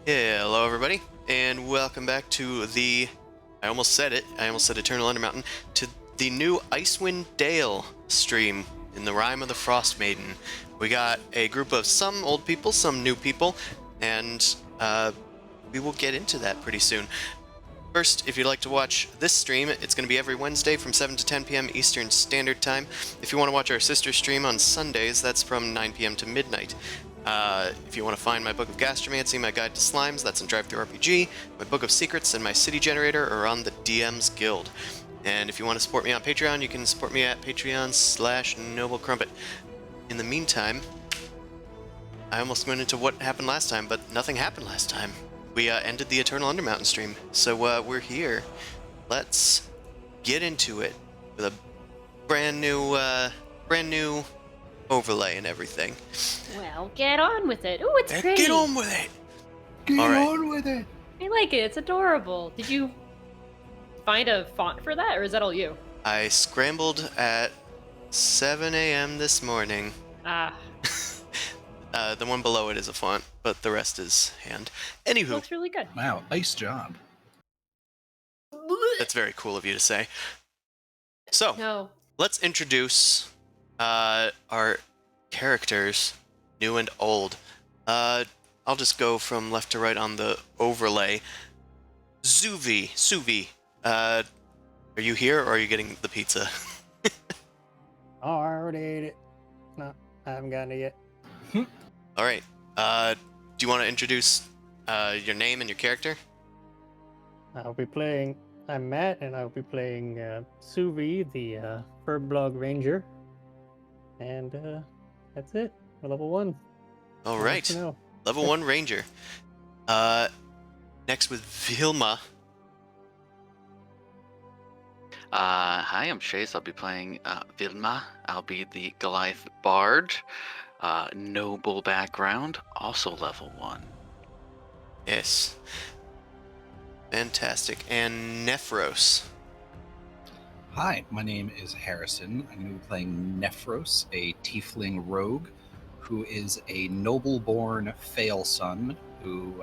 Yeah, hello everybody, and welcome back to the, I almost said Eternal Undermountain, to the new Icewind Dale stream in the Rime of the Frostmaiden. We got a group of some old people, some new people, and we will get into that pretty soon. First, if you'd like to watch this stream, it's going to be every Wednesday from 7 to 10 p.m. Eastern Standard Time. If you want to watch our sister stream on Sundays, that's from 9 p.m. to midnight. If you want to find my Book of Gastromancy, my Guide to Slimes, that's in Drive-Thru RPG, my Book of Secrets, and my City Generator are on the DM's Guild. And if you want to support me on Patreon, you can support me at patreon.com/noblecrumpet. In the meantime, I almost went into what happened last time, but nothing happened last time. We ended the Eternal Undermountain stream, so we're here. Let's get into it with a brand new overlay and everything. Well, get on with it. Ooh, it's pretty. Get on with it. Get on with it. I like it. It's adorable. Did you find a font for that, or is that all you? I scrambled at 7 a.m. this morning. Ah. The one below it is a font, but the rest is hand. Anywho. Looks really good. Wow, nice job. That's very cool of you to say. So, No. let's introduce our characters, new and old. I'll just go from left to right on the overlay. Suvi, are you here or are you getting the pizza? Oh, I already ate it. No, I haven't gotten it yet. All right. Do you want to introduce your name and your character? I'm Matt, and I'll be playing Suvi, the Furblog Ranger. And that's it. We're level 1. All I'll right. let you know. Level 1 Ranger. Next with Vilma. Hi, I'm Chase. I'll be playing Vilma. I'll be the Goliath Bard. Noble background, also level 1. Yes. Fantastic. And Nephros. Hi, my name is Harrison. I'm going to be playing Nephros, a tiefling rogue who is a noble-born Fail son who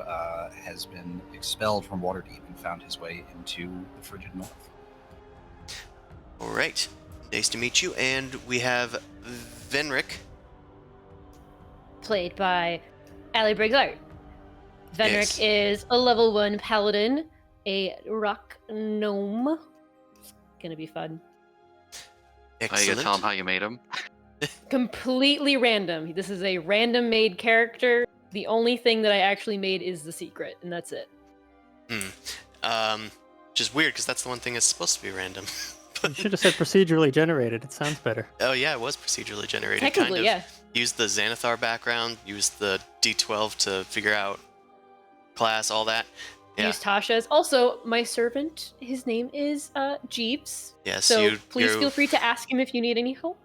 has been expelled from Waterdeep and found his way into the Frigid North. All right. Nice to meet you. And we have Venric. Played by Allie Briggs-Art. Venric Yes. is a level 1 paladin, a rock gnome. It's gonna be fun. Are you Excellent. gonna tell him how you made him? Completely random. This is a random made character. The only thing that I actually made is the secret, and that's it. Which is weird because that's the one thing that's supposed to be random. You should have said procedurally generated. It sounds better. Oh yeah, it was procedurally generated. Technically, yeah. Used the Xanathar background, used the D12 to figure out class, all that. Yeah. Use Tasha's. Also, my servant, his name is Jeeves. Yes, So please feel free to ask him if you need any help.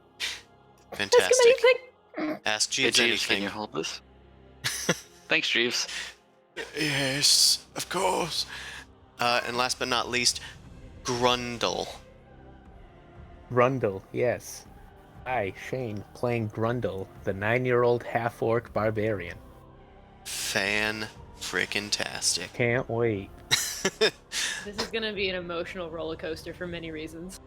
Fantastic. Ask him anything. Ask Hey, Jeeves Jeeves, can anything. you hold this? Thanks, Jeeves. Yes, of course. And last but not least, Grundle. Grundle, yes. Hi, Shane, playing Grundle, the 9-year-old half-orc barbarian. Fan-frickin-tastic. Can't wait. This is gonna be an emotional roller coaster for many reasons.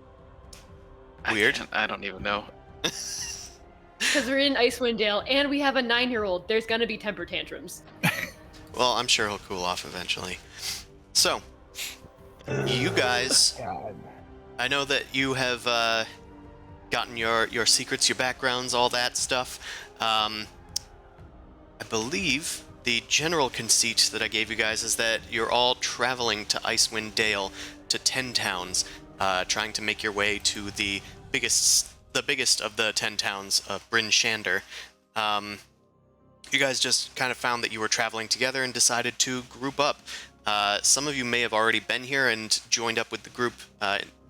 Weird. I don't even know. Because we're in Icewind Dale, and we have a 9-year-old. There's gonna be temper tantrums. Well, I'm sure he'll cool off eventually. So, you guys, God. I know that you have gotten your secrets, your backgrounds, all that stuff. I believe the general conceit that I gave you guys is that you're all traveling to Icewind Dale, to 10 towns, trying to make your way to the biggest of the 10 towns of Bryn Shander. You guys just kind of found that you were traveling together and decided to group up. Some of you may have already been here and joined up with the group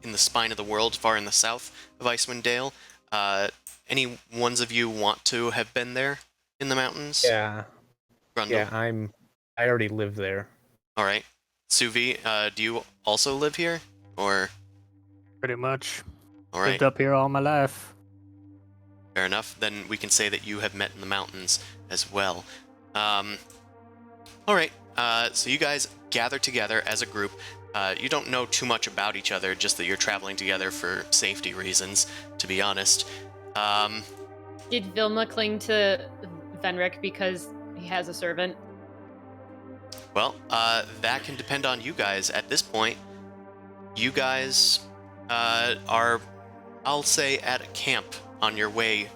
in the spine of the world, far in the south of Icewind Dale. Any ones of you want to have been there in the mountains? Yeah. Grundle? Yeah, I already live there. All right. Suvi, do you also live here? Or, Pretty much. all right, Lived up here all my life. fair enough. Then we can say that you have met in the mountains as well. All right. So you guys gather together as a group. You don't know too much about each other, just that you're traveling together for safety reasons, to be honest. Did Vilma cling to Venric because he has a servant? Well, that can depend on you guys. At this point, you guys are, I'll say, at a camp on your way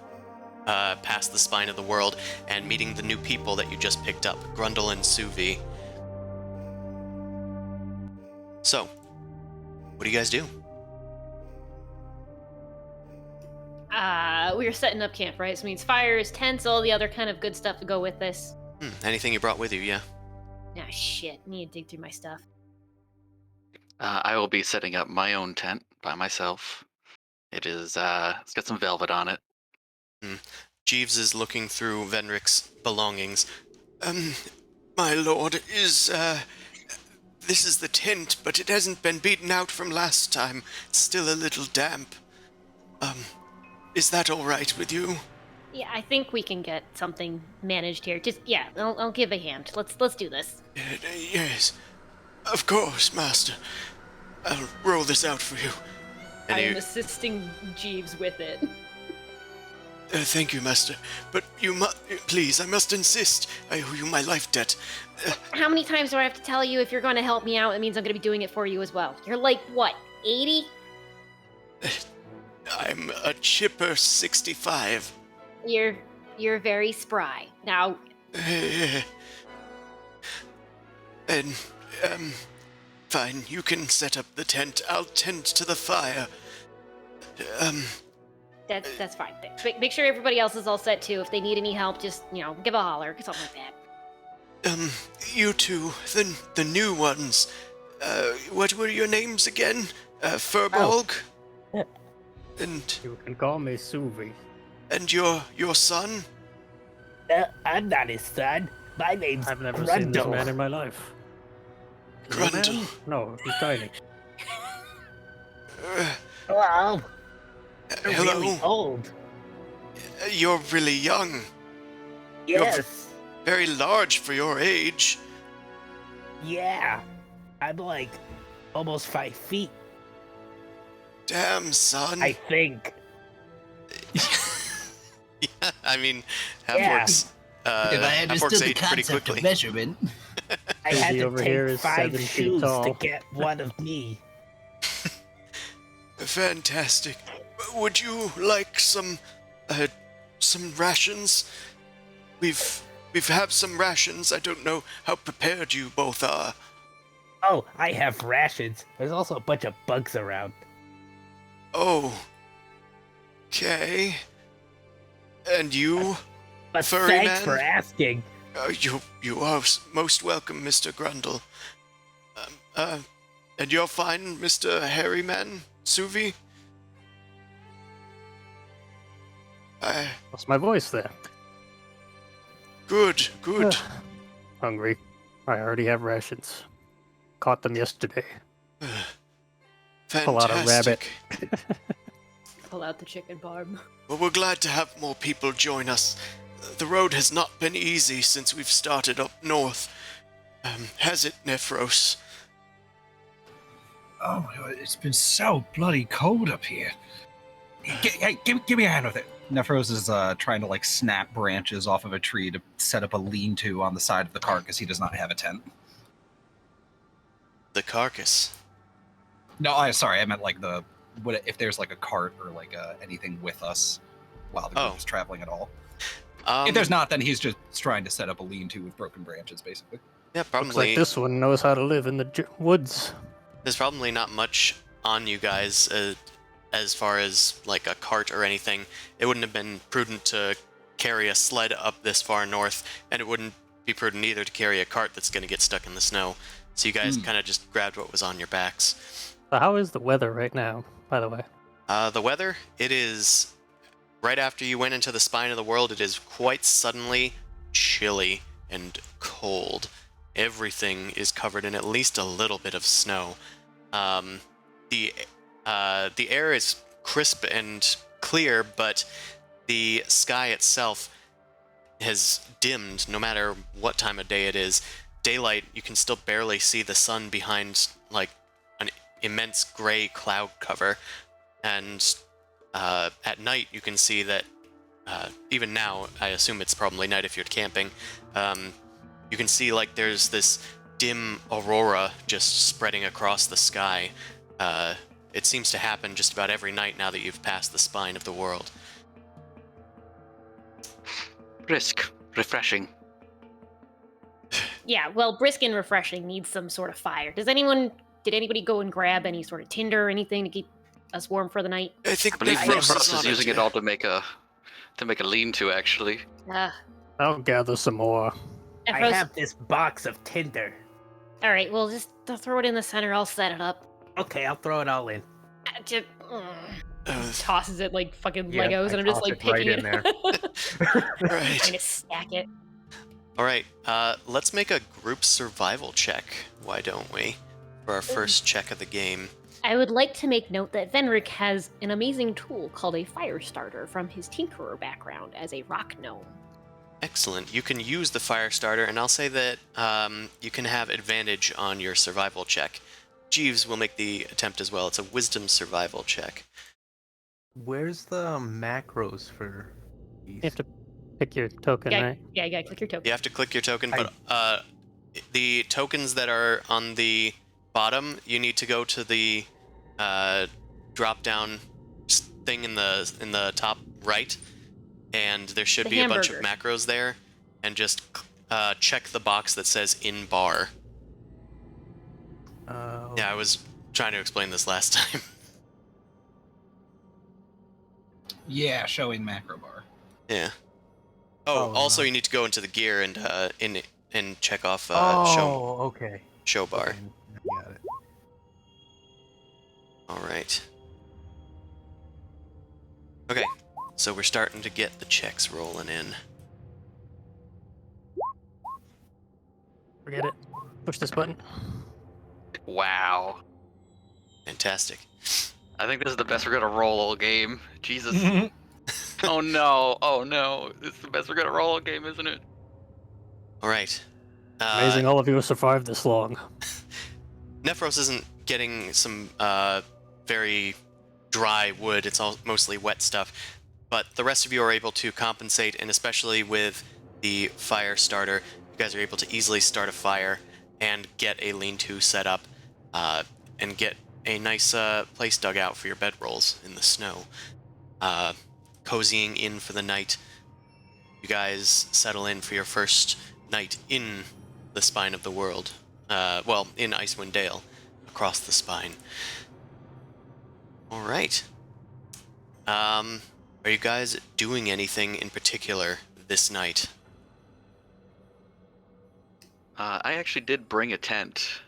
past the spine of the world and meeting the new people that you just picked up, Grundle and Suvi. So, what do you guys do? We were setting up camp, right? So it means fires, tents, all the other kind of good stuff to go with this. Anything you brought with you, yeah? Ah, shit. Need to dig through my stuff. I will be setting up my own tent by myself. It is, it's got some velvet on it. Jeeves is looking through Venric's belongings. My lord, this is the tent, but it hasn't been beaten out from last time. It's still a little damp. Is that all right with you? Yeah, I think we can get something managed here. Just, yeah, I'll give a hand. Let's do this. Yes, of course, master. I'll roll this out for you. And I am assisting Jeeves with it. Thank you, master. But please, I must insist. I owe you my life debt. How many times do I have to tell you if you're going to help me out, it means I'm going to be doing it for you as well? You're like, what, 80? I'm a chipper 65. You're very spry. Now, And, fine, you can set up the tent. I'll tend to the fire. that's fine. Make sure everybody else is all set too. If they need any help, just, give a holler, something like that. You two, the new ones, what were your names again? Furbolg? Oh. And You can call me Suvi. your son? I'm not his son. My name's I've never Grundle. seen this man in my life. Grundle. No, he's tiny. Hello. You're Hello. really old. You're really young. Yes. Very large for your age. Yeah. I'm like almost 5 feet, Damn, son. I think. Yeah, I mean, Yeah. half-orcs, If I half-orcs understood the age pretty concept quickly. of measurement, I had Susie to over here take is 5 7 feet shoes to tall. get one of me. Fantastic. Would you like some rations? We've have some rations. I don't know how prepared you both are. Oh, I have rations. There's also a bunch of bugs around. Oh. Okay. And you? But Furry thanks man? for asking. You are most welcome, Mr. Grundle. And you're fine, Mr. Hairy Man? Suvi? What's my voice there? Good. Hungry. I already have rations. Caught them yesterday. Fantastic. Pull out a rabbit. Pull out the chicken barb. Well, we're glad to have more people join us. The road has not been easy since we've started up north. Has it, Nephros? Oh my god, it's been so bloody cold up here. Hey, give me a hand with it. Nephros is trying to snap branches off of a tree to set up a lean-to on the side of the car because he does not have a tent. The carcass. No, I meant if there's a cart or anything with us while the group is traveling at all. If there's not, then he's just trying to set up a lean-to with broken branches, basically. Yeah, Looks probably. like this one knows how to live in the woods. There's probably not much on you guys as far as a cart or anything. It wouldn't have been prudent to carry a sled up this far north, and it wouldn't be prudent either to carry a cart that's going to get stuck in the snow. So you guys kind of just grabbed what was on your backs. So how is the weather right now, by the way? The weather, it is right after you went into the spine of the world, it is quite suddenly chilly and cold. Everything is covered in at least a little bit of snow. The air is crisp and clear, but the sky itself has dimmed no matter what time of day it is. Daylight, you can still barely see the sun behind an immense gray cloud cover. And at night, you can see that even now, I assume it's probably night if you're camping, you can see there's this dim aurora just spreading across the sky. It seems to happen just about every night now that you've passed the spine of the world. Brisk, refreshing. Yeah, well, brisk and refreshing needs some sort of fire. Did anybody go and grab any sort of tinder or anything to keep us warm for the night? I think I believe Nephros Nephros on is using it yeah. all to make a lean-to, actually. I'll gather some more. And I Rose- have this box of tinder. All right, well, just throw it in the center. I'll set it up. Okay, I'll throw it all in. Tosses it like fucking Yeah, Legos, I and I'm just toss like it right picking in it. there. Right. Trying to stack it. All right, let's make a group survival check. Why don't we? For our first check of the game. I would like to make note that Venric has an amazing tool called a fire starter from his tinkerer background as a rock gnome. Excellent. You can use the fire starter, and I'll say that you can have advantage on your survival check Jeeves will make the attempt as well. It's a wisdom survival check. Where's the macros for these? You have to pick your token, Yeah, right? yeah, you gotta click your token. You have to click your token, but the tokens that are on the bottom, you need to go to the drop down thing in the top right, and there should The be a bunch of hamburgers. macros there, and just check the box that says in bar. Yeah, I was trying to explain this last time. Yeah, showing macro bar. Yeah. Oh, Oh, also no. you need to go into the gear and check off okay. show bar. Okay, I got it. All right. Okay, so we're starting to get the checks rolling in. Forget it. Push this button. Wow. Fantastic. I think this is the best we're gonna roll all game. Jesus. Oh no. Oh no. This is the best we're gonna roll all game, isn't it? All right. Amazing all of you have survived this long. Nephros isn't getting some very dry wood. It's all mostly wet stuff. But the rest of you are able to compensate, and especially with the fire starter, you guys are able to easily start a fire and get a lean-to set up and get a nice place dug out for your bedrolls in the snow. Cozying in for the night, you guys settle in for your first night in the spine of the world. Well, in Icewind Dale, across the spine. All right. Are you guys doing anything in particular this night? I actually did bring a tent,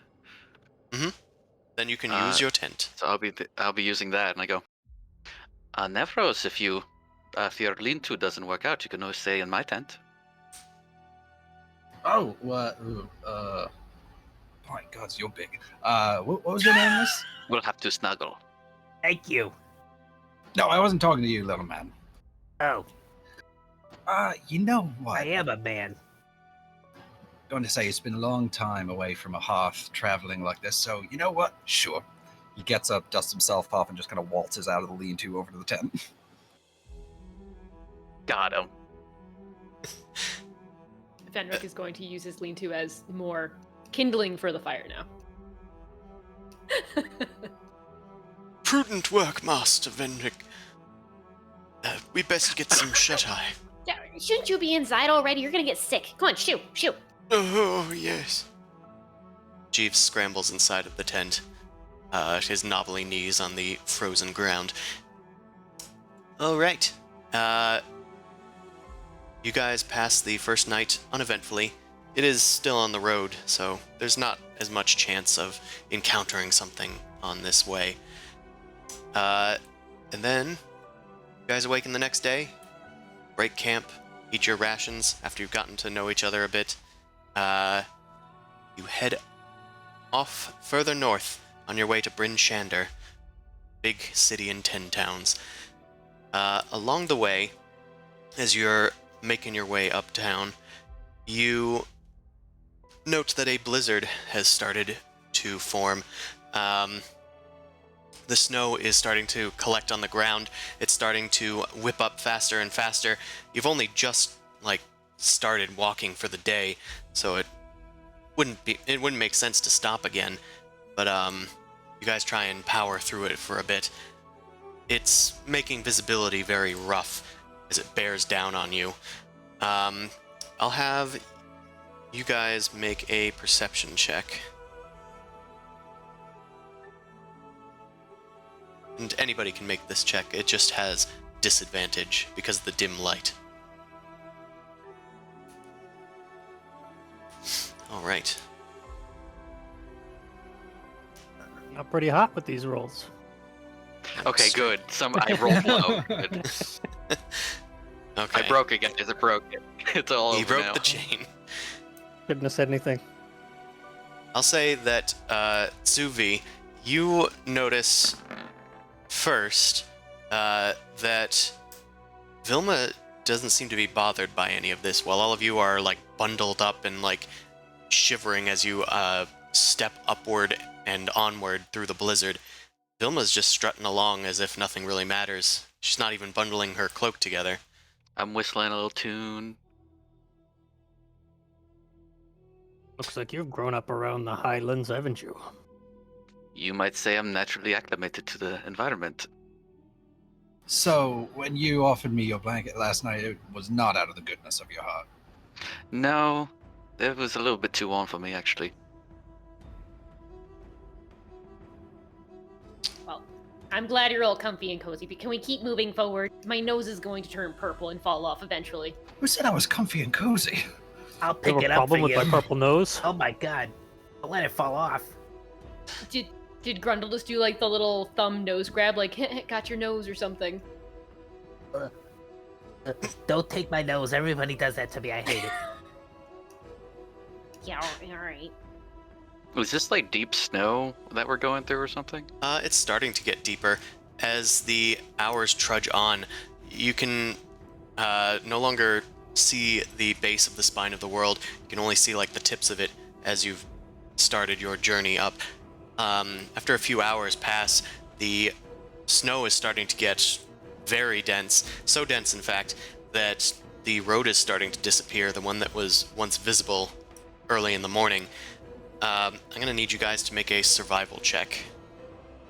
Then you can use your tent. so I'll be using that. And I go, Nevros, if your lean-to doesn't work out, you can always stay in my tent. Oh, what? My God, you're big. What was your name, miss? We'll have to snuggle. Thank you. No, I wasn't talking to you, little man. Oh, You know what? I am a man. Going to say it's been a long time away from a hearth traveling like this, so you know what? Sure. He gets up, dusts himself off, and just kind of waltzes out of the lean-to over to the tent. Got him. Fenric is going to use his lean-to as more kindling for the fire now. Prudent work, Master Vendrick. We best get some shut-eye. Yeah, shouldn't you be inside already? You're gonna get sick. Come on, shoo, shoo. Oh, yes. Jeeves scrambles inside of the tent, his knobbly knees on the frozen ground. All right. You guys pass the first night uneventfully. It is still on the road, so there's not as much chance of encountering something on this way. And then, you guys awaken the next day, break camp, eat your rations after you've gotten to know each other a bit. You head off further north on your way to Bryn Shander, big city in 10 towns. Along the way, as you're making your way uptown, you note that a blizzard has started to form. The snow is starting to collect on the ground. It's starting to whip up faster and faster. You've only just, started walking for the day, so it wouldn't make sense to stop again. But, you guys try and power through it for a bit. It's making visibility very rough as it bears down on you. I'll have you guys make a perception check. And anybody can make this check. It just has disadvantage because of the dim light. All right. Got pretty hot with these rolls. Okay, good. I rolled low. Good. Okay. I broke it, guys. It broke it. It's all He over broke now. the chain. Couldn't have said anything. I'll say that, Suvi, you notice first that Vilma doesn't seem to be bothered by any of this, while all of you are bundled up and shivering as you step upward and onward through the blizzard. Vilma's just strutting along as if nothing really matters. She's not even bundling her cloak together. I'm whistling a little tune. Looks like you've grown up around the highlands, haven't you? You might say I'm naturally acclimated to the environment. So, when you offered me your blanket last night, it was not out of the goodness of your heart. No, it was a little bit too warm for me, actually. Well, I'm glad you're all comfy and cozy, but can we keep moving forward? My nose is going to turn purple and fall off eventually. Who said I was comfy and cozy? I'll You pick have it a up for problem with you. my purple nose? Oh my god. I'll let it fall off. Did Grundle just do like the little thumb nose grab, like got your nose or something? Don't take my nose. Everybody does that to me. I hate it. Yeah, alright. Was this like deep snow that we're going through or something? It's starting to get deeper. As the hours trudge on, you can no longer see the base of the spine of the world. You can only see like the tips of it as you've started your journey up. After a few hours pass, the snow is starting to get very dense. So dense, in fact, that the road is starting to disappear, the one that was once visible early in the morning. I'm going to need you guys to make a survival check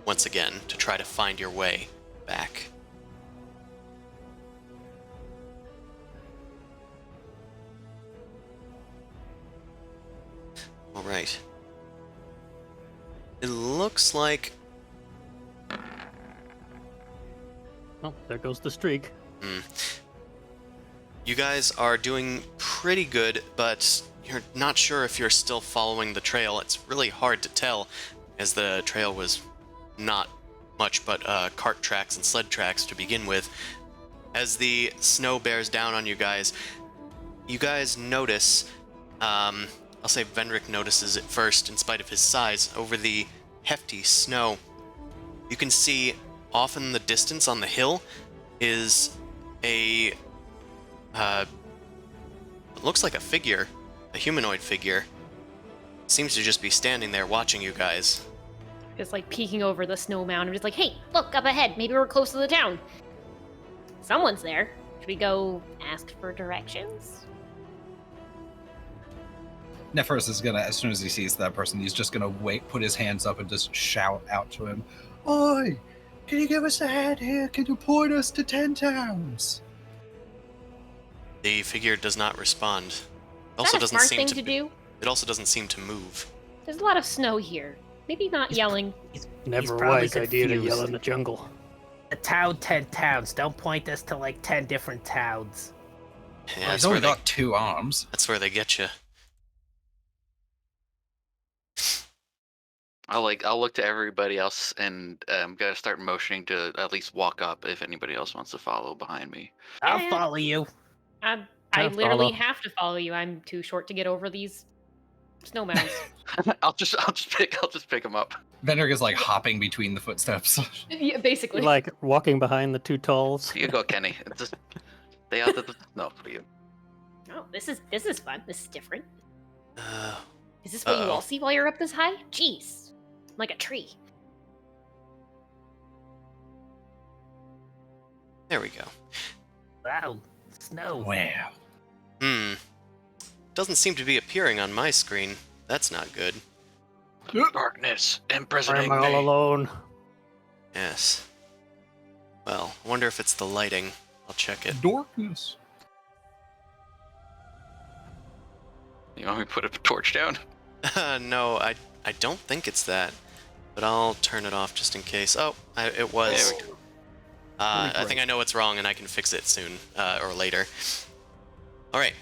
once again to try to find your way back. All right. It looks like... Oh, there goes the streak. You guys are doing pretty good, but you're not sure if you're still following the trail. It's really hard to tell, as the trail was not much but cart tracks and sled tracks to begin with. As the snow bears down on you guys notice, I'll say Vendrick notices it first in spite of his size, over the hefty snow. You can see off in the distance on the hill is a it looks like a figure, a humanoid figure. Seems to just be standing there watching you guys. Just like peeking over the snow mound. I'm just like, hey, look up ahead. Maybe we're close to the town. Someone's there. Should we go ask for directions? Nephros is gonna, as soon as he sees that person, he's just gonna put his hands up and just shout out to him, "Oi! Can you give us a hand here? Can you point us to 10 towns?" The figure does not respond. It Is also that a doesn't smart seem thing to to do? It also doesn't seem to move. There's a lot of snow here. Maybe not yelling. Never a probably wise idea to yell confused. in the jungle. A town, 10 towns. Don't point us to like 10 different towns. Yeah, He's only got 2 arms. that's where they get you. I'll look to everybody else, and I'm gonna start motioning to at least walk up if anybody else wants to follow behind me. I'll Eh. follow you. I I'll literally follow. have to follow you. I'm too short to get over these snow mounds. I'll just pick him up. Vendrick is like hopping between the footsteps. Yeah, basically. Like walking behind the 2 talls. Here you go, Kenny. Just stay out of the snow, please. Oh, this is fun. This is different. Uh, Is this what you Uh-oh. all see while you're up this high? Jeez, like a tree. there we go. Wow. Snow. Wow. Doesn't seem to be appearing on my screen. That's not good. Darkness Why imprisoning am I all me. alone? Yes. Well, I wonder if it's the lighting. I'll check it. Darkness. You want me to put a torch down? No, I don't think it's that. But I'll turn it off just in case. Oh, it was. There we go. I think I know what's wrong and I can fix it soon, or later. Alright.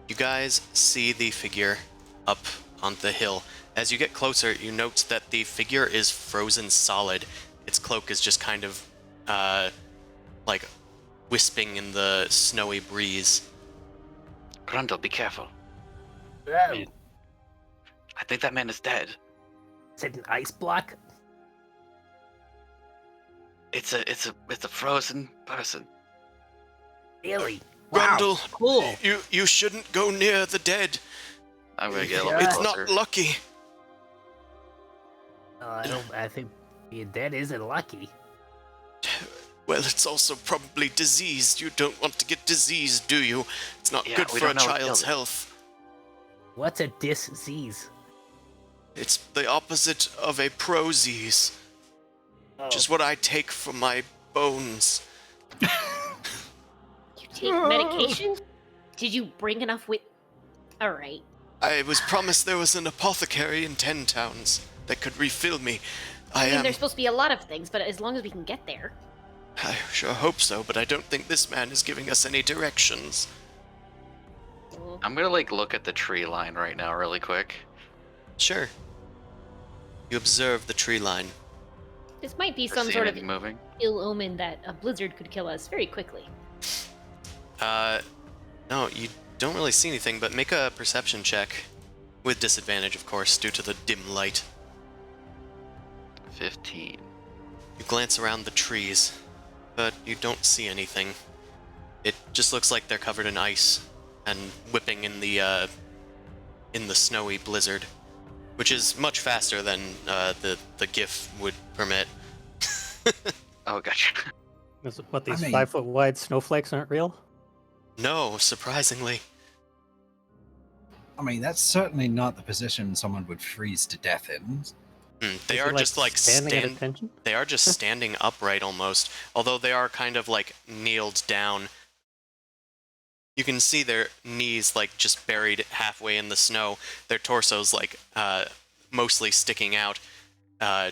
You guys see the figure up on the hill. As you get closer, you note that the figure is frozen solid. Its cloak is just kind of, like, wisping in the snowy breeze. Grundle, be careful. Oh. I think that man is dead. Is it an ice block? It's a frozen person. Really? Wow. Grundle, Cool. you shouldn't go near the dead. I'm gonna get a little Yeah. It's closer. not lucky. I think being dead isn't lucky. Well, it's also probably diseased. You don't want to get diseased, do you? It's not Yeah, good we for a don't know what child's killed it. health. What's a disease? It's the opposite of a prosies, which is what I take for my bones. You take medication? Did you bring enough with? All right. I was promised there was an apothecary in 10 towns that could refill me. I mean, there's supposed to be a lot of things, but as long as we can get there. I sure hope so, but I don't think this man is giving us any directions. I'm gonna like look at the tree line right now, really quick. Sure. You observe the tree line. This might be Or some see sort of anything moving. ill omen that a blizzard could kill us very quickly. No, you don't really see anything, but make a perception check. With disadvantage, of course, due to the dim light. 15. You glance around the trees, but you don't see anything. It just looks like they're covered in ice and whipping in the snowy blizzard, which is much faster than the GIF would permit. Oh, gotcha. Is it what, these mean- 5 foot wide snowflakes aren't real? No, surprisingly. I mean, that's certainly not the position someone would freeze to death in. They Is are it, just like standing at attention? They are just standing upright almost, although they are kind of like kneeled down. You can see their knees like just buried halfway in the snow, their torsos like mostly sticking out,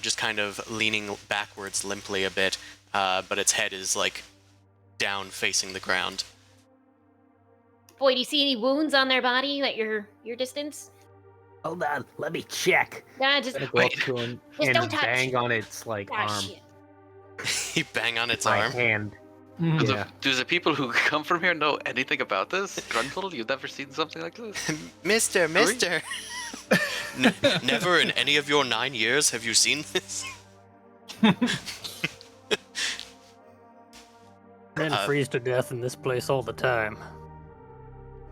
just kind of leaning backwards limply a bit, but its head is like down facing the ground. Boy, do you see any wounds on their body at your distance? Hold on, let me check. Nah, just I'm gonna go up to him Just and don't touch. bang on its like ah, arm, shit. You bang on its my arm. hand. Do Yeah. the people who come from here know anything about this? Grundle, you've never seen something like this? Mister. Never in any of your 9 years have you seen this? Men freeze to death in this place all the time.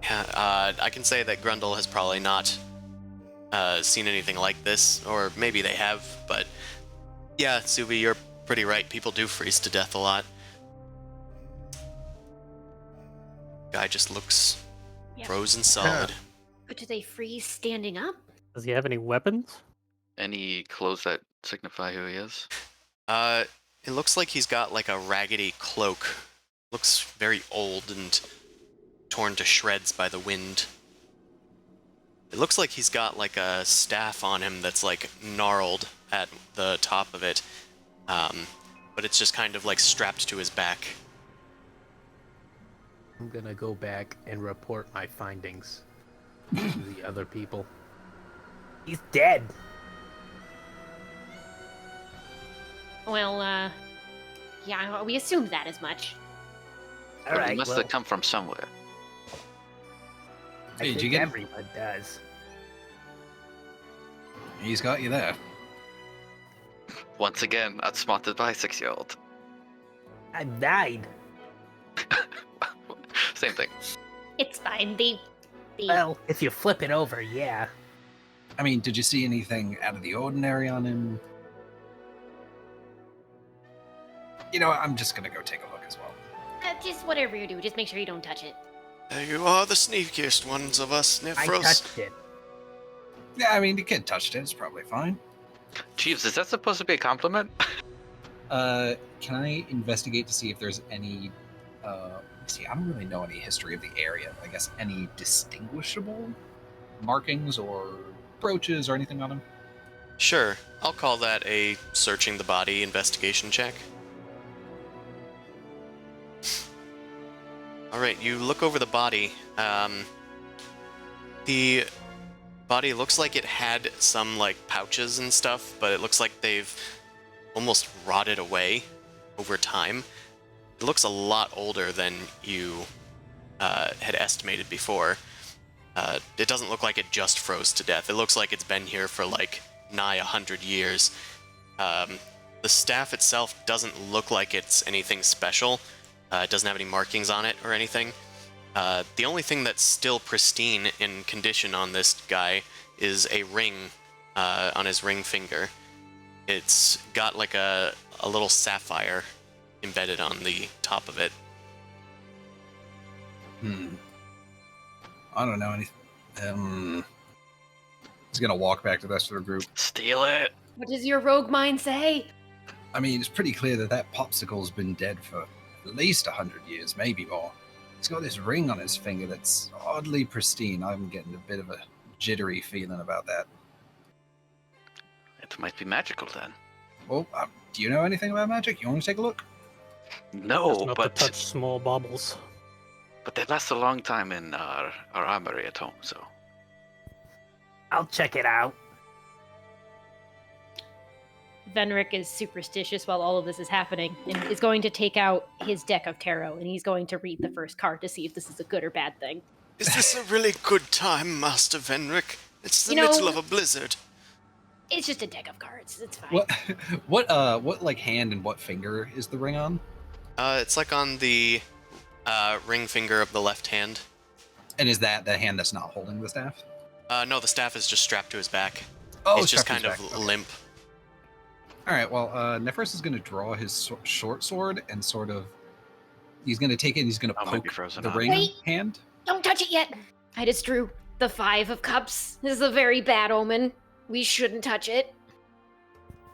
Yeah, I can say that Grundle has probably not seen anything like this, or maybe they have, but yeah, Subi, you're pretty right. People do freeze to death a lot. Guy just looks Yeah. frozen solid. But do they freeze standing up? Does he have any weapons? Any clothes that signify who he is? It looks like he's got like a raggedy cloak. Looks very old and torn to shreds by the wind. It looks like he's got like a staff on him that's like gnarled at the top of it, but it's just kind of like strapped to his back. I'm gonna go back and report my findings to the other people. He's dead. Well, yeah, we assumed that as much. All right, He must well, have come from somewhere. I Hey, did think you get- everyone does. He's got you there. Once again, outsmarted by a 6-year-old. I died. Same thing. It's fine. They Well, if you flip it over, yeah. I mean, did you see anything out of the ordinary on him? You know what? I'm just gonna go take a look as well. just whatever you do, just make sure you don't touch it. You are the sneakiest ones of us, I Nefros. touched it. Yeah, I mean, the kid touched it. It's probably fine. Jeeves, is that supposed to be a compliment? Can I investigate to see if there's any? See, I don't really know any history of the area. I guess any distinguishable markings or brooches or anything on him. Sure, I'll call that a searching the body investigation check. Alright, you look over the body. The body looks like it had some, like, pouches and stuff, but it looks like they've almost rotted away over time. It looks a lot older than you had estimated before. It doesn't look like it just froze to death. It looks like it's been here for, like, nigh 100 years. The staff itself doesn't look like it's anything special. It doesn't have any markings on it or anything. The only thing that's still pristine in condition on this guy is a ring on his ring finger. It's got like a little sapphire embedded on the top of it. I don't know anything. He's gonna walk back to the rest of the group. Steal it. What does your rogue mind say? I mean, it's pretty clear that popsicle's been dead for at least 100 years, maybe more. He's got this ring on his finger that's oddly pristine. I'm getting a bit of a jittery feeling about that. It might be magical then. Well, do you know anything about magic? You want to take a look? No, Just not but to touch small baubles. they last a long time in our armory at home. So I'll check it out. Venric is superstitious while all of this is happening and is going to take out his deck of tarot and he's going to read the first card to see if this is a good or bad thing. Is this a really good time, Master Venric? It's the You know- middle of a blizzard. It's just a deck of cards. It's fine. What like hand and what finger is the ring on? It's like on the ring finger of the left hand. And is that the hand that's not holding the staff? No, the staff is just strapped to his back. Oh, He's just strapped kind to his of back. Okay. limp. All right. Well, Nephros is going to draw his short sword and sort of. He's going to take it. and He's going to I might be poke frozen the up. ring Wait. hand. Don't touch it yet. I just drew the 5 of cups. This is a very bad omen. We shouldn't touch it.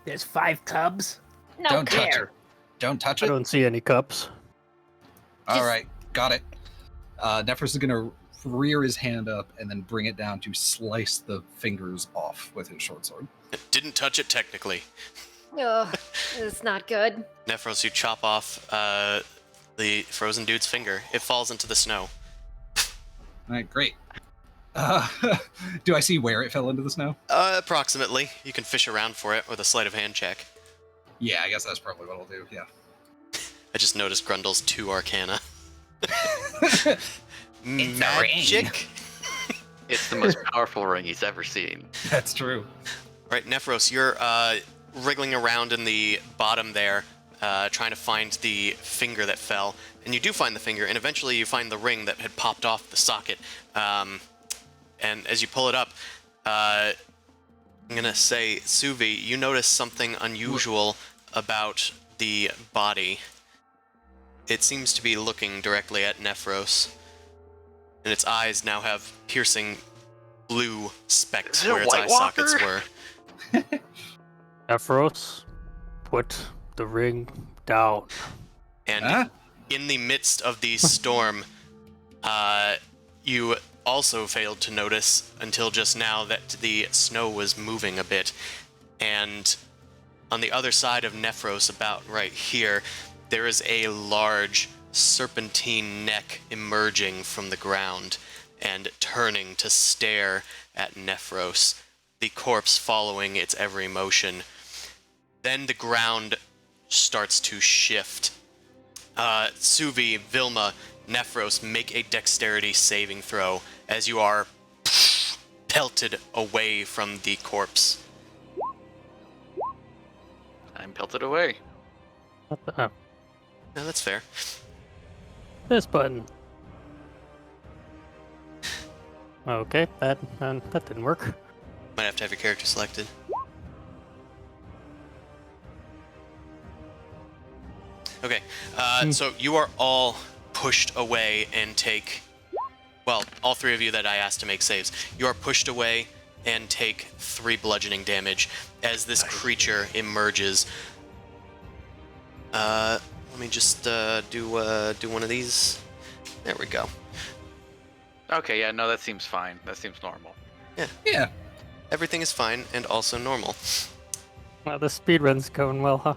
There's 5 cubs. No Don't care. touch it. Don't touch I it. don't see any cups. All right, got it. Nephros is going to rear his hand up and then bring it down to slice the fingers off with his short sword. Didn't touch it technically. Ugh, it's not good. Nephros, you chop off the frozen dude's finger. It falls into the snow. All right, great. Do I see where it fell into the snow? Approximately. You can fish around for it with a sleight of hand check. Yeah, I guess that's probably what I'll do. Yeah. I just noticed Grundle's 2 arcana. It's a Magic? It's the most powerful ring he's ever seen. That's true. Right, Nephros, you're wriggling around in the bottom there, trying to find the finger that fell. And you do find the finger, and eventually you find the ring that had popped off the socket. And as you pull it up, I'm going to say, Suvi, you notice something unusual about the body. It seems to be looking directly at Nephros, and its eyes now have piercing blue specks Is it a where its eye White sockets Walker? were. Ephros, put the ring down. And Huh? in the midst of the storm, you also failed to notice until just now that the snow was moving a bit. And on the other side of Nephros, about right here, there is a large serpentine neck emerging from the ground and turning to stare at Nephros, the corpse following its every motion. Then the ground starts to shift. Suvi, Vilma, Nephros, make a dexterity saving throw as you are pelted away from the corpse. I'm pelted away. What the hell? No, that's fair. This button. Okay, that didn't work. Might have to have your character selected. Okay, so you are all pushed away and take... Well, all 3 of you that I asked to make saves. You are pushed away and take 3 bludgeoning damage as this creature emerges. Let me just do one of these. There we go. Okay, yeah, no, that seems fine. That seems normal. Yeah. Everything is fine and also normal. Well, the speedrun's going well, huh?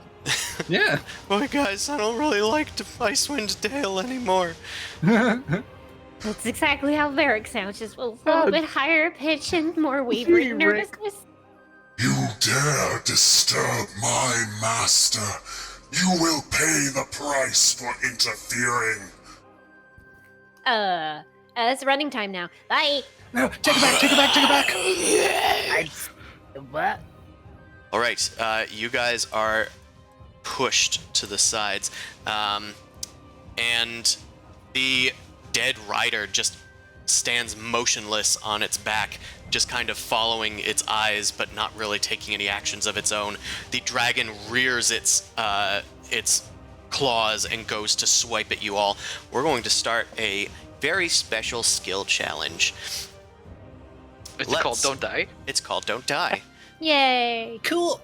Yeah. Boy, guys, I don't really like Icewind Dale anymore. That's exactly how Varric sounds, just a little bit higher pitch and more wavering nervousness. You dare disturb my master. You will pay the price for interfering. It's running time now. Bye. No, take it back, take it back, take it back. What? All right, you guys are pushed to the sides, and the dead rider just stands motionless on its back, just kind of following its eyes, but not really taking any actions of its own. The dragon rears its claws and goes to swipe at you all. We're going to start a very special skill challenge. It's called Don't Die. It's called Don't Die. Yay! Cool.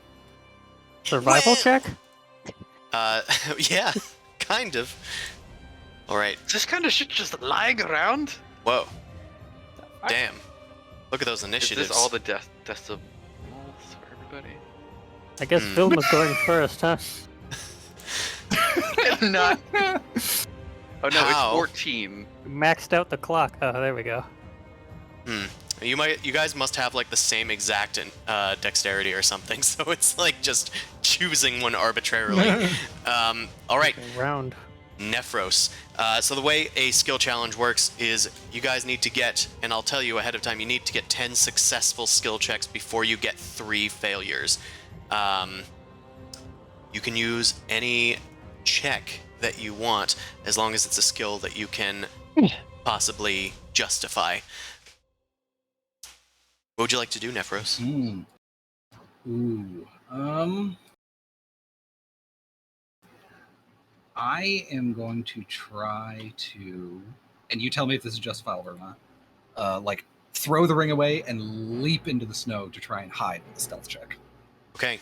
Survival check? Yeah, kind of. All right. This kind of shit just lying around. Whoa. Damn. Look at those Is initiatives. this all the decibels for everybody? I guess Vilma's going first, huh? Not. Oh no, How? it's 14. Maxed out the clock. Oh, there we go. You guys must have like the same exact dexterity or something, so it's like just choosing one arbitrarily. All right, Round. Nephros. So the way a skill challenge works is you guys need to get, and I'll tell you ahead of time, you need to get 10 successful skill checks before you get 3 failures. You can use any check that you want as long as it's a skill that you can possibly justify. What would you like to do, Nephros? I am going to try to, and you tell me if this is justifiable or not, like throw the ring away and leap into the snow to try and hide with a stealth check. Okay.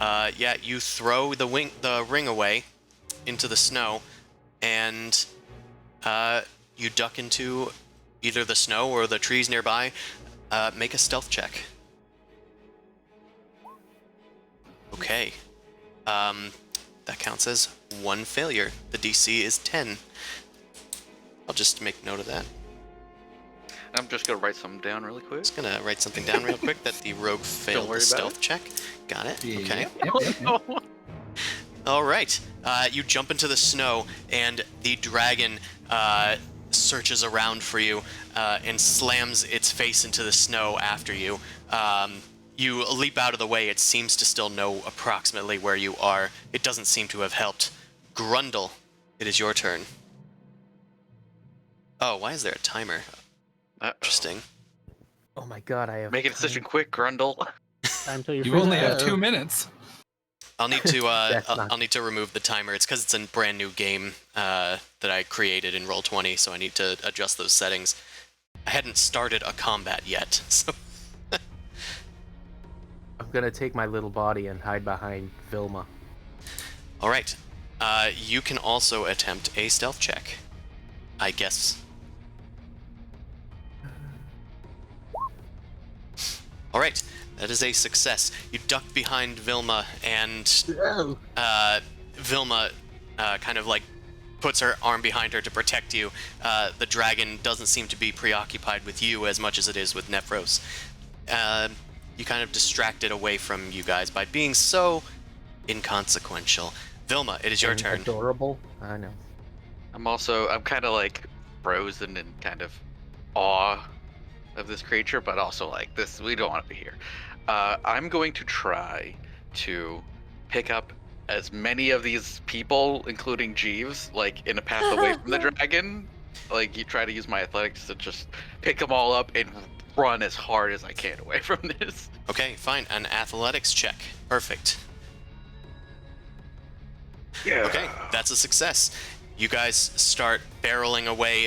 Yeah, you throw the ring away into the snow, and you duck into either the snow or the trees nearby. Make a stealth check. Okay. That counts as 1 failure. The DC is 10. I'll just make note of that. I'm just gonna write something down really quick. Just gonna write something down real quick that the rogue failed worry the about stealth check. Got it. Okay. Yep. All right. You jump into the snow, and the dragon searches around for you and slams its face into the snow after you. You leap out of the way. It seems to still know approximately where you are. It doesn't seem to have helped. Grundle, it is your turn. Oh, why is there a timer? Interesting. Oh my god, I have. Make a decision quick, Grundle. Time till You only have 2 minutes. I'll need to That's not- I'll need to remove the timer. It's because it's a brand new game that I created in Roll20, so I need to adjust those settings. I hadn't started a combat yet, so I'm gonna take my little body and hide behind Vilma. all right. You can also attempt a stealth check, I guess. All right, that is a success. You duck behind Vilma, and Vilma kind of like puts her arm behind her to protect you. The dragon doesn't seem to be preoccupied with you as much as it is with Nephros. You kind of distract it away from you guys by being so inconsequential. Vilma, it is your turn. Adorable. I know. I'm kind of like frozen in kind of awe of this creature, but also like this, we don't want to be here. I'm going to try to pick up as many of these people, including Jeeves, like in a path away from the dragon. Like you try to use my athletics to just pick them all up and run as hard as I can away from this. Okay, fine. An athletics check. Perfect. Yeah. Okay, that's a success. You guys start barreling away.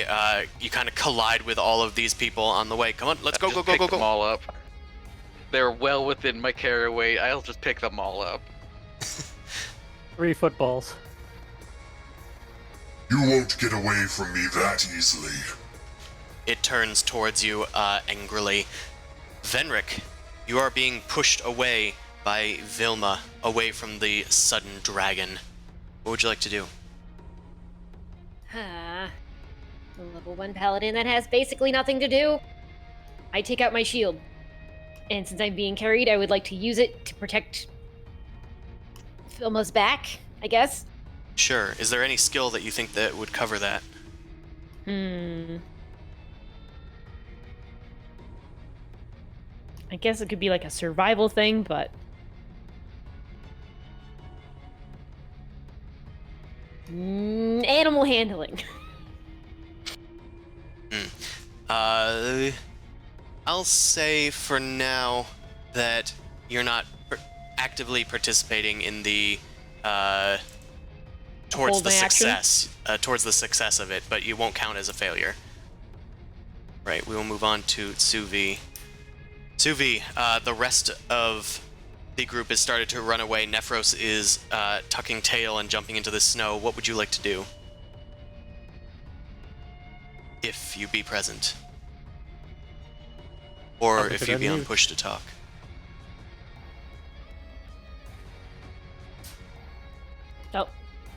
You kind of collide with all of these people on the way. Come on, let's go, Just go, go, pick go, them go. all up. They're well within my carry weight. I'll just pick them all up. 3 footballs. You won't get away from me that easily. It turns towards you angrily. Venric, you are being pushed away by Vilma, away from the sudden dragon. What would you like to do? A level 1 paladin that has basically nothing to do. I take out my shield. And since I'm being carried, I would like to use it to protect Vilma's back, I guess. Sure. Is there any skill that you think that would cover that? I guess it could be like a survival thing, but Animal handling. I'll say for now that you're not actively participating in the towards Hold the my action? success, towards the success of it, but you won't count as a failure. Right. We will move on to Suvi. Suvi, the rest of the group has started to run away. Nephros is tucking tail and jumping into the snow. What would you like to do? If you be present. Or Probably if could you be on unmute. push to talk. Oh,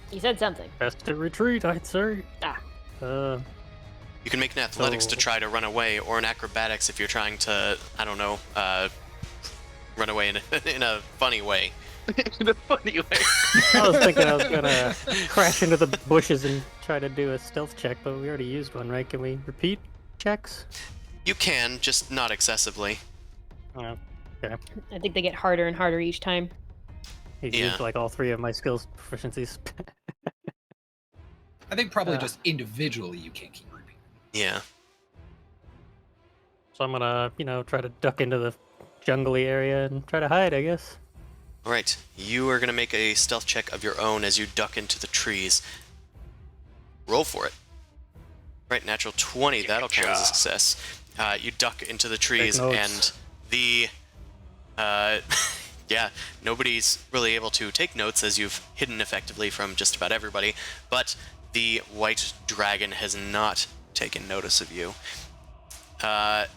he said something. Best to retreat, I'd say. Ah. You can make an athletics to So- try to run away, or an acrobatics if you're trying to, I don't know, run away in a funny way. In a funny way. I was thinking I was gonna crash into the bushes and try to do a stealth check, but we already used one, right? Can we repeat checks? You can, just not excessively. Oh, okay. I think they get harder and harder each time. He Yeah. used like all 3 of my skills proficiencies. I think probably Yeah. just individually you can't keep repeating. Yeah. So I'm gonna, try to duck into the jungly area and try to hide, I guess. Alright, you are going to make a stealth check of your own as you duck into the trees. Roll for it. Right, natural 20, that'll count as a success. You duck into the trees, notes. and the... yeah, nobody's really able to take notes as you've hidden effectively from just about everybody, but the white dragon has not taken notice of you. Alright,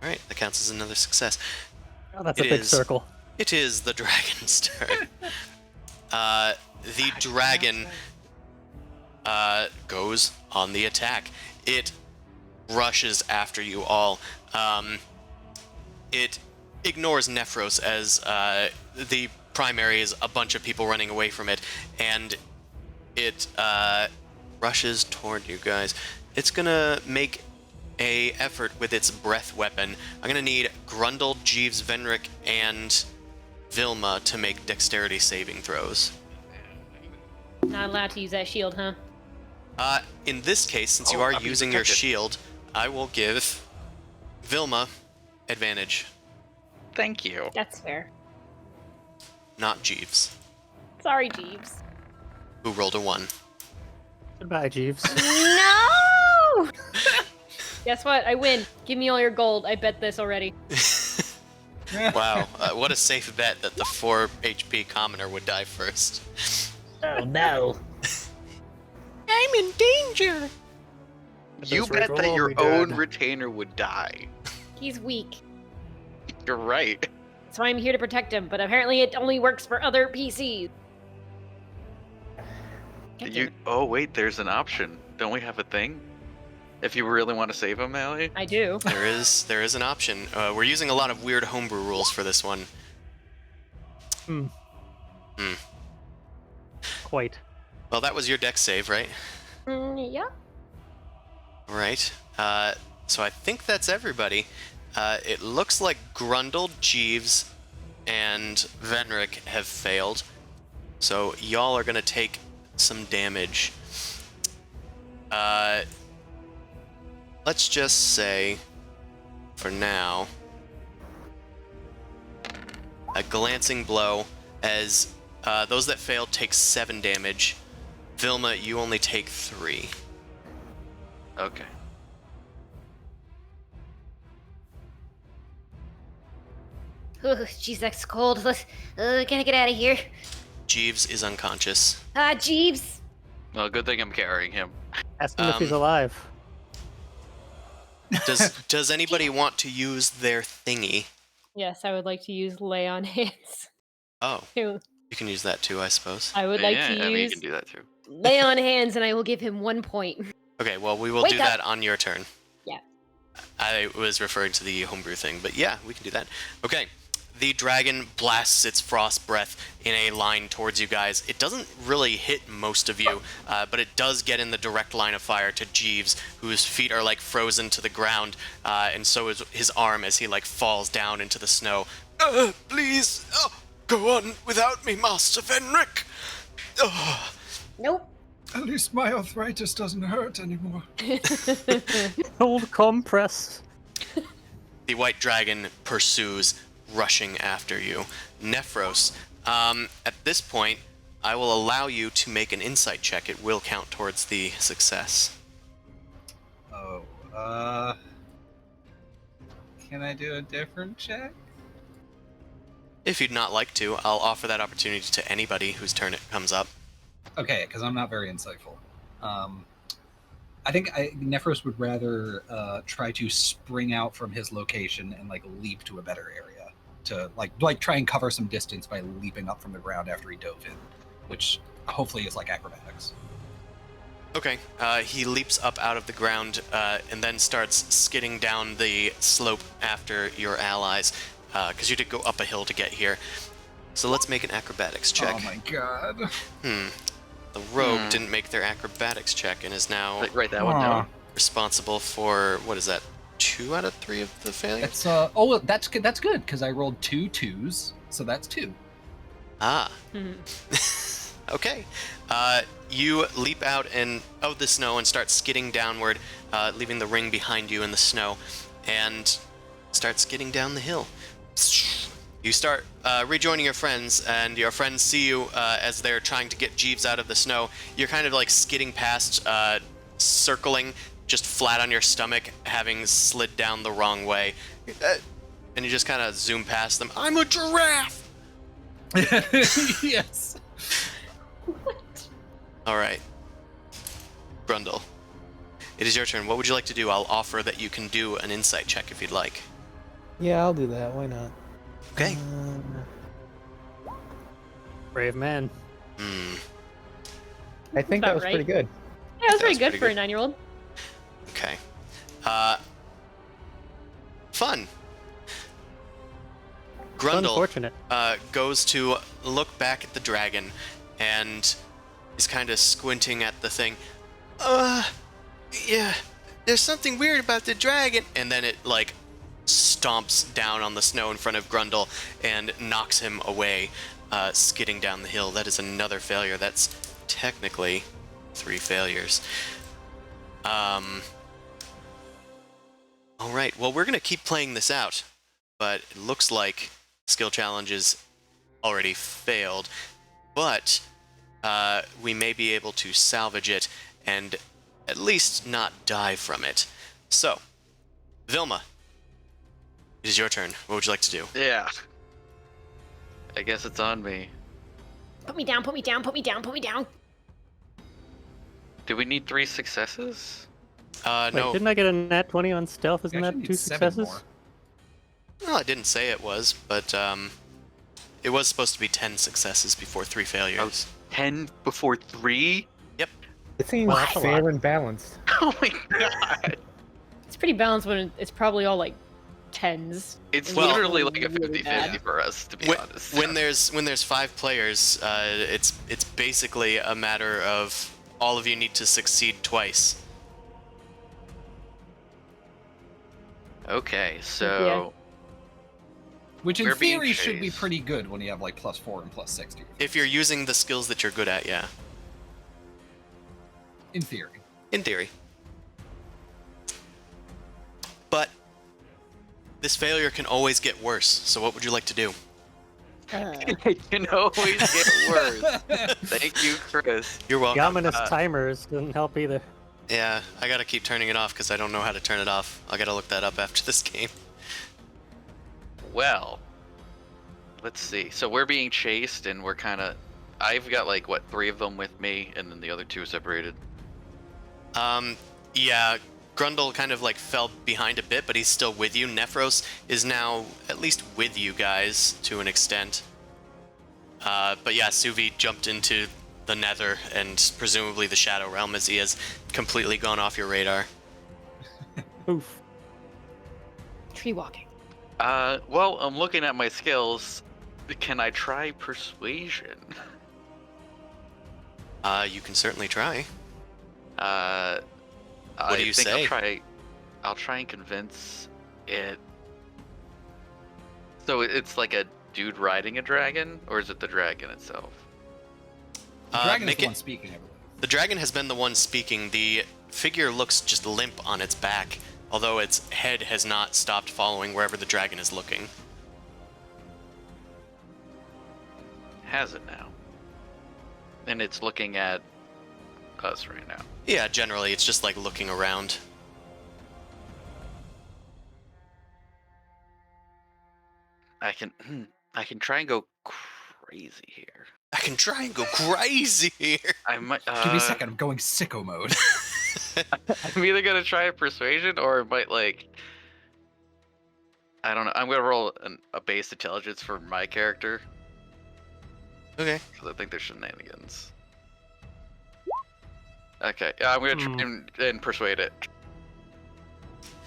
that counts as another success. Oh, that's It a big is- circle. It is the dragon's turn. The dragon goes on the attack. It rushes after you all. It ignores Nephros as the primary is a bunch of people running away from it, and it rushes toward you guys. It's gonna make a effort with its breath weapon. I'm gonna need Grundle, Jeeves, Venric, and Vilma to make dexterity saving throws. Not allowed to use that shield, huh? In this case, since you Oh, are I'm being using your protected. shield, I will give Vilma advantage, Thank you. That's fair. not Jeeves, Sorry, Jeeves. who rolled a 1. Goodbye, Jeeves. No! Guess what? I win. Give me all your gold. I bet this already. Wow, what a safe bet that the 4 HP commoner would die first. Oh no. I'm in danger! You Those bet will that all your be own dead. retainer would die. He's weak. You're right. That's why I'm here to protect him, but apparently it only works for other PCs. God damn it. Oh wait, there's an option. Don't we have a thing? If you really want to save him, Allie? I do. There is an option. We're using a lot of weird homebrew rules for this one. Quite. Well, that was your dex save, right? Yeah. Right. So I think that's everybody. It looks like Grundle, Jeeves, and Venric have failed. So y'all are gonna take some damage. Let's just say, for now, a glancing blow as those that failed take 7 damage. Vilma, you only take 3. Okay. Jeez, that's cold. Let's, gotta get out of here. Jeeves is unconscious. Jeeves. Well, good thing I'm carrying him. Ask him if he's Um, alive. Does anybody want to use their thingy? Yes, I would like to use lay on hands. Oh, I you can use that too, I suppose. would like yeah, to I mean, you use can do that too. lay on hands, and I will give him 1 point. Okay, well, we will Wake do up. that on your turn. Yeah. I was referring to the homebrew thing, but yeah, we can do that. Okay, the dragon blasts its frost breath in a line towards you guys. It doesn't really hit most of you, but it does get in the direct line of fire to Jeeves, whose feet are like frozen to the ground, and so is his arm as he like falls down into the snow. Please, go on without me, Master Venric. Nope. At least my arthritis doesn't hurt anymore. Old compress. The white dragon pursues, rushing after you. Nephros, at this point, I will allow you to make an insight check. It will count towards the success. Oh, can I do a different check? If you'd not like to, I'll offer that opportunity to anybody whose turn it comes up. Okay, because I'm not very insightful. I think Nephros would rather try to spring out from his location and like leap to a better area to like try and cover some distance by leaping up from the ground after he dove in, which hopefully is like acrobatics. Okay, he leaps up out of the ground and then starts skidding down the slope after your allies, because you did go up a hill to get here. So let's make an acrobatics check. Oh my god. The rogue didn't make their acrobatics check and is now Write that one down. responsible for, what is that, 2 out of 3 of the failures? It's oh, that's good. That's good because I rolled 2 2s, so that's 2. Ah. Okay. You leap out of the snow and start skidding downward, leaving the ring behind you in the snow, and start skidding down the hill. You start rejoining your friends, and your friends see you as they're trying to get Jeeves out of the snow. You're kind of like skidding past, circling, just flat on your stomach, having slid down the wrong way. And you just kind of zoom past them. I'm a giraffe! Yes. All right. Grundle, it is your turn. What would you like to do? I'll offer that you can do an insight check if you'd like. Yeah, I'll do that. Why not? Okay. Brave man. I think About that was right. pretty good. Yeah, that's pretty was good pretty for a good. 9-year-old. Okay. Fun. Grundle Unfortunate. goes to look back at the dragon and is kind of squinting at the thing. Yeah, there's something weird about the dragon. And then it, like, stomps down on the snow in front of Grundle and knocks him away, skidding down the hill. That is another failure. That's technically 3 failures. All right, well, we're going to keep playing this out, but it looks like skill challenges already failed, but we may be able to salvage it and at least not die from it. So, Vilma, it is your turn. What would you like to do? Yeah. I guess it's on me. Put me down, put me down, put me down, put me down. Do we need 3 successes? Wait, No. didn't I get a nat 20 on stealth? You Isn't actually that need 2 7 successes? more. Well, I didn't say it was, but it was supposed to be 10 successes before 3 failures. 10 before 3? It seems Well, that's a fair lot. and balanced. Oh my god. It's pretty balanced when it's probably all like 10s. It's Well- literally like a Really 50-50 bad. for us, to be When, honest. when there's 5 players, it's basically a matter of all of you need to succeed twice. Okay, so Which in We're being theory should be chased. pretty good when you have like +4 and +6 to your If you're using the skills that you're good at, yeah. in theory. In theory. But this failure can always get worse, so what would you like to do? it can always get worse. Thank you, Chris. You're welcome. The ominous timers didn't help either. Yeah, I gotta keep turning it off because I don't know how to turn it off. I gotta look that up after this game. Well, let's see. So we're being chased, and we're kind of... I've got, like, what, 3 of them with me, and then the other 2 separated. Yeah, Grundle kind of like fell behind a bit, but he's still with you. Nephros is now at least with you guys to an extent. But yeah, Suvi jumped into the Nether and presumably the Shadow Realm as he has completely gone off your radar. Oof. Tree walking. Well, I'm looking at my skills. Can I try persuasion? You can certainly try. What do you think say? I'll try and convince it. So it's like a dude riding a dragon, or is it the dragon itself? The dragon is make the it- one speaking, I believe. The dragon has been the one speaking. The figure looks just limp on its back, although its head has not stopped following wherever the dragon is looking. Has it now? And it's looking at us right now. Yeah, generally, it's just like looking around. I can try and go crazy here. I can try and go crazy here. I might. Give me a second. I'm going sicko mode. I'm either gonna try a persuasion or it might like. I don't know. I'm gonna roll a base intelligence for my character Okay. because I think there's shenanigans. Okay, I'm gonna try and persuade it.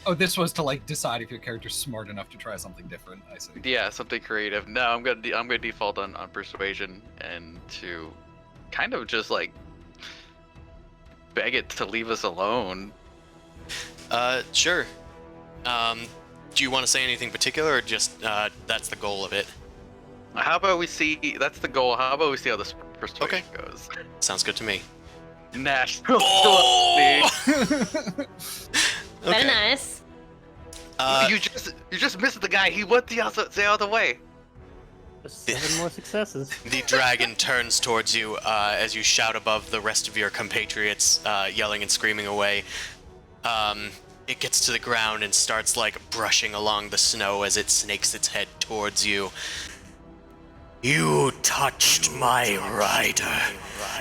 Oh, this was to like decide if your character's smart enough to try something different. I see. Yeah, something creative. No, I'm gonna default on persuasion and to kind of just like beg it to leave us alone. Sure. Do you want to say anything particular, or just that's the goal of it? How about we see? That's the goal. How about we see how this persuasion goes? Sounds good to me. National. Oh! Very nice. You just missed the guy. He went the other way. Just 7 more successes. The dragon turns towards you as you shout above the rest of your compatriots, yelling and screaming away. It gets to the ground and starts like brushing along the snow as it snakes its head towards you. You touched my rider.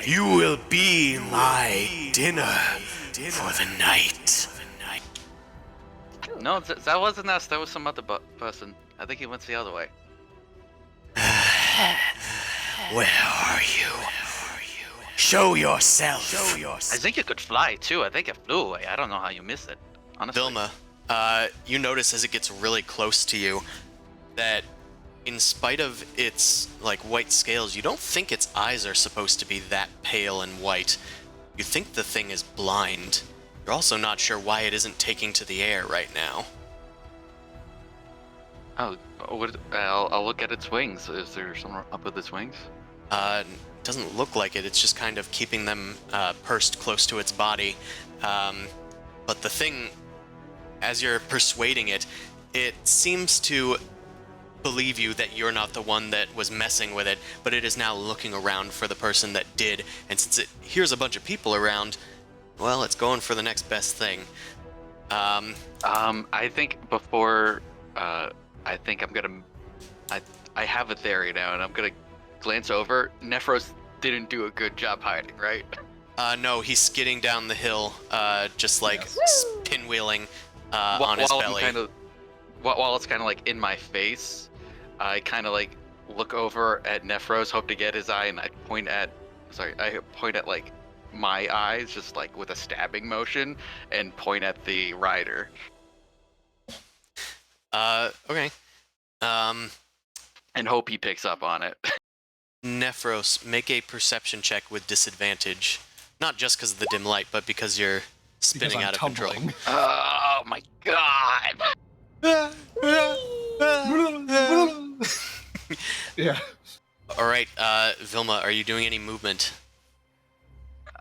You will be my dinner for the night. No, that wasn't us. That was some other person. I think he went the other way. Where are you? Show yourself. I think you could fly too. I think it flew away. I don't know how you missed it. Honestly. Vilma, you notice as it gets really close to you that in spite of its like white scales, you don't think its eyes are supposed to be that pale and white. You think the thing is blind. You're also not sure why it isn't taking to the air right now. Oh, I'll look at its wings. Is there something up with its wings? Doesn't look like it. It's just kind of keeping them pursed close to its body. But the thing, as you're persuading it, it seems to believe you that you're not the one that was messing with it, but it is now looking around for the person that did. And since it hears a bunch of people around, well, it's going for the next best thing. I think before, I think I'm gonna, I have a theory now, and I'm gonna glance over. Nephros didn't do a good job hiding, right? No, he's skidding down the hill, just like pinwheeling on his belly. While it's kind of like in my face, I kind of like look over at Nephros, hope to get his eye, and I point at like my eyes, just like with a stabbing motion, and point at the rider. Okay. And hope he picks up on it. Nephros, make a perception check with disadvantage. Not just because of the dim light, but because you're spinning out of control. Oh my god! Yeah. Alright, Vilma, are you doing any movement?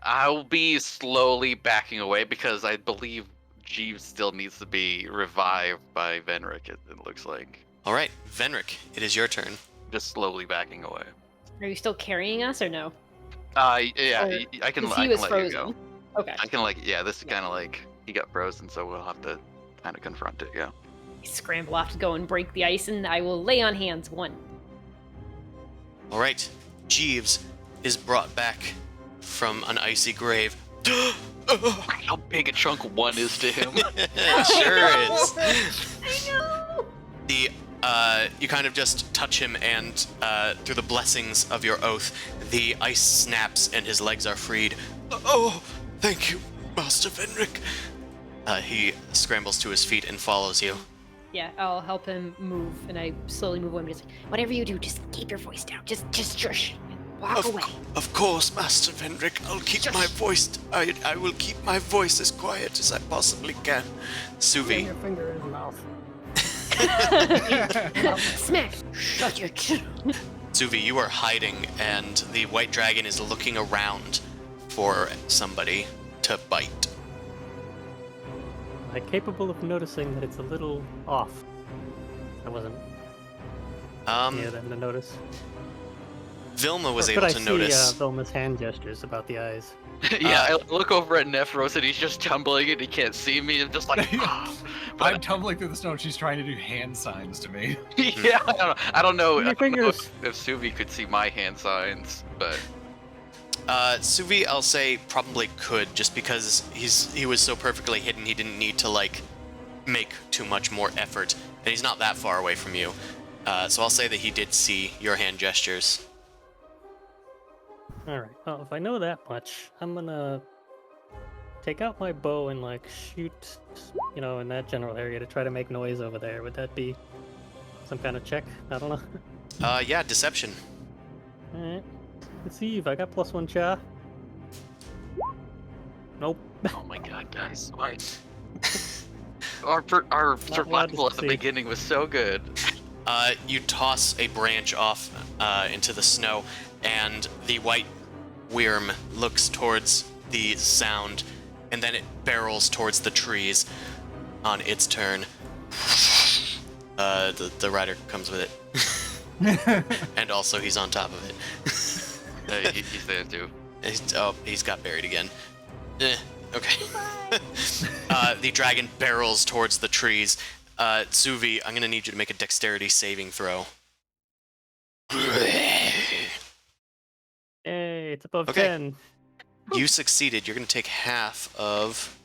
I'll be slowly backing away because I believe Jeeves still needs to be revived by Venric, it looks like. Alright, Venric, it is your turn. Just slowly backing away. Are you still carrying us or no? Yeah, Or- I can, 'cause I he can was let frozen. you go. Okay. I can this is kind of like, he got frozen, so we'll have to kind of confront it, yeah. Scramble off to go and break the ice, and I will lay on hands 1. Alright, Jeeves is brought back from an icy grave. How big a chunk 1 is to him. It sure is. I know. You kind of just touch him, and through the blessings of your oath, the ice snaps and his legs are freed. Oh, thank you, Master Venric. He scrambles to his feet and follows you. Yeah, I'll help him move, and I slowly move away. Just whatever you do, just keep your voice down. Just shush. Walk away. Of course, Master Venric. I'll keep my voice. I will keep my voice as quiet as I possibly can. Put Suvi. your finger in his mouth. Smack. Shut your. Suvi, you are hiding, and the white dragon is looking around for somebody to bite. I'm capable of noticing that it's a little off. I wasn't near them to notice. Vilma was Or able could to I notice. see Vilma's hand gestures about the eyes? Yeah, I look over at Nephros and he's just tumbling and he can't see me. I'm just like, I'm tumbling through the snow and she's trying to do hand signs to me. yeah, I don't know. Give me fingers. If Suvi could see my hand signs, but Suvi, I'll say probably could, just because he was so perfectly hidden, he didn't need to like make too much more effort, and he's not that far away from you. So I'll say that he did see your hand gestures. Alright, well, if I know that much, I'm gonna take out my bow and, like, shoot, in that general area to try to make noise over there. Would that be some kind of check? I don't know. Yeah, deception. Alright. Let's see if I got +1 cha. Nope. oh my god, guys, why? Our allowed to survival at the succeed. beginning was so good. You toss a branch off into the snow, and the white worm looks towards the sound, and then it barrels towards the trees on its turn. The rider comes with it. And also he's on top of it. He's there too. He's got buried again. Okay. The dragon barrels towards the trees. Suvi, I'm gonna need you to make a dexterity saving throw. Hey, it's above Okay. 10. You succeeded. You're gonna take half of...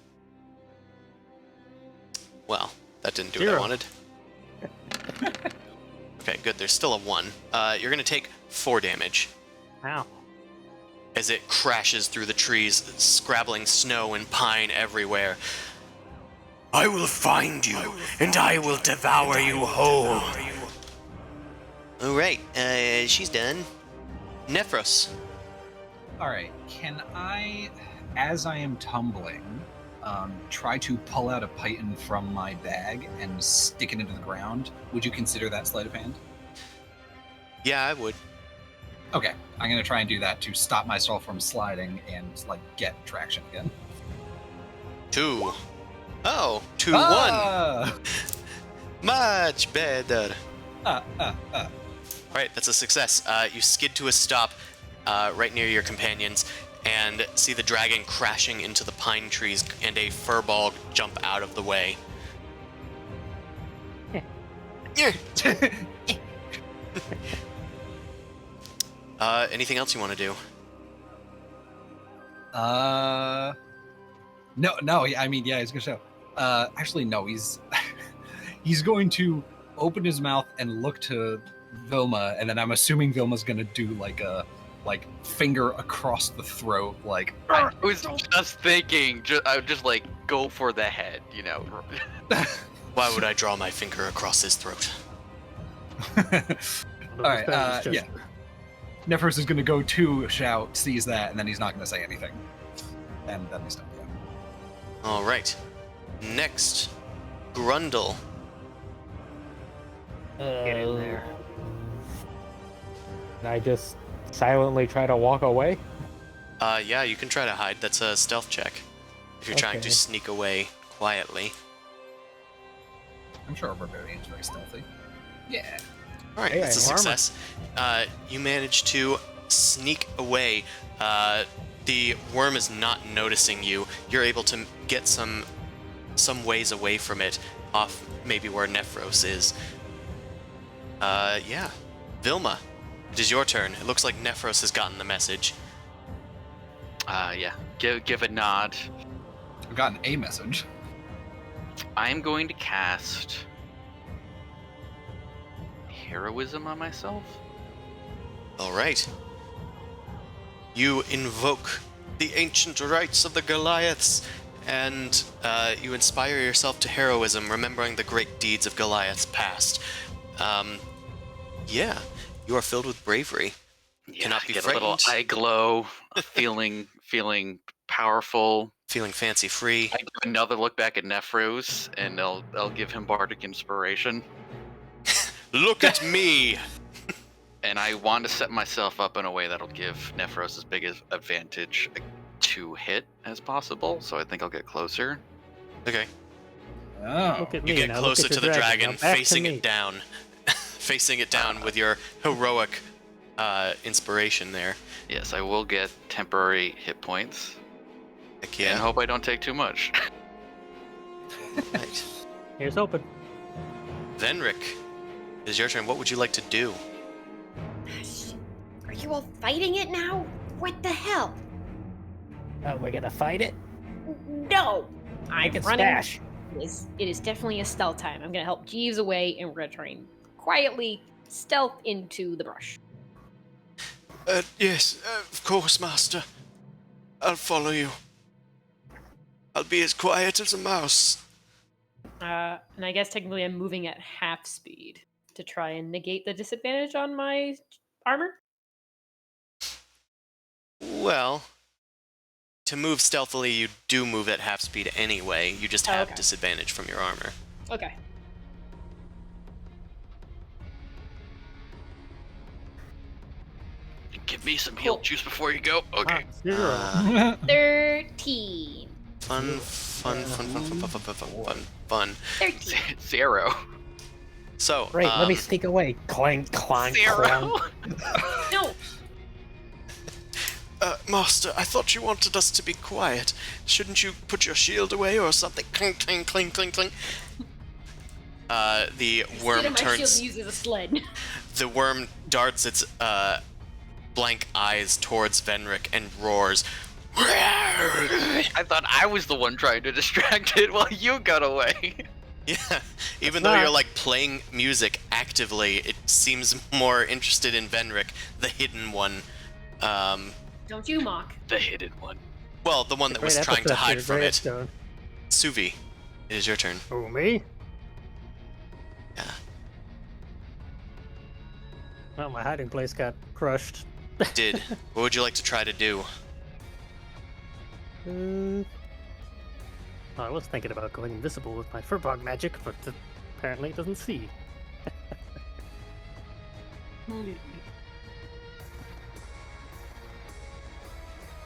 Well, that didn't do what I 0. wanted. Okay, good. There's still a 1. You're gonna take 4 damage Ow. as it crashes through the trees, scrabbling snow and pine everywhere. I will find you, and I will devour you whole. Alright, she's done. Nephros. Alright, can I, as I am tumbling, try to pull out a python from my bag and stick it into the ground? Would you consider that sleight of hand? Yeah, I would. Okay, I'm gonna try and do that to stop myself from sliding and, get traction again. 2. Oh, 2-1. Ah! Much better. Ah. Right, that's a success. You skid to a stop right near your companions and see the dragon crashing into the pine trees and a furball jump out of the way. Anything else you want to do? No, I mean, yeah, he's gonna show. Actually, no, he's going to open his mouth and look to Vilma, and then I'm assuming Vilma's gonna do a finger across the throat, I was just thinking, I would just go for the head, Why would I draw my finger across his throat? All right, yeah. Nephros is gonna go to shout, sees that, and then he's not gonna say anything, and then he's done. Yeah. All right. Next, Grundle. Get in there. And I just silently try to walk away. Yeah, you can try to hide. That's a stealth check. If you're trying to Okay. sneak away quietly. I'm sure a barbarian's very stealthy. Yeah. All right, Hey, that's a I have armor. success. You manage to sneak away. The worm is not noticing you. You're able to get some ways away from it, off maybe where Nephros is. Yeah. Vilma, it is your turn. It looks like Nephros has gotten the message. Yeah. Give a nod. I've gotten a message. I'm going to cast heroism on myself. All right. You invoke the ancient rights of the Goliaths, and you inspire yourself to heroism, remembering the great deeds of Goliath's past. Yeah, you are filled with bravery. Yeah, Cannot be get a little frightened. eye glow, feeling powerful. Feeling fancy free. I give another look back at Nephros, and I'll give him bardic inspiration. Look at me! And I want to set myself up in a way that'll give Nephros as big an advantage to hit as possible, so I think I'll get closer. Okay. Oh. Look at You me get now. closer Look at to your the dragon. dragon, Now back to facing me. it down. Facing it down with your heroic inspiration there. Yes, I will get temporary hit points. Heck And yeah. hope I don't take too much. Right. Here's hoping. Venric, it is your turn. What would you like to do? Are you all fighting it now? What the hell? Oh, we're gonna fight it? No! I can running. smash. It is definitely a stealth time. I'm gonna help Jeeves away, and we're gonna try and quietly stealth into the brush. Yes, of course, Master. I'll follow you. I'll be as quiet as a mouse. And I guess technically I'm moving at half speed to try and negate the disadvantage on my armor. Well, to move stealthily, you do move at half speed anyway. You just have okay. disadvantage from your armor. Okay. Give me some heal juice before you go. Okay. 0. 13. Fun. 13. 0. So, Great, let me sneak away. Clank, clank, 0. clank. No! Master, I thought you wanted us to be quiet. Shouldn't you put your shield away or something? Clink, clink, clink, clink, clink. The worm My shield turns. uses a sled. The worm darts its blank eyes towards Venric and roars. I thought I was the one trying to distract it while you got away. Yeah, even though you're like playing music actively, it seems more interested in Venric, the hidden one. Don't you mock. The hidden one. Well, the one that was trying to hide from it. Stone. Suvi, it is your turn. Oh, me? Yeah. Well, my hiding place got crushed. Did. What would you like to try to do? I was thinking about going invisible with my furbog magic, but apparently it doesn't see.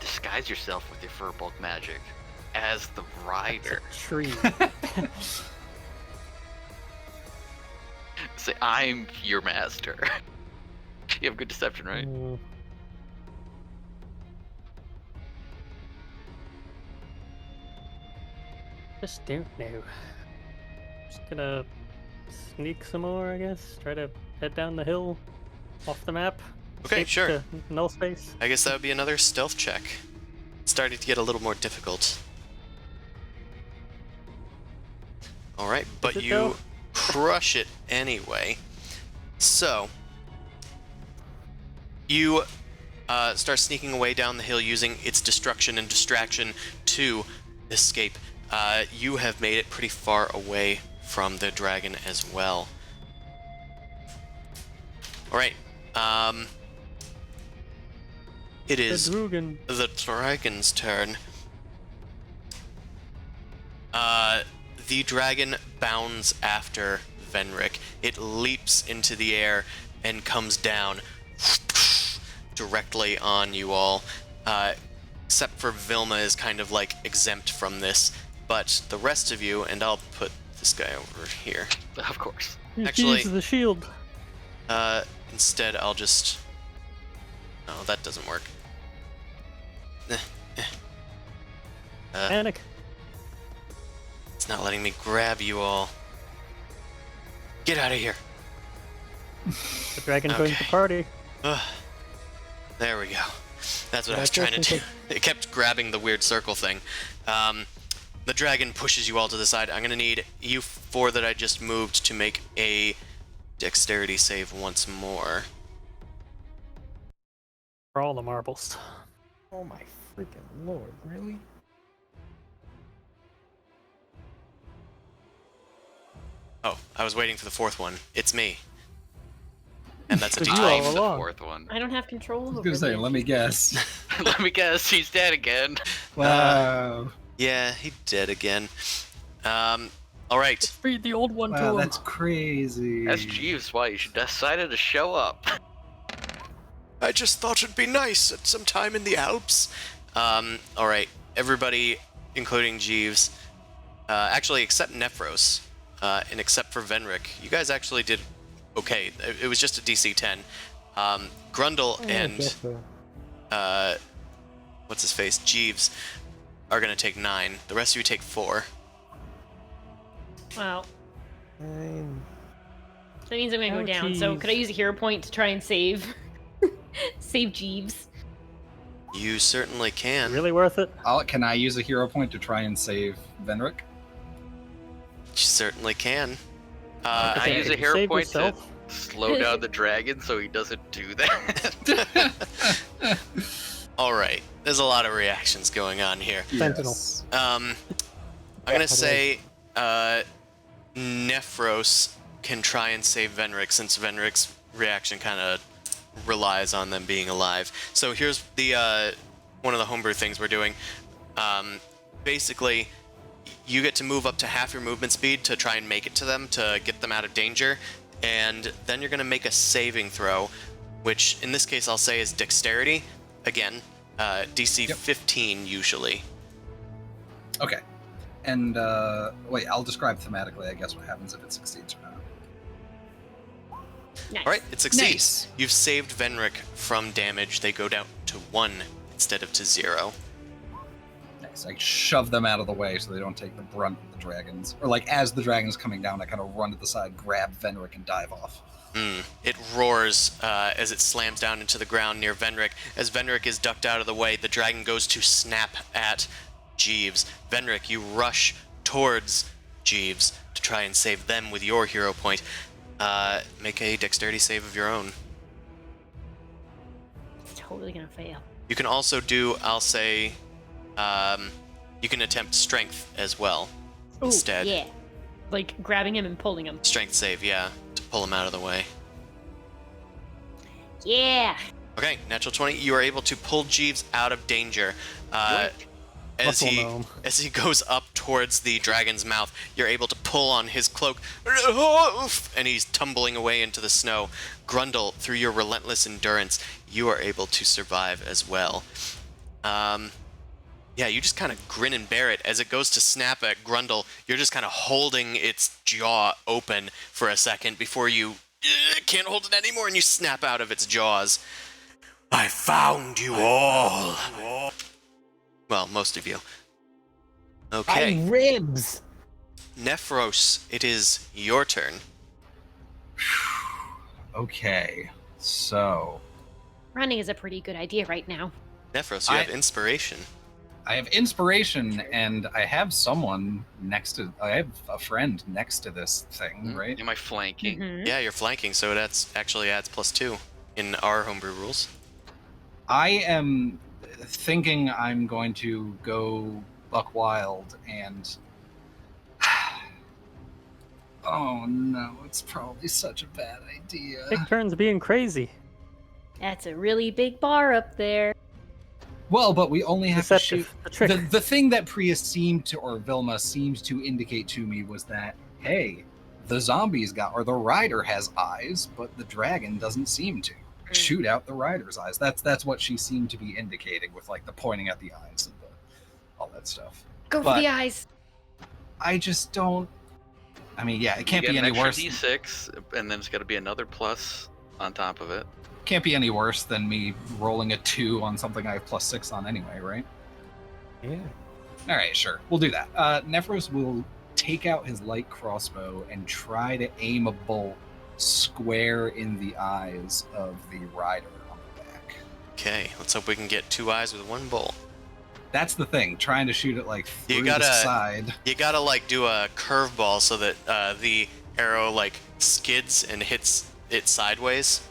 Disguise yourself with your furbulk magic as the rider. Tree. Say, I'm your master. You have good deception, right? Just don't know. Just gonna sneak some more, I guess. Try to head down the hill off the map. Okay, escape sure. to null space. I guess that would be another stealth check. It's starting to get a little more difficult. Alright, but it you though? crush it anyway. So, you start sneaking away down the hill using its destruction and distraction to escape. You have made it pretty far away from the dragon as well. Alright, it is Drugan. the dragon's turn. The dragon bounds after Venric. It leaps into the air and comes down directly on you all. Except for Vilma is kind of like exempt from this, but the rest of you, and I'll put this guy over here. Of course. Actually- Use the shield. Instead, I'll just... Oh, that doesn't work. Panic. It's not letting me grab you all. Get out of here. The dragon joins the Okay. party. There we go. That's what I Yeah, was trying to do. just It kept grabbing the weird circle thing. The dragon pushes you all to the side. I'm going to need you four that I just moved to make a dexterity save once more. For all the marbles. Oh my freaking lord, really? Oh, I was waiting for the fourth one. It's me. And that's a Did you D12. all I'm the along? fourth one. I don't have control I over was gonna say, this. let me guess. Let me guess, he's dead again. Wow. Yeah, he did again. Alright. Feed the old one to Wow, him. that's crazy. That's Jeeves why you decided to show up. I just thought it'd be nice at some time in the Alps. All right, everybody, including Jeeves, actually except Nephros, and except for Venric, you guys actually did okay. It was just a DC 10. Grundle and what's his face, Jeeves, are gonna take 9. The rest of you take 4. Wow. Fine. That means I'm gonna go Oh, down. So Jeeves. could I use a hero point to try and save save Jeeves? You certainly can. Really worth it? Can I use a hero point to try and save Venric? You certainly can. I Okay, use a you hero save point yourself? to slow down the dragon so he doesn't do that. All right. There's a lot of reactions going on here. Sentinel. I'm gonna say Nephros can try and save Venric, since Venric's reaction kind of relies on them being alive. So here's the one of the homebrew things we're doing. Basically, you get to move up to half your movement speed to try and make it to them to get them out of danger, and then you're gonna make a saving throw, which in this case I'll say is dexterity. Again, DC 15 usually. Okay. And, wait, I'll describe thematically, I guess, what happens if it succeeds or not. Nice. All right, it succeeds. Nice. You've saved Venric from damage. They go down to 1 instead of to 0. Nice. I shove them out of the way so they don't take the brunt of the dragons. Or, like, as the dragon's coming down, I kind of run to the side, grab Venric, and dive off. It roars as it slams down into the ground near Venric. As Venric is ducked out of the way, the dragon goes to snap at Jeeves. Venric, you rush towards Jeeves to try and save them with your hero point. Make a dexterity save of your own. It's totally gonna fail. You can also do, I'll say, you can attempt strength as well. Ooh, Instead. yeah. Like grabbing him and pulling him. Strength save, yeah, to pull him out of the way. Yeah. Okay, natural 20. You are able to pull Jeeves out of danger. As Muscle he gnome. as he goes up towards the dragon's mouth, you're able to pull on his cloak, and he's tumbling away into the snow. Grundle, through your relentless endurance, you are able to survive as well. Yeah, you just kind of grin and bear it. As it goes to snap at Grundle, you're just kind of holding its jaw open for a second before you can't hold it anymore and you snap out of its jaws. I found you all. Well, most of you. Okay. My ribs. Nephros, it is your turn. Okay, so Running is a pretty good idea right now. Nephros, you have inspiration. I have inspiration, and I have someone next to. I have a friend next to this thing, right? Am I flanking? Mhm. Yeah, you're flanking, so that's actually adds +2 in our homebrew rules. I am thinking I'm going to go buck wild and. Oh no, it's probably such a bad idea. Take turns being crazy. That's a really big bar up there. Well, but we only have to shoot. Deceptive. The trick. The thing that Priya seemed to, or Vilma seemed to indicate to me was that, hey, the zombies got, or the rider has eyes, but the dragon doesn't seem to. Shoot out the rider's eyes. That's what she seemed to be indicating with like the pointing at the eyes and all that stuff. Go But for the eyes. I just don't. I mean, yeah, it can't You be get any an worse. extra D6, and then it's got to be another plus on top of it. Can't be any worse than me rolling a 2 on something I have +6 on anyway, right? Yeah. All right, sure. We'll do that. Nephros will take out his light crossbow and try to aim a bolt square in the eyes of the rider on the back. Okay, let's hope we can get 2 eyes with 1 bolt. That's the thing, trying to shoot it like through the side. You gotta like do a curveball so that the arrow like skids and hits it sideways.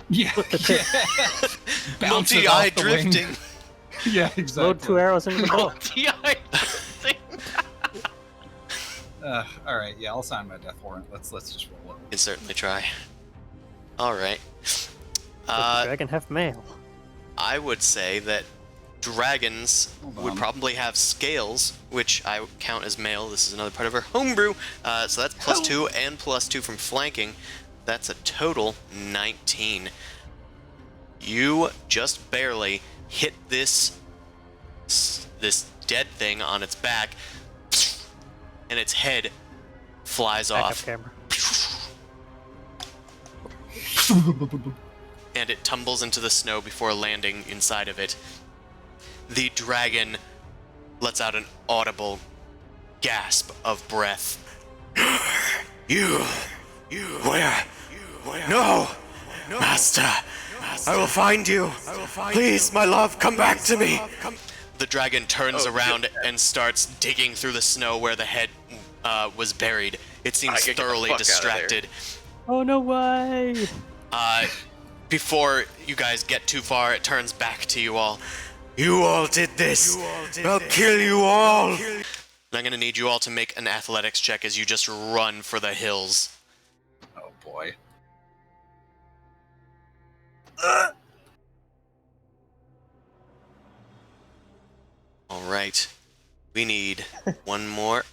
Yeah. Bounce it Multi-eye off the wing. drifting. Yeah, exactly. Load 2 arrows into the bow. Multi-eye thing. All right, yeah, I'll sign my death warrant. Let's just roll it. Can certainly try. All right. Does the dragon have mail? I would say that dragons Hold would on. probably have scales, which I count as male. This is another part of our homebrew. So that's +2 and +2 from flanking. That's a total 19. You just barely hit this this dead thing on its back, and its head flies Backup off, camera. and it tumbles into the snow before landing inside of it. The dragon lets out an audible gasp of breath. You, where? No, Master, I will find you. Please, my love, come back to me. The dragon turns around and starts digging through the snow where the head was buried. It seems gotta get the thoroughly fuck outta there. distracted. Oh, no way! Before you guys get too far, it turns back to you all. You all did this. I'll kill you all. And I'm gonna need you all to make an athletics check as you just run for the hills. Oh boy. All right. We need one more.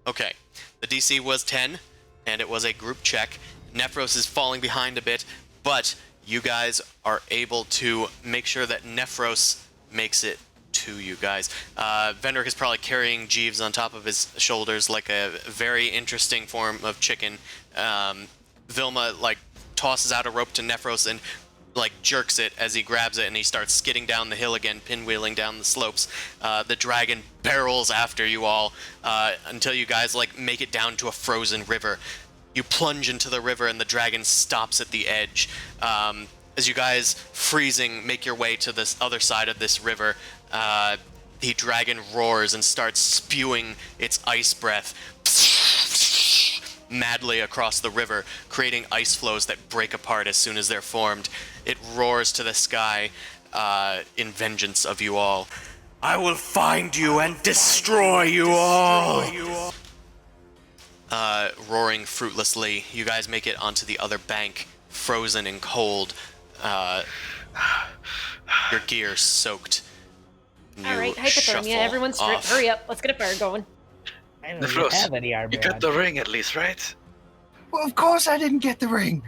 Okay. The DC was 10, and it was a group check. Nephros is falling behind a bit, but you guys are able to make sure that Nephros makes it to you guys. Vendrick is probably carrying Jeeves on top of his shoulders like a very interesting form of chicken. Vilma, like, tosses out a rope to Nephros and, like, jerks it as he grabs it, and he starts skidding down the hill again, pinwheeling down the slopes. The dragon barrels after you all until you guys, like, make it down to a frozen river. You plunge into the river, and the dragon stops at the edge. As you guys, freezing, make your way to this other side of this river, the dragon roars and starts spewing its ice breath madly across the river, creating ice flows that break apart as soon as they're formed. It roars to the sky in vengeance of you all. I will find you and destroy you all. Roaring fruitlessly, you guys make it onto the other bank, frozen and cold. Your gear soaked. All right, You hypothermia. shuffle Everyone strip. off. Hurry up. Let's get a fire going. I don't The even Frost, have any armor you got on. the ring at least, right? Well, of course I didn't get the ring.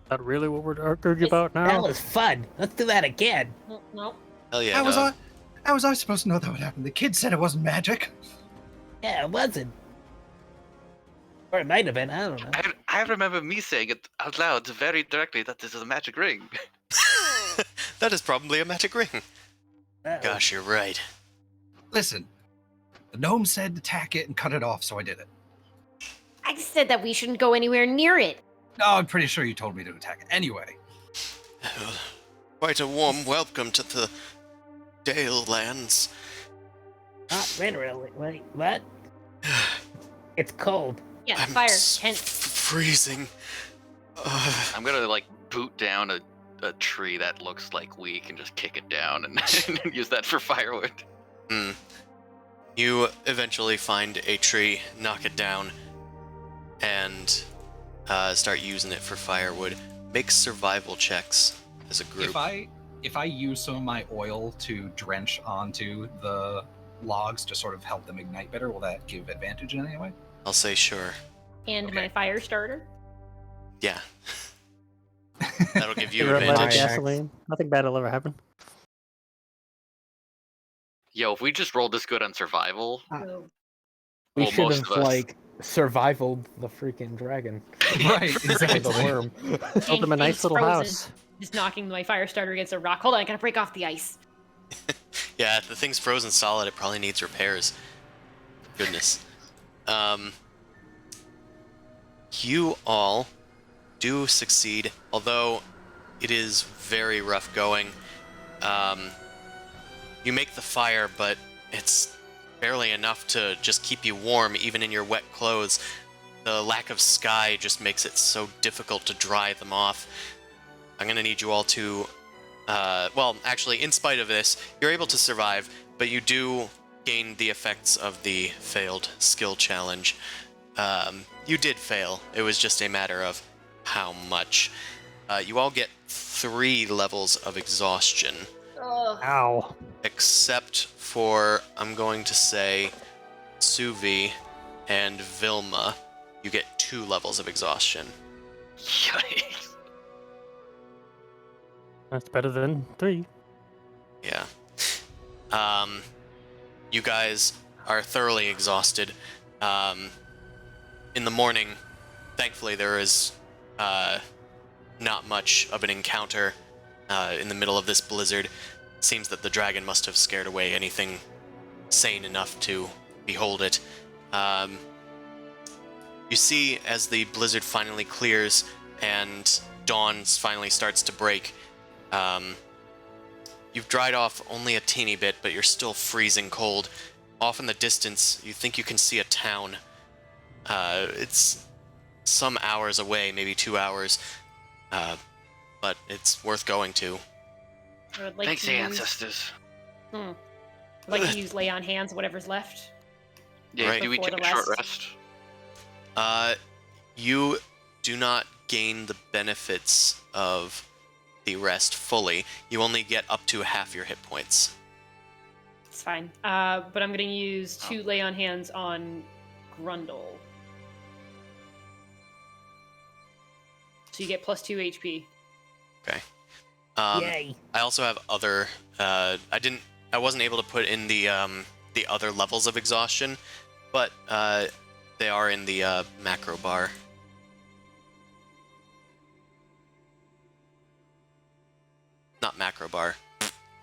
Is that really what we're arguing about That now? was fun. Let's do that again. No. Hell yeah, How was dog. how was I supposed to know that would happen? The kid said it wasn't magic. Yeah, it wasn't. Or it might have been. I don't know. I remember me saying it out loud very directly that this is a magic ring. That is probably a magic ring. Uh-oh. Gosh, you're right. Listen, the gnome said to attack it and cut it off, so I did it. I said that we shouldn't go anywhere near it. No, I'm pretty sure you told me to attack it. Anyway, Quite a warm welcome to the Dale lands. Not literally. Wait, what? It's cold. Yeah, I'm fire. freezing. I'm gonna like boot down a tree that looks like weak and just kick it down and, and use that for firewood. You eventually find a tree, knock it down, and start using it for firewood. Make survival checks as a group. if I use some of my oil to drench onto the logs to sort of help them ignite better, will that give advantage in any way? I'll say sure. And Okay. my fire starter. Yeah. That'll give you You're at lead advantage. gasoline. Nothing bad will ever happen. Yo, if we just rolled this good on survival, We Well, should most have of us. like survivaled the freaking dragon. Right, Or the exactly. worm. Built them a And nice it's little frozen. house. Just knocking my fire starter against a rock. Hold on, I gotta break off the ice. Yeah, if the thing's frozen solid, it probably needs repairs. Goodness. You all do succeed, although it is very rough going. You make the fire, but it's barely enough to just keep you warm, even in your wet clothes. The lack of sky just makes it so difficult to dry them off. I'm gonna need you all to well, actually, in spite of this, you're able to survive, but you do gain the effects of the failed skill challenge. You did fail. It was just a matter of how much. You all get 3 levels of exhaustion, Ugh. Ow. except for, I'm going to say, Suvi and Vilma. You get 2 levels of exhaustion. yikes. That's better than 3. Yeah. You guys are thoroughly exhausted. In the morning, thankfully, there is not much of an encounter in the middle of this blizzard. Seems that the dragon must have scared away anything sane enough to behold it. You see, as the blizzard finally clears and dawn finally starts to break, you've dried off only a teeny bit, but you're still freezing cold. Off in the distance, you think you can see a town. It's some hours away, maybe 2 hours, but it's worth going to. I would like Thanks, to use, ancestors. I'd like to use lay on hands, whatever's left. Yeah, Right. do we Before take the a short rest. rest? You do not gain the benefits of the rest fully. You only get up to half your hit points. It's fine. But I'm going to use 2 lay on hands on Grundle. So you get plus 2 HP. Okay. Yay. I also have other. I wasn't able to put in the other levels of exhaustion, but they are in the macro bar. Not macro bar.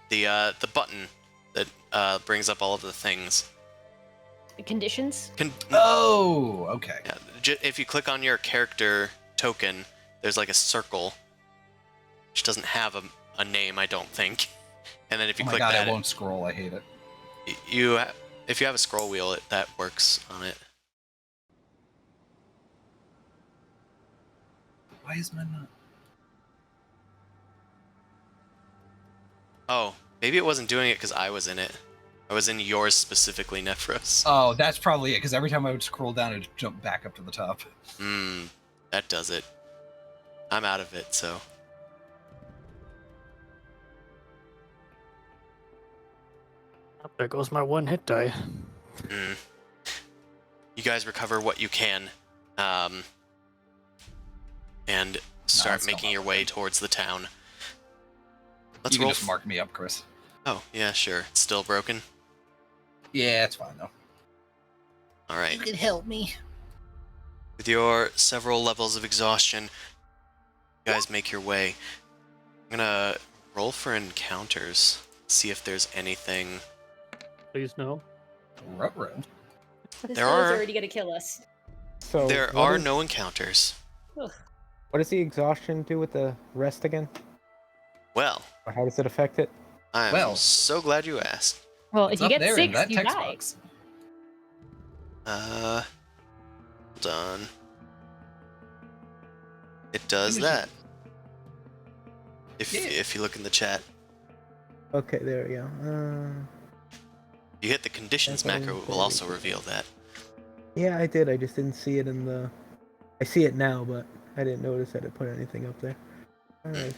The button that brings up all of the things. Conditions? Oh, okay. Yeah, if you click on your character token, there's like a circle, which doesn't have a name, I don't think. And then if you Oh my click god, that, I won't scroll. I hate it. if you have a scroll wheel, that works on it. Why is mine not? Oh, maybe it wasn't doing it because I was in it. I was in yours specifically, Nephros. Oh, that's probably it. Because every time I would scroll down, it'd jump back up to the top. That does it. I'm out of it, so. Oh, there goes my 1 hit die. You guys recover what you can, and start it's making not your way towards the town. Let's You can roll. just mark me up, Chris. Oh, yeah, sure. It's still broken. Yeah, it's fine though. All right. You can help me. With your several levels of exhaustion, you guys make your way. I'm gonna roll for encounters. See if there's anything. Please no. Ruh-roh. This There fellow's are- already gonna kill us. So There what are is- no encounters. Ugh. What does the exhaustion do with the rest again? Well, Or how does it affect it? I'm Well. so glad you asked. Well, It's if you up get there in 6, that you text die. box. Hold on. It does Imaging. that. If Yeah. if you look in the chat, Okay, there we go. you hit the conditions That's macro. It will also reveal that. Yeah, I did. I just didn't see it in the. I see it now, but I didn't notice that it put anything up there. Alright,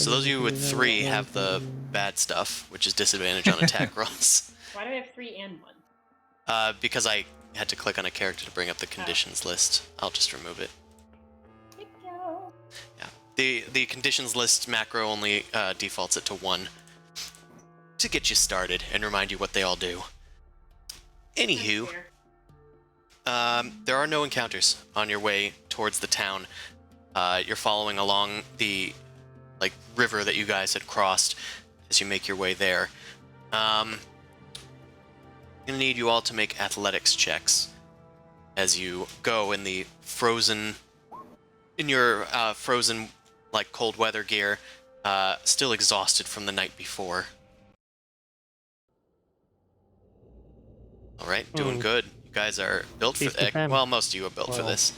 So those of you with 3 have the bad stuff, which is disadvantage on attack rolls. Why do I have 3 and 1? Because I had to click on a character to bring up the conditions list. I'll just remove it. Yeah. The conditions list macro only defaults it to 1 to get you started and remind you what they all do. Anywho, there are no encounters on your way towards the town. You're following along the river that you guys had crossed as you make your way there. I'm gonna need you all to make athletics checks as you go in the frozen, in your frozen cold weather gear, still exhausted from the night before. All right, doing good. You guys are built for Decent time. well, most of you are built for Well, this.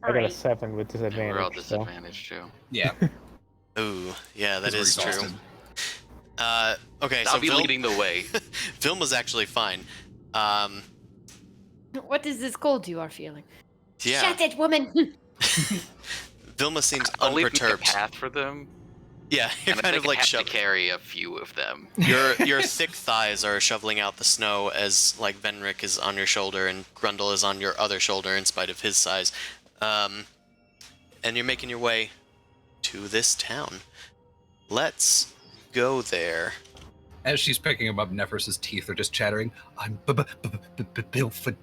I got a Alright. 7 with And we're all disadvantage. So. disadvantaged too. Yeah, Ooh, yeah, that 'cause we're is true. exhausted. Okay, I'll so be leading the way. Vilma's actually fine. What does this cold you are feeling? Yeah, Shut it, woman! Vilma seems I'll leave a unperturbed. path for them. Yeah, you're And I kind think of I have to shoving. carry a few of them. Your thick thighs are shoveling out the snow as Venric is on your shoulder and Grundle is on your other shoulder in spite of his size. And you're making your way to this town. Let's go there. As she's picking him up, Nephros's teeth are just chattering. I'm built for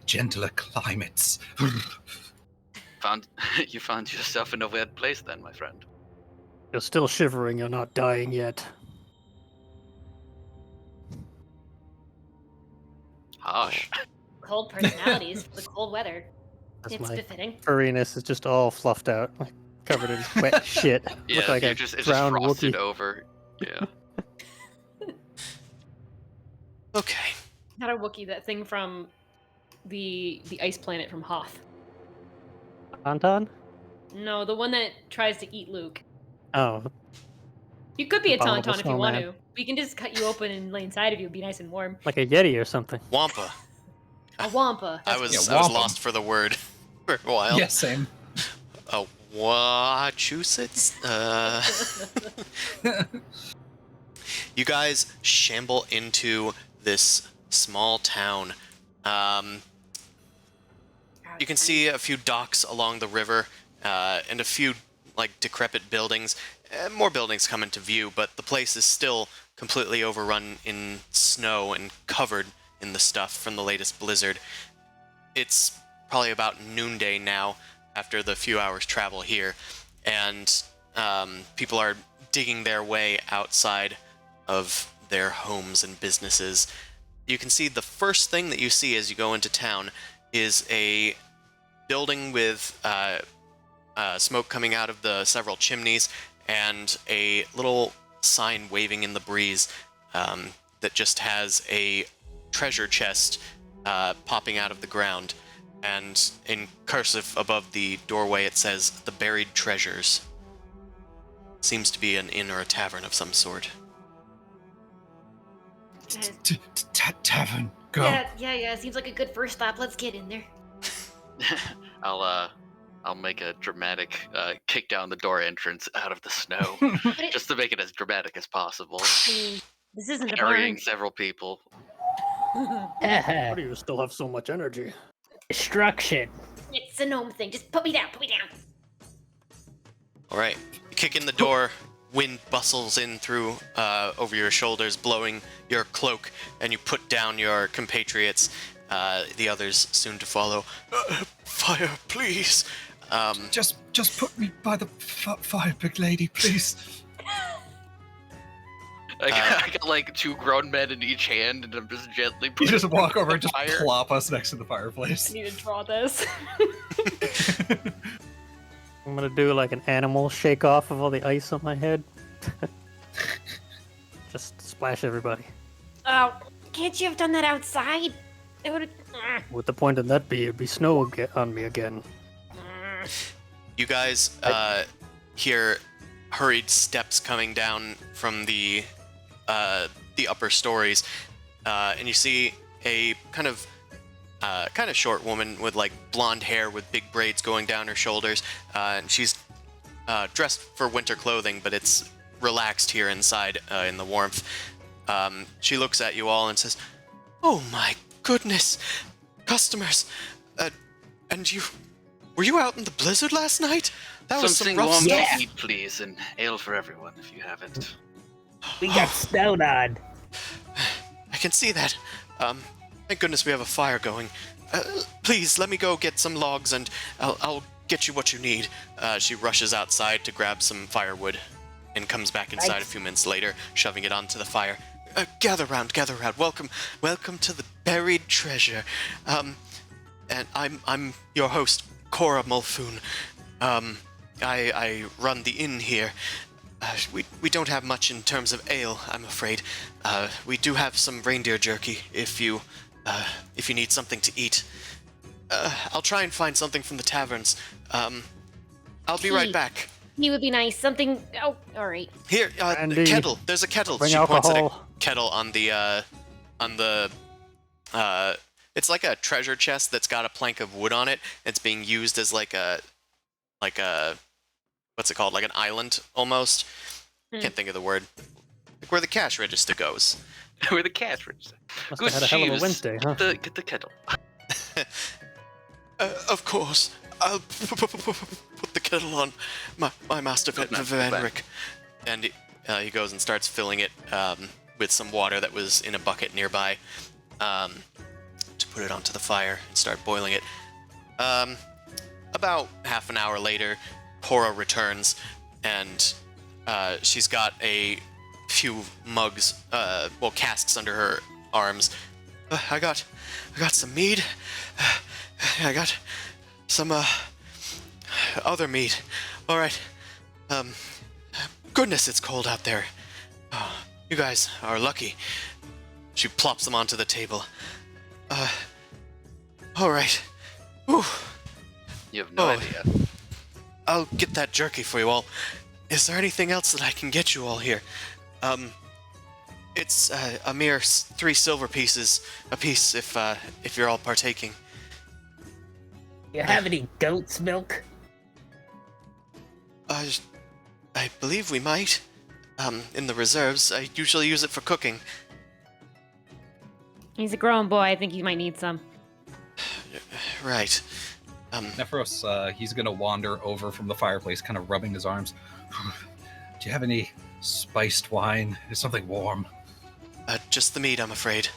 gentler climates. You found yourself in a weird place then, my friend. You're still shivering, you're not dying yet. Harsh. Cold personalities for the cold weather. That's It's my befitting. furriness is just all fluffed out, like covered in wet shit. Yeah, Look like you're a just drowned frosted Wookiee. over. Yeah. Okay. Not a Wookiee, that thing from the ice planet from Hoth. Anton? No, the one that tries to eat Luke. Oh, You could be a Abominable tauntaun if you want snowman. to. We can just cut you open and lay inside of you. It'd be nice and warm. like a Yeti or something. Wampa. A wampa. I That's was Yeah, I was wampum. lost for the word for a while. Yeah, same. Massachusetts. You guys shamble into this small town. You can see a few docks along the river, and a few like decrepit buildings. More buildings come into view, but the place is still completely overrun in snow and covered in the stuff from the latest blizzard. It's probably about noonday now, after the few hours travel here, and people are digging their way outside of their homes and businesses. You can see the first thing that you see as you go into town is a building with smoke coming out of the several chimneys and a little sign waving in the breeze that just has a treasure chest popping out of the ground. And in cursive above the doorway it says, "The Buried Treasures." Seems to be an inn or a tavern of some sort. Tavern, go. Yeah. Seems like a good first stop. Let's get in there. I'll make a dramatic kick down the door entrance out of the snow, just to make it as dramatic as possible. I mean, this isn't a Carrying barn. several people. Why do you still have so much energy? Destruction. It's a gnome thing. Just put me down. Put me down. All right. You kick in the door. Wind bustles in through over your shoulders, blowing your cloak, and you put down your compatriots. The others soon to follow. Fire, please. Just put me by the fire, big lady, please. I got like two grown men in each hand, and I'm just gently You putting just walk over and just fire. plop us next to the I fireplace. need to draw this. I'm gonna do like an animal shake off of all the ice on my head. Just splash everybody. Oh, can't you have done that outside? It would. What the point of that be? It'd be snow on me again. You guys hear hurried steps coming down from the upper stories, and you see a kind of short woman with like blonde hair with big braids going down her shoulders, and she's dressed for winter clothing, but it's relaxed here inside in the warmth. She looks at you all and says, "Oh my goodness, customers, and were you out in the blizzard last night? That was some Something rough warm stuff." to eat, please, and ale for everyone if you haven't. We got snowed on. I can see that. Thank goodness we have a fire going. Please, let me go get some logs and I'll get you what you need. She rushes outside to grab some firewood and comes back inside Thanks. a few minutes later, shoving it onto the fire. Gather round. Welcome to the Buried Treasure. And I'm your host, Cora Mulfoon. I run the inn here. We don't have much in terms of ale, I'm afraid. We do have some reindeer jerky if you need something to eat. I'll try and find something from the taverns. I'll be right Tea. back. He would be nice. Something. Oh, all right. Here, Brandy. kettle. There's a kettle. Bring She points at a alcohol. kettle on the it's like a treasure chest that's got a plank of wood on it. It's being used as like a what's it called? Like an island almost. Can't think of the word. Like where the cash register goes. Where the cash register. Must Good have had a hell of a shoes. Wednesday, huh? Get the kettle. Of course. I'll put the kettle on my master Good man, Venric. And he goes and starts filling it with some water that was in a bucket nearby, to put it onto the fire and start boiling it. About half an hour later, Pora returns, and she's got a few mugs, casks under her arms. I got some mead. I got some other mead. All right. Goodness, it's cold out there. Oh, you guys are lucky. She plops them onto the table. All right. Ooh. You have no idea. I'll get that jerky for you all. Is there anything else that I can get you all here? It's a mere 3 silver pieces a piece if you're all partaking. You have any goat's milk? I believe we might. In the reserves, I usually use it for cooking. He's a grown boy. I think he might need some. Right. Nephros, he's gonna wander over from the fireplace, kind of rubbing his arms. Do you have any spiced wine? Something warm? Just the mead, I'm afraid.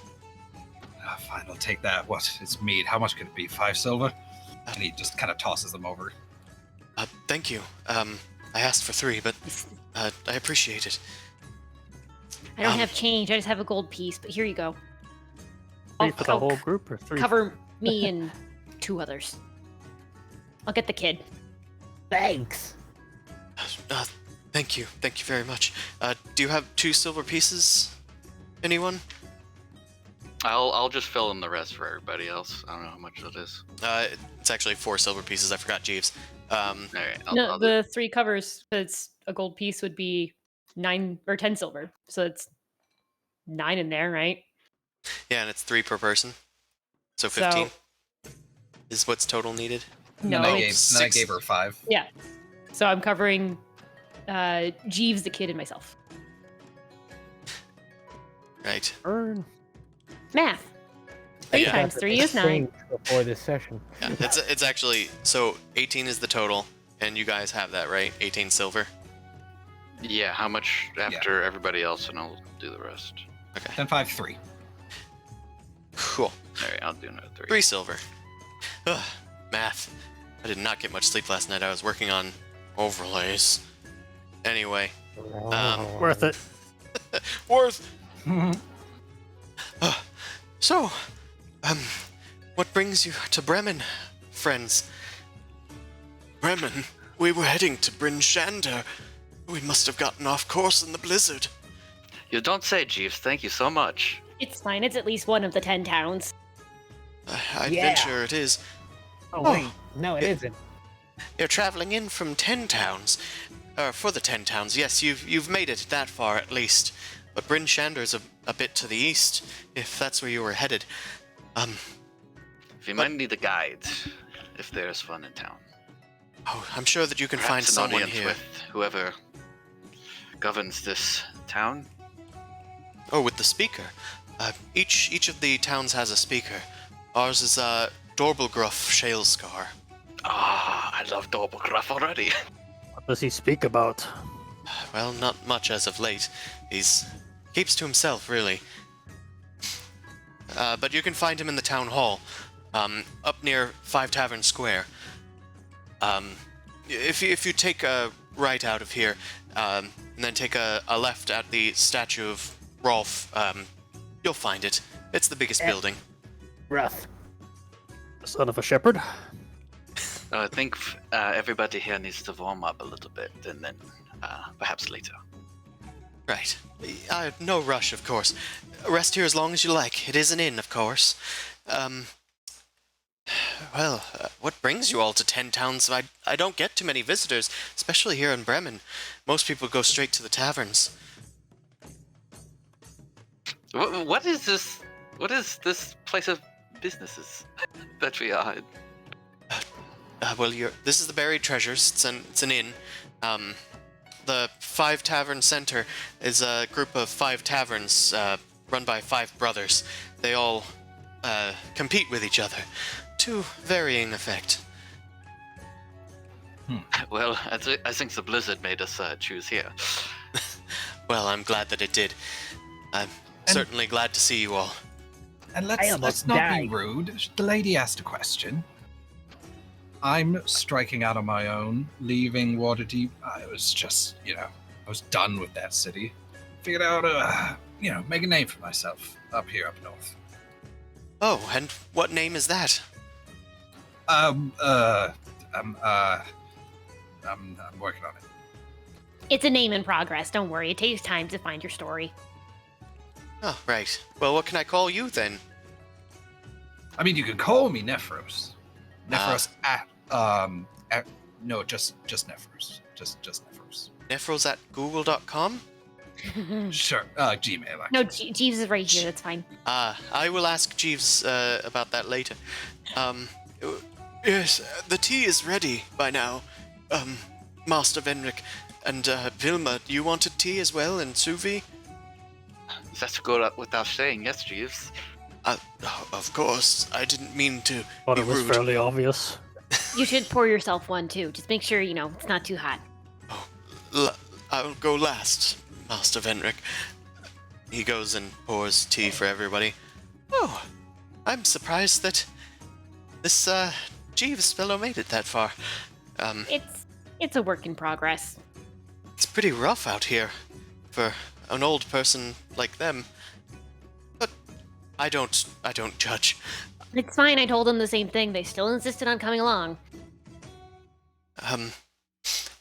Fine, I'll take that. What? It's mead. How much could it be? 5 silver? And he just kind of tosses them over. Thank you. I asked for 3, but I appreciate it. I don't have change. I just have a gold piece, but here you go. 3 for the whole group, or 3? Cover me and 2 others. I'll get the kid. Thanks. Thank you. Thank you very much. Do you have 2 silver pieces? Anyone? I'll just fill in the rest for everybody else. I don't know how much that is. It's actually 4 silver pieces. I forgot Jeeves. All right, No, the 3 covers. It's a gold piece would be 9 or 10 silver. So it's 9 in there, right? Yeah, and it's 3 per person. So 15 is what's total needed. And No, then I it's gave her 5. Yeah. So I'm covering Jeeves, the kid, and myself. Right. Earn. Math. 3 Yeah. times 3 is 9. Before this session. Yeah, it's actually, so 18 is the total, and you guys have that, right? 18 silver? Yeah, how much after everybody else, and I'll do the rest. Okay. 10, 5, 3. Cool. All right, I'll do another 3. 3 silver. Ugh, math. I did not get much sleep last night. I was working on overlays. Anyway. Worth it. Worth! So, what brings you to Bremen, friends? Bremen? We were heading to Bryn Shander. We must have gotten off course in the blizzard. You don't say, Jeeves. Thank you so much. It's fine. It's at least one of the 10 towns. I'd Yeah. venture it is. Oh, wait. No, it isn't. You're traveling in from 10 towns. For the 10 towns, yes, you've made it that far at least. But Bryn Shander's a bit to the east, if that's where you were headed. If you might need a guide, if there's fun in town. Oh, I'm sure that you can find Perhaps an someone audience here. with whoever governs this town. Oh, with the speaker. Each of the towns has a speaker. Ours is Dorbelgruff Shalescar. Ah, I love Doppelgruff already. What does he speak about? Well, not much as of late. He's keeps to himself, really. But you can find him in the town hall, up near 5 Tavern Square. If you take a right out of here, and then take a left at the statue of Rolf, you'll find it. It's the biggest building. Rough. Son of a shepherd? I think everybody here needs to warm up a little bit, and then perhaps later. Right. No rush, of course. Rest here as long as you like. It is an inn, of course. What brings you all to 10 towns? I don't get too many visitors, especially here in Bremen. Most people go straight to the taverns. What is this? What is this place of businesses that we are in? This is the Buried Treasures. It's an inn. The 5 Tavern Center is a group of 5 taverns run by 5 brothers. They all compete with each other, to varying effect. Well, I think the blizzard made us choose here. Well, I'm glad that it did. I'm certainly glad to see you all. And I let's almost not died. be rude. The lady asked a question. I'm striking out on my own, leaving Waterdeep. I was just, I was done with that city. Figured out, make a name for myself up north. Oh, and what name is that? I'm working on it. It's a name in progress. Don't worry. It takes time to find your story. Oh, right. Well, what can I call you then? I mean, you could call me Nephros. Nephros no, just Nephros. Just Nephros. Nephros at google.com? Sure. Gmail, actually. No, Jeeves is right here. That's fine. I will ask Jeeves about that later. Yes, the tea is ready by now. Master Venric and Vilma, you wanted tea as well, and Suvi? That's to go without saying. Yes, Jeeves. Of course, I didn't mean to Thought be it was rude. fairly obvious. You should pour yourself one too. Just make sure it's not too hot. I'll go last, Master Venric. He goes and pours tea for everybody. Oh, I'm surprised that this Jeeves fellow made it that far. It's a work in progress. It's pretty rough out here for an old person like them. But I don't judge. It's fine. I told them the same thing. They still insisted on coming along.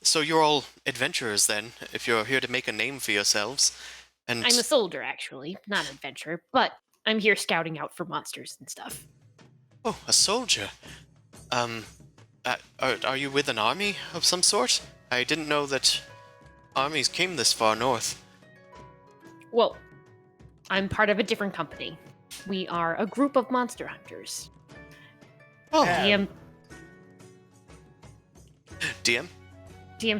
So you're all adventurers then, if you're here to make a name for yourselves. And I'm a soldier, actually, not an adventurer, but I'm here scouting out for monsters and stuff. Oh, a soldier. Are you with an army of some sort? I didn't know that armies came this far north. Well, I'm part of a different company. We are a group of monster hunters. Oh, DM DM?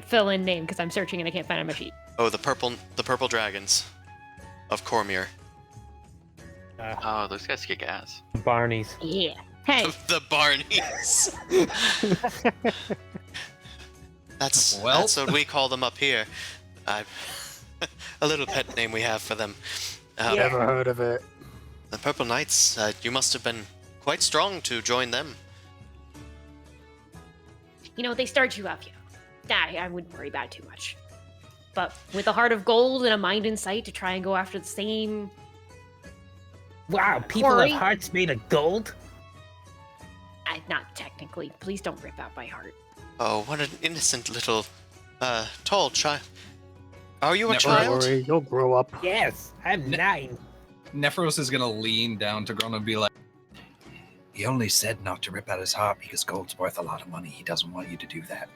fill in name because I'm searching and I can't find it on my sheet. Oh, the purple dragons of Cormier. Oh, those guys kick ass. Barneys. Yeah. Hey, The Barneys. That's what we call them up here. A little pet name we have for them. Never heard of it. The Purple Knights. You must have been quite strong to join them. they start you off, I wouldn't worry about it too much. But with a heart of gold and a mind in sight to try and go after the same... Wow, people Quarry? have hearts made of gold? Not technically. Please don't rip out my heart. Oh, what an innocent little, tall child. Are you a Never child? Don't worry, you'll grow up. Yes, I'm 9. Nephros is gonna lean down to Gron and be like, he only said not to rip out his heart because gold's worth a lot of money. He doesn't want you to do that.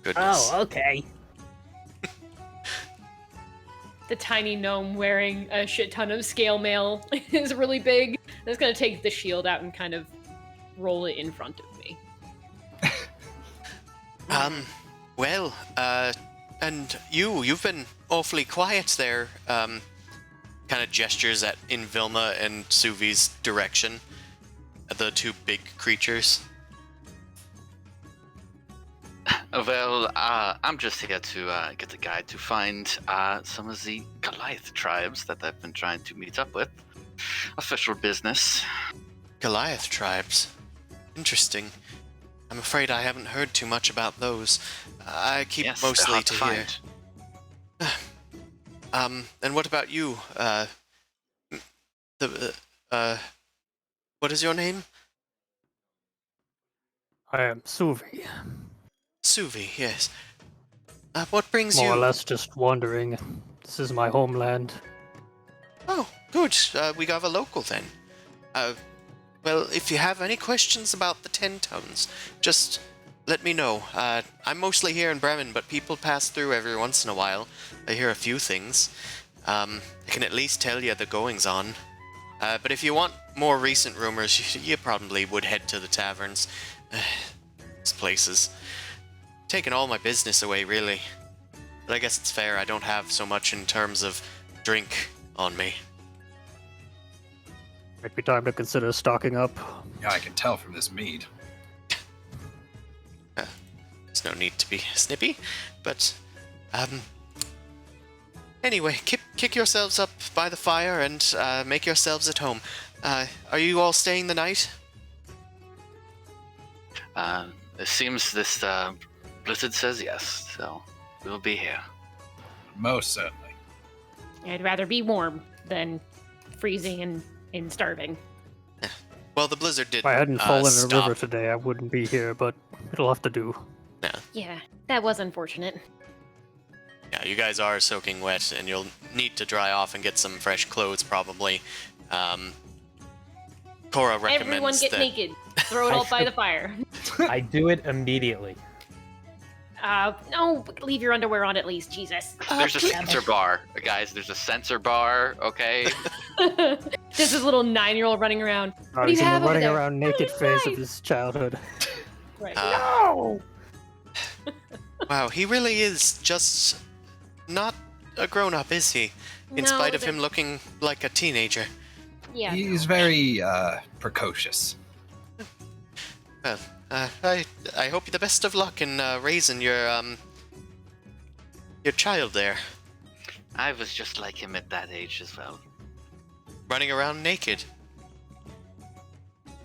Goodness. Oh, okay. The tiny gnome wearing a shit ton of scale mail is really big. It's gonna take the shield out and kind of roll it in front of me. Well, and you've been awfully quiet there. Kind of gestures in Vilma and Suvi's direction. The two big creatures. Well, I'm just here to get a guide to find some of the Goliath tribes that I've been trying to meet up with. Official business. Goliath tribes. Interesting. I'm afraid I haven't heard too much about those. I keep Yes, they're mostly hard to to hear. And what about you? What is your name? I am Suvi. Suvi, yes. What brings More you... or less just wandering. This is my homeland. Oh, good. We have a local then. Well, if you have any questions about the 10 tones, just let me know. I'm mostly here in Bremen, but people pass through every once in a while. I hear a few things. I can at least tell you the goings-on. But if you want more recent rumors, you probably would head to the taverns. These places. Taking all my business away, really. But I guess it's fair, I don't have so much in terms of drink on me. Might be time to consider stocking up. Yeah, I can tell from this mead. There's no need to be snippy, but, Anyway, kick yourselves up by the fire and make yourselves at home. Are you all staying the night? It seems this blizzard says yes, so we'll be here. Most certainly. I'd rather be warm than freezing and starving. Well, the blizzard did. If I hadn't fallen in a stop. river today, I wouldn't be here, but it'll have to do. Yeah, that was unfortunate. Yeah, you guys are soaking wet, and you'll need to dry off and get some fresh clothes, probably. Cora recommends Everyone get that. naked. Throw it all by the fire. I do it immediately. No, leave your underwear on at least, Jesus. There's a sensor bar, guys. There's a sensor bar, okay? This is a little 9-year-old running around. What do He's you in have the over running there? around naked phase of his childhood. Right. No! Wow, he really is just not a grown-up, is he? In No, spite of that- him looking like a teenager. Yeah. He's very precocious. Well, I hope you the best of luck in raising your child there, I was just like him at that age as well. running around naked.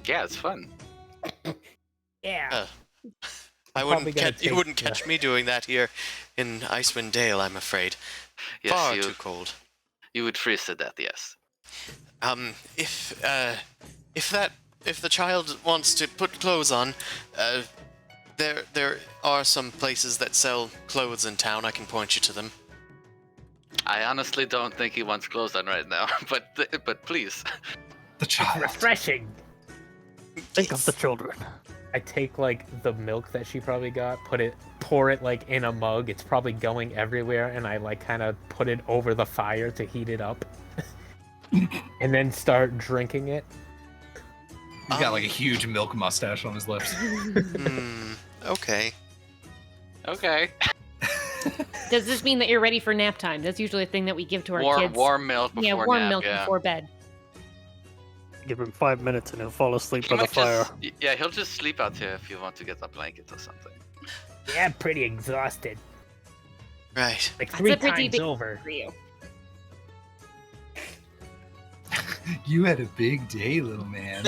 Yeah, it's fun. Yeah. I Probably wouldn't gonna you wouldn't take, catch me doing that here in Icewind Dale, I'm afraid. Yes, Far you too cold. you would freeze to death, yes. If the child wants to put clothes on, there are some places that sell clothes in town. I can point you to them. I honestly don't think he wants clothes on right now, but please. The child. Refreshing. Think of the children. I take like the milk that she probably got, pour it like in a mug. It's probably going everywhere, and I like kind of put it over the fire to heat it up, and then start drinking it. He's got like a huge milk mustache on his lips. Okay. Okay. Does this mean that you're ready for nap time? That's usually a thing that we give to our kids. Warm milk before yeah, warm nap, milk yeah. before bed. Give him 5 minutes and he'll fall asleep He by the might fire. yeah, he'll just sleep out here if you want to get a blanket or something. Yeah, I'm pretty exhausted. Right. Like That's 3 a pretty times big over. for you. You had a big day, little man.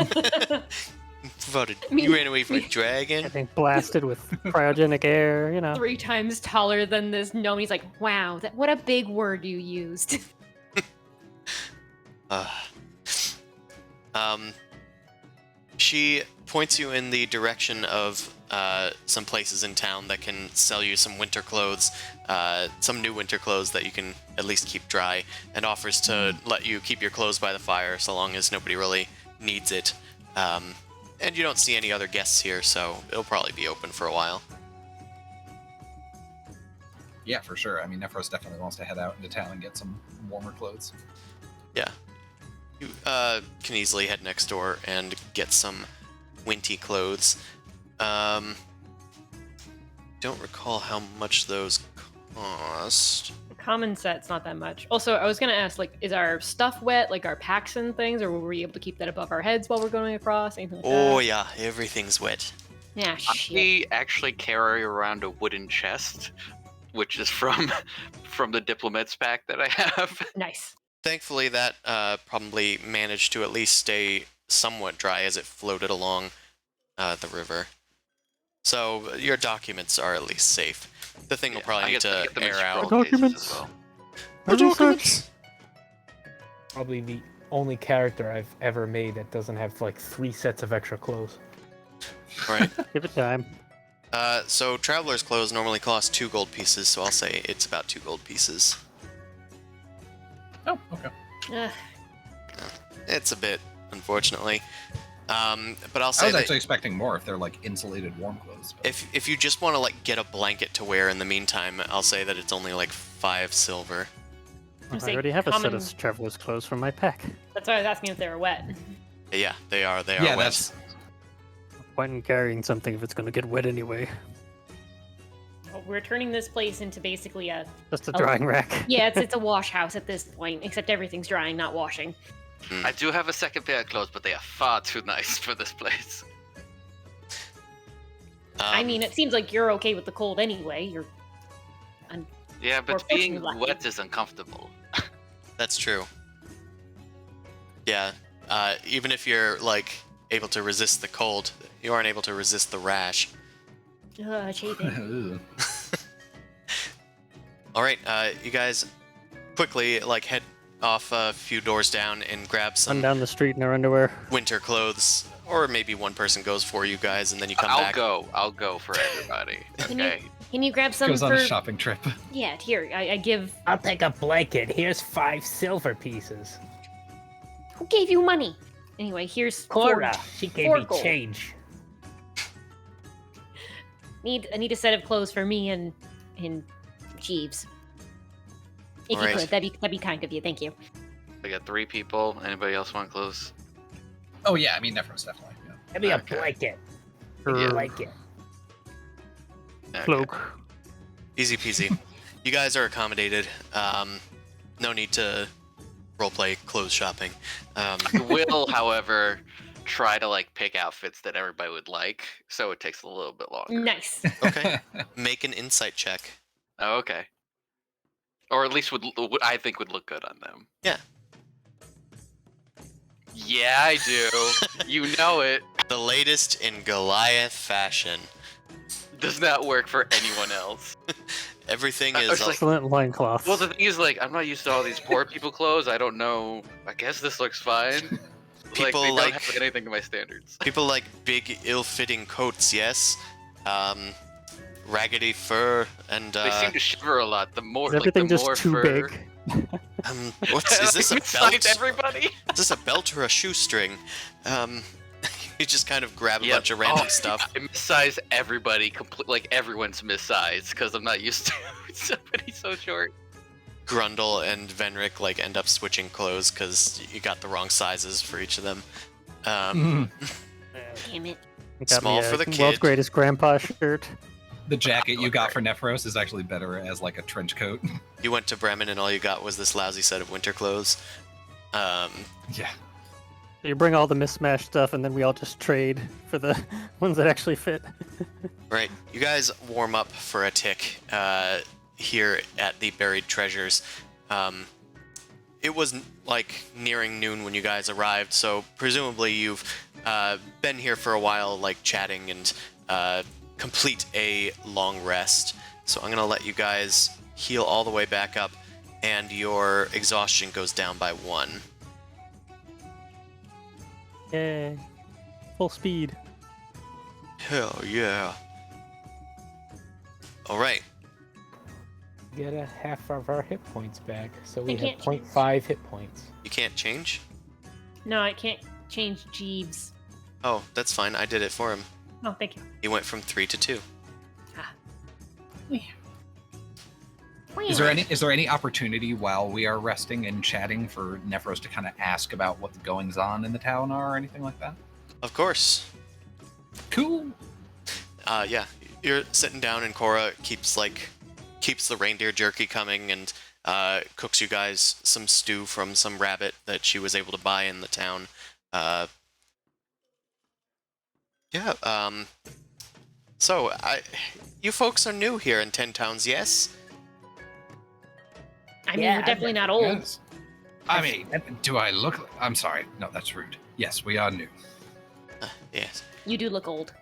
You ran away from a dragon? Getting blasted with cryogenic air, you know. 3 times taller than this gnome. And he's like, wow, what a big word you used. She points you in the direction of some places in town that can sell you some winter clothes, some new winter clothes that you can at least keep dry, and offers to let you keep your clothes by the fire so long as nobody really needs it. And you don't see any other guests here, so it'll probably be open for a while. Yeah, for sure. I mean, Nephros definitely wants to head out into town and get some warmer clothes. Yeah. You can easily head next door and get some winty clothes. Don't recall how much those cost. The common set's not that much. Also, I was gonna ask, like, is our stuff wet, like our packs and things, or were we able to keep that above our heads while we're going across? Anything like Oh that? yeah, everything's wet. Yeah, shit. I actually carry around a wooden chest, which is from the diplomat's pack that I have. Nice. Thankfully, that probably managed to at least stay somewhat dry as it floated along the river. So your documents are at least safe. The thing will probably I need get to them in air out. scroll cases Documents. as well. The documents. Probably the only character I've ever made that doesn't have like 3 sets of extra clothes. Right. Give it time. So traveler's clothes normally cost 2 gold pieces, so I'll say it's about 2 gold pieces. Oh, okay. Ugh. It's a bit, unfortunately. But I'll I say was that actually expecting more if they're like insulated warm clothes. But... if you just want to like get a blanket to wear in the meantime, I'll say that it's only like 5 silver. I'm I saying already have a set common- of traveler's clothes from my pack. That's why I was asking if they were wet. Yeah, they are. They are yeah, wet. that's Point in carrying something if it's gonna get wet anyway. Well, we're turning this place into basically a Just a Oh. drying rack. yeah, it's a wash house at this point, except everything's drying, not washing. I do have a second pair of clothes, but they are far too nice for this place. I mean, it seems like you're okay with the cold anyway. You're Yeah, Or but being fortunately wet is uncomfortable. That's true. Yeah, even if you're, like, able to resist the cold, you aren't able to resist the rash. Chafing. Alright, you guys quickly, like, head off a few doors down and grab Run some down the street in our underwear. winter clothes. Or maybe one person goes for you guys and then you come I'll back. go. I'll go for everybody. Okay. Can you grab some Goes for... on a shopping trip. Yeah, here, I give... I'll take a blanket. Here's 5 silver pieces. Who gave you money? Anyway, here's Cora, she gave four me gold. change. I need a set of clothes for me and Jeeves. If Alright. you could, that'd be kind of you. Thank you. We got 3 people. Anybody else want clothes? Oh yeah, I mean Nephros definitely. Yeah. Give me Okay. a blanket. Yeah. Blanket. Okay. Cloak. Easy peasy. You guys are accommodated. No need to roleplay clothes shopping. Will, however, try to like pick outfits that everybody would like, so it takes a little bit longer. Nice. Okay. Make an insight check. Oh, okay. Or at least would I think would look good on them. Yeah. Yeah, I do. You know it. The latest in Goliath fashion. Does not work for anyone else. Everything I is was like- Excellent loincloths. Well, the thing is, like, I'm not used to all these poor people clothes. I don't know. I guess this looks fine. People they don't like- have anything to my standards. people like big, ill-fitting coats. Yes. Raggedy fur and They seem to shiver a lot. The more, Is like, everything the just more too fur. big? is this a Besides belt? everybody? Is this a belt or a shoestring? You just kind of grab a Yep. bunch of random Oh, stuff. I missize everybody, like everyone's missized, because I'm not used to somebody so short. Grundle and Venric like end up switching clothes because you got the wrong sizes for each of them. Mhm. Damn it. You got Small me a for the World's kid. Greatest Grandpa shirt. The jacket you got for Nephros is actually better as like a trench coat. You went to Bremen and all you got was this lousy set of winter clothes. Yeah. You bring all the mismatched stuff, and then we all just trade for the ones that actually fit. Right. You guys warm up for a tick here at the Buried Treasures. It was like nearing noon when you guys arrived, so presumably you've been here for a while, like chatting and complete a long rest. So I'm gonna let you guys heal all the way back up, and your exhaustion goes down by 1. Yay. Full speed. Hell yeah. All right. Get a half of our hit points back, so we I have can't change. 0.5 hit points. You can't change? No, I can't change Jeeves. Oh, that's fine. I did it for him. Oh, thank you. He went from 3 to 2. Is there any opportunity while we are resting and chatting for Nephros to kind of ask about what the goings on in the town are or anything like that? Of course. Cool. Yeah. You're sitting down and Cora keeps the reindeer jerky coming and cooks you guys some stew from some rabbit that she was able to buy in the town. So you folks are new here in 10 Towns, yes? I mean, Yeah, we're definitely not old. Yes. I mean, do I look... I'm sorry. No, that's rude. Yes, we are new. Yes. You do look old.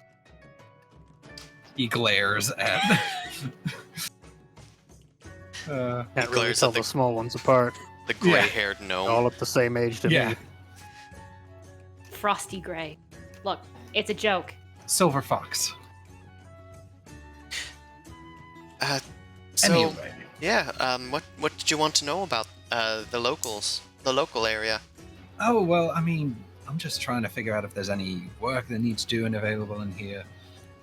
He glares at... Can't really glares tell at the- the small ones apart. The gray-haired gnome. All up the same age to Yeah. me. Frosty gray. Look, it's a joke. Silver Fox. So, Anyway. yeah, what did you want to know about the local area? Oh, well, I mean, I'm just trying to figure out if there's any work that needs doing available in here.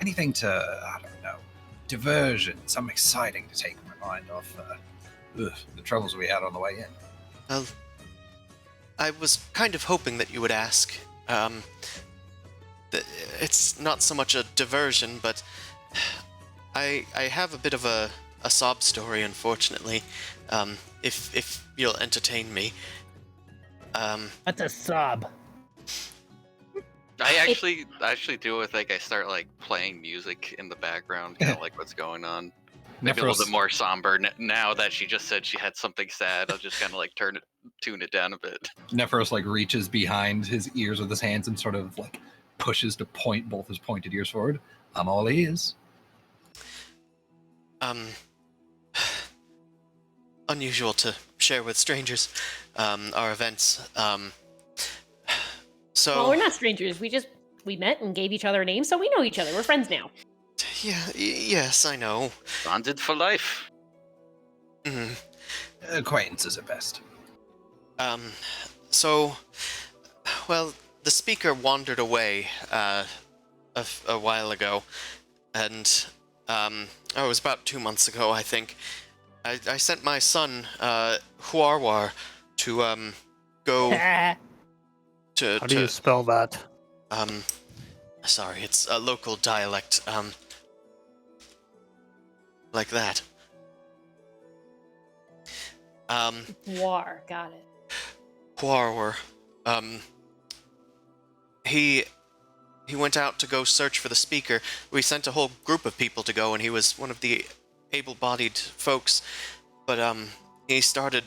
Anything to, I don't know, diversion, something exciting to take my mind off the troubles we had on the way in. Well, I was kind of hoping that you would ask. It's not so much a diversion, but I have a bit of a sob story, unfortunately. If you'll entertain me. What's a sob? I actually do with like I start like playing music in the background, kind of like what's going on. maybe a little Nephros, bit more somber. Now that she just said she had something sad, I'll just kind of like tune it down a bit. Nephros like reaches behind his ears with his hands and sort of like pushes to point both his pointed ears forward. I'm all ears. Unusual to share with strangers, our events. So Well, we're not strangers. We met and gave each other names, so we know each other. We're friends now. yeah, yes, I know. Bonded for life. Mhm. Acquaintances at best. So, well, the speaker wandered away a while ago, and it was about 2 months ago, I think. I sent my son, Huarwar, to go to. How do you spell that? Sorry, it's a local dialect. Like that. War, got it. Huarwar. He went out to go search for the speaker. We sent a whole group of people to go, and he was one of the able-bodied folks. But he started.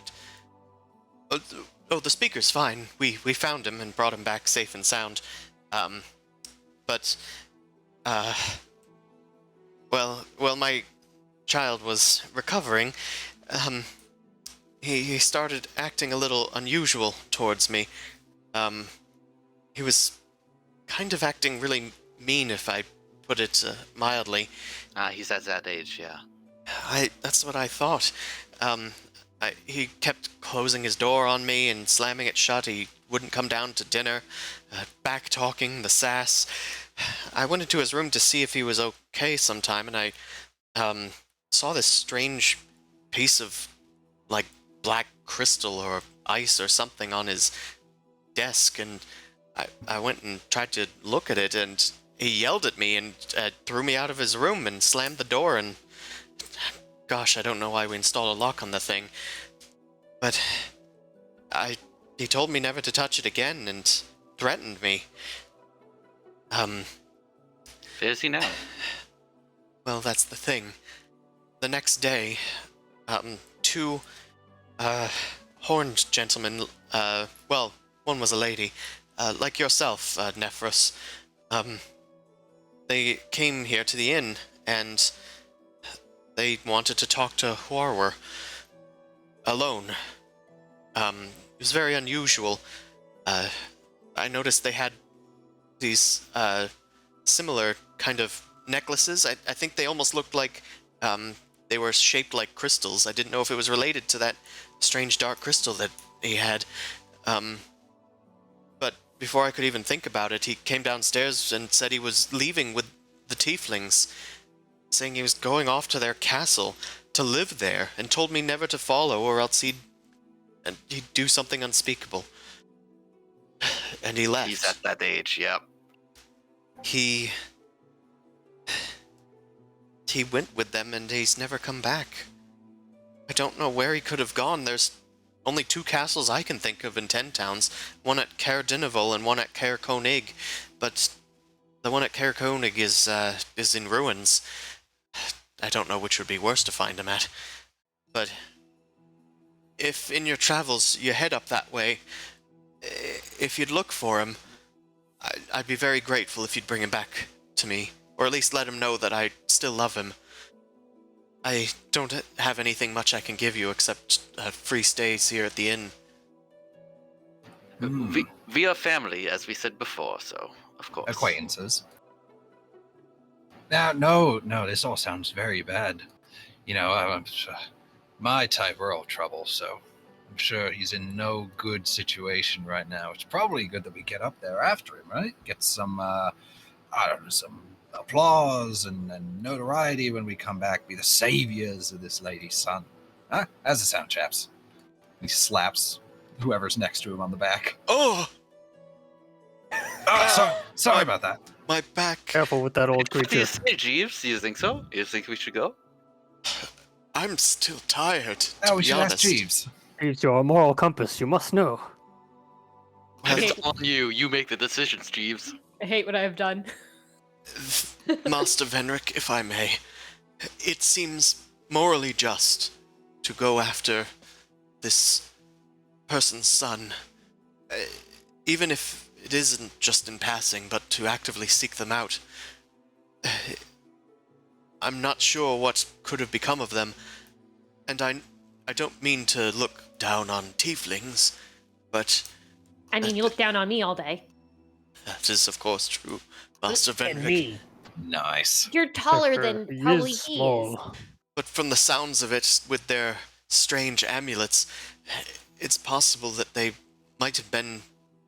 Oh, the speaker's fine. We found him and brought him back safe and sound. But well, my child was recovering. He started acting a little unusual towards me. He was kind of acting really mean, if I put it mildly. He's at that age, yeah. That's what I thought. He kept closing his door on me and slamming it shut. He wouldn't come down to dinner. Back-talking, the sass. I went into his room to see if he was okay sometime, and I saw this strange piece of, like, black crystal or ice or something on his desk, and I went and tried to look at it, and he yelled at me and threw me out of his room and slammed the door, and gosh, I don't know why we installed a lock on the thing, but he told me never to touch it again and threatened me. Where is he now? Well, that's the thing. The next day, two horned gentlemen, well, one was a lady, like yourself, Nephros, they came here to the inn, and they wanted to talk to Huarwar alone. It was very unusual. I noticed they had these similar kind of necklaces. I think they almost looked like they were shaped like crystals. I didn't know if it was related to that strange dark crystal that he had. But before I could even think about it, he came downstairs and said he was leaving with the tieflings, saying he was going off to their castle to live there, and told me never to follow or else he'd do something unspeakable. And he left. He's at that age, yep. He went with them and he's never come back. I don't know where he could have gone. There's only 2 castles I can think of in 10 towns, one at Caer Dineval and one at Caer Konig, but the one at Caer Konig is in ruins. I don't know which would be worse to find him at. But if in your travels you head up that way, if you'd look for him, I'd be very grateful if you'd bring him back to me, or at least let him know that I still love him. I don't have anything much I can give you except free stays here at the inn. We are family, as we said before, so, of course. Acquaintances. Now, no, this all sounds very bad. You know, my type are all trouble, so I'm sure he's in no good situation right now. It's probably good that we get up there after him, right? Get some, some applause and notoriety when we come back, be the saviors of this lady's son. Huh? How's it sound, chaps? He slaps whoever's next to him on the back. Oh! Sorry about that. My back. Careful with that old What do you creature. say, Jeeves? Do you think so? You think we should go? I'm still tired, to Now we be should honest. ask Jeeves. He's your moral compass, you must know. Well, It's on you. You make the decisions, Jeeves. I hate what I have done. Master Venric, if I may, it seems morally just to go after this person's son, even if it isn't just in passing, but to actively seek them out. I'm not sure what could have become of them, and I don't mean to look down on tieflings, but I mean, you look down on me all day. that is, of course, true, Master And Venric. me. Nice. You're taller than He probably is he is. small. But from the sounds of it, with their strange amulets, it's possible that they might have been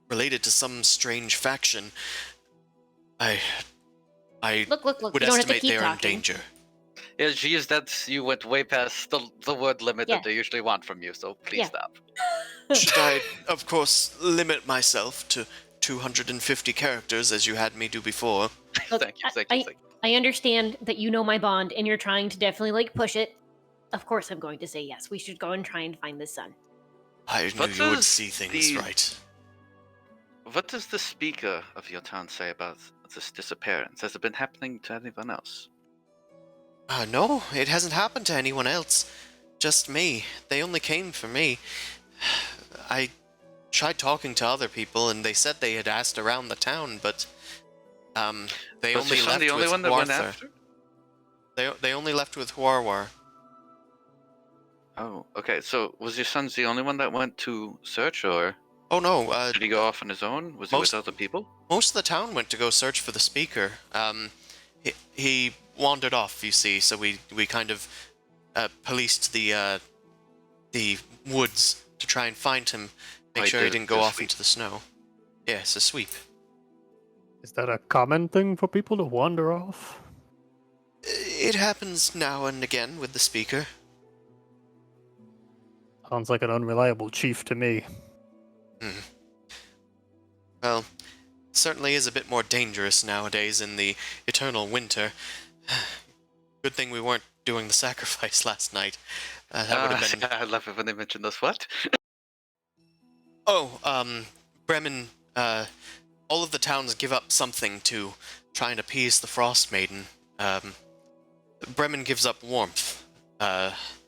related to some strange faction. I Look, would you don't have to estimate keep they are in talking. danger. Yeah, geez, you went way past the word limit Yeah. that they usually want from you, so please Yeah. stop. Should I, of course, limit myself to 250 characters as you had me do before? Look, Thank you. I understand that you know my bond and you're trying to definitely like push it. Of course I'm going to say yes. We should go and try and find this son. I knew What you would does see things the- right. What does the speaker of your town say about this disappearance? Has it been happening to anyone else? No, it hasn't happened to anyone else. Just me. They only came for me. I tried talking to other people, and they said they had asked around the town, but they Was only your son left the only with one that went Huarthar. after? They only left with Huarwar. Oh, okay. So was your son the only one that went to search, or Oh no, did he go off on his own? Was he with other people? most of the town went to go search for the speaker. He wandered off, you see, so we kind of policed the woods to try and find him, make Oh, sure he did didn't go a off sweep. into the snow. Yes, a sweep. Is that a common thing for people to wander off? It happens now and again with the speaker. Sounds like an unreliable chief to me. Well, certainly is a bit more dangerous nowadays in the eternal winter. Good thing we weren't doing the sacrifice last night. That would have been... I love it when they mention this. What? Oh, Bremen, all of the towns give up something to try and appease the Frostmaiden. Bremen gives up warmth,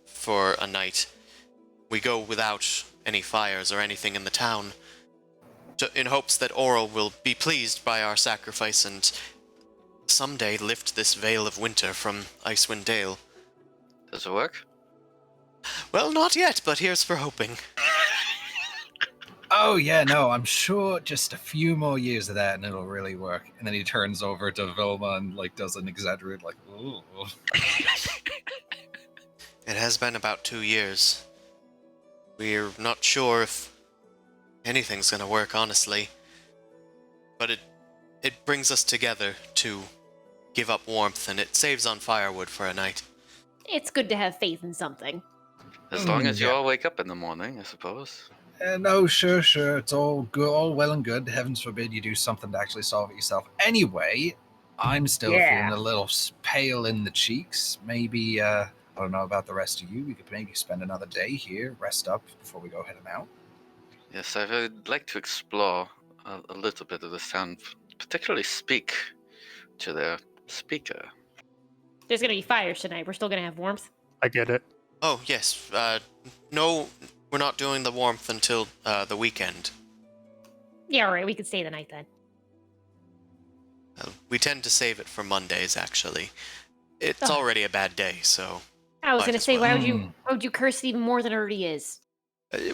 for a night. We go without any fires or anything in the town, in hopes that Oral will be pleased by our sacrifice and someday lift this veil of winter from Icewind Dale. Does it work? Well, not yet, but here's for hoping. Oh yeah, no, I'm sure just a few more years of that and it'll really work. And then he turns over to Vilma and like does an exaggerate like, ooh. It has been about 2 years. We're not sure if anything's gonna work, honestly. But it brings us together to give up warmth, and it saves on firewood for a night. It's good to have faith in something. As long as you yeah. all wake up in the morning, I suppose. No, sure. It's all good, all well and good. Heavens forbid you do something to actually solve it yourself. Anyway, I'm still feeling a little pale in the cheeks. Maybe, I don't know about the rest of you. We could maybe spend another day here, rest up before we go heading out. Yes, I would like to explore a little bit of this town, particularly speak to their speaker. There's gonna be fires tonight. We're still gonna have warmth. I get it. Oh, yes, no, we're not doing the warmth until, the weekend. Yeah, alright, we could stay the night then. We tend to save it for Mondays, actually. It's Oh. already a bad day, so... I was Might gonna as say, well. why would you curse it even more than it already is?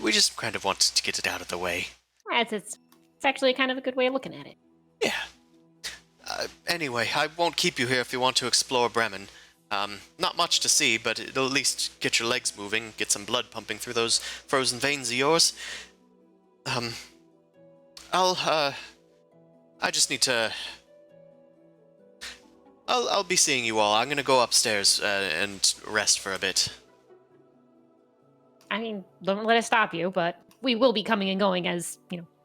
We just kind of wanted to get it out of the way. It's actually kind of a good way of looking at it. Yeah. Anyway, I won't keep you here if you want to explore Bremen. Not much to see, but it'll at least get your legs moving, get some blood pumping through those frozen veins of yours. I just need to... I'll be seeing you all. I'm gonna go upstairs, and rest for a bit. I mean, don't let us stop you, but we will be coming and going as,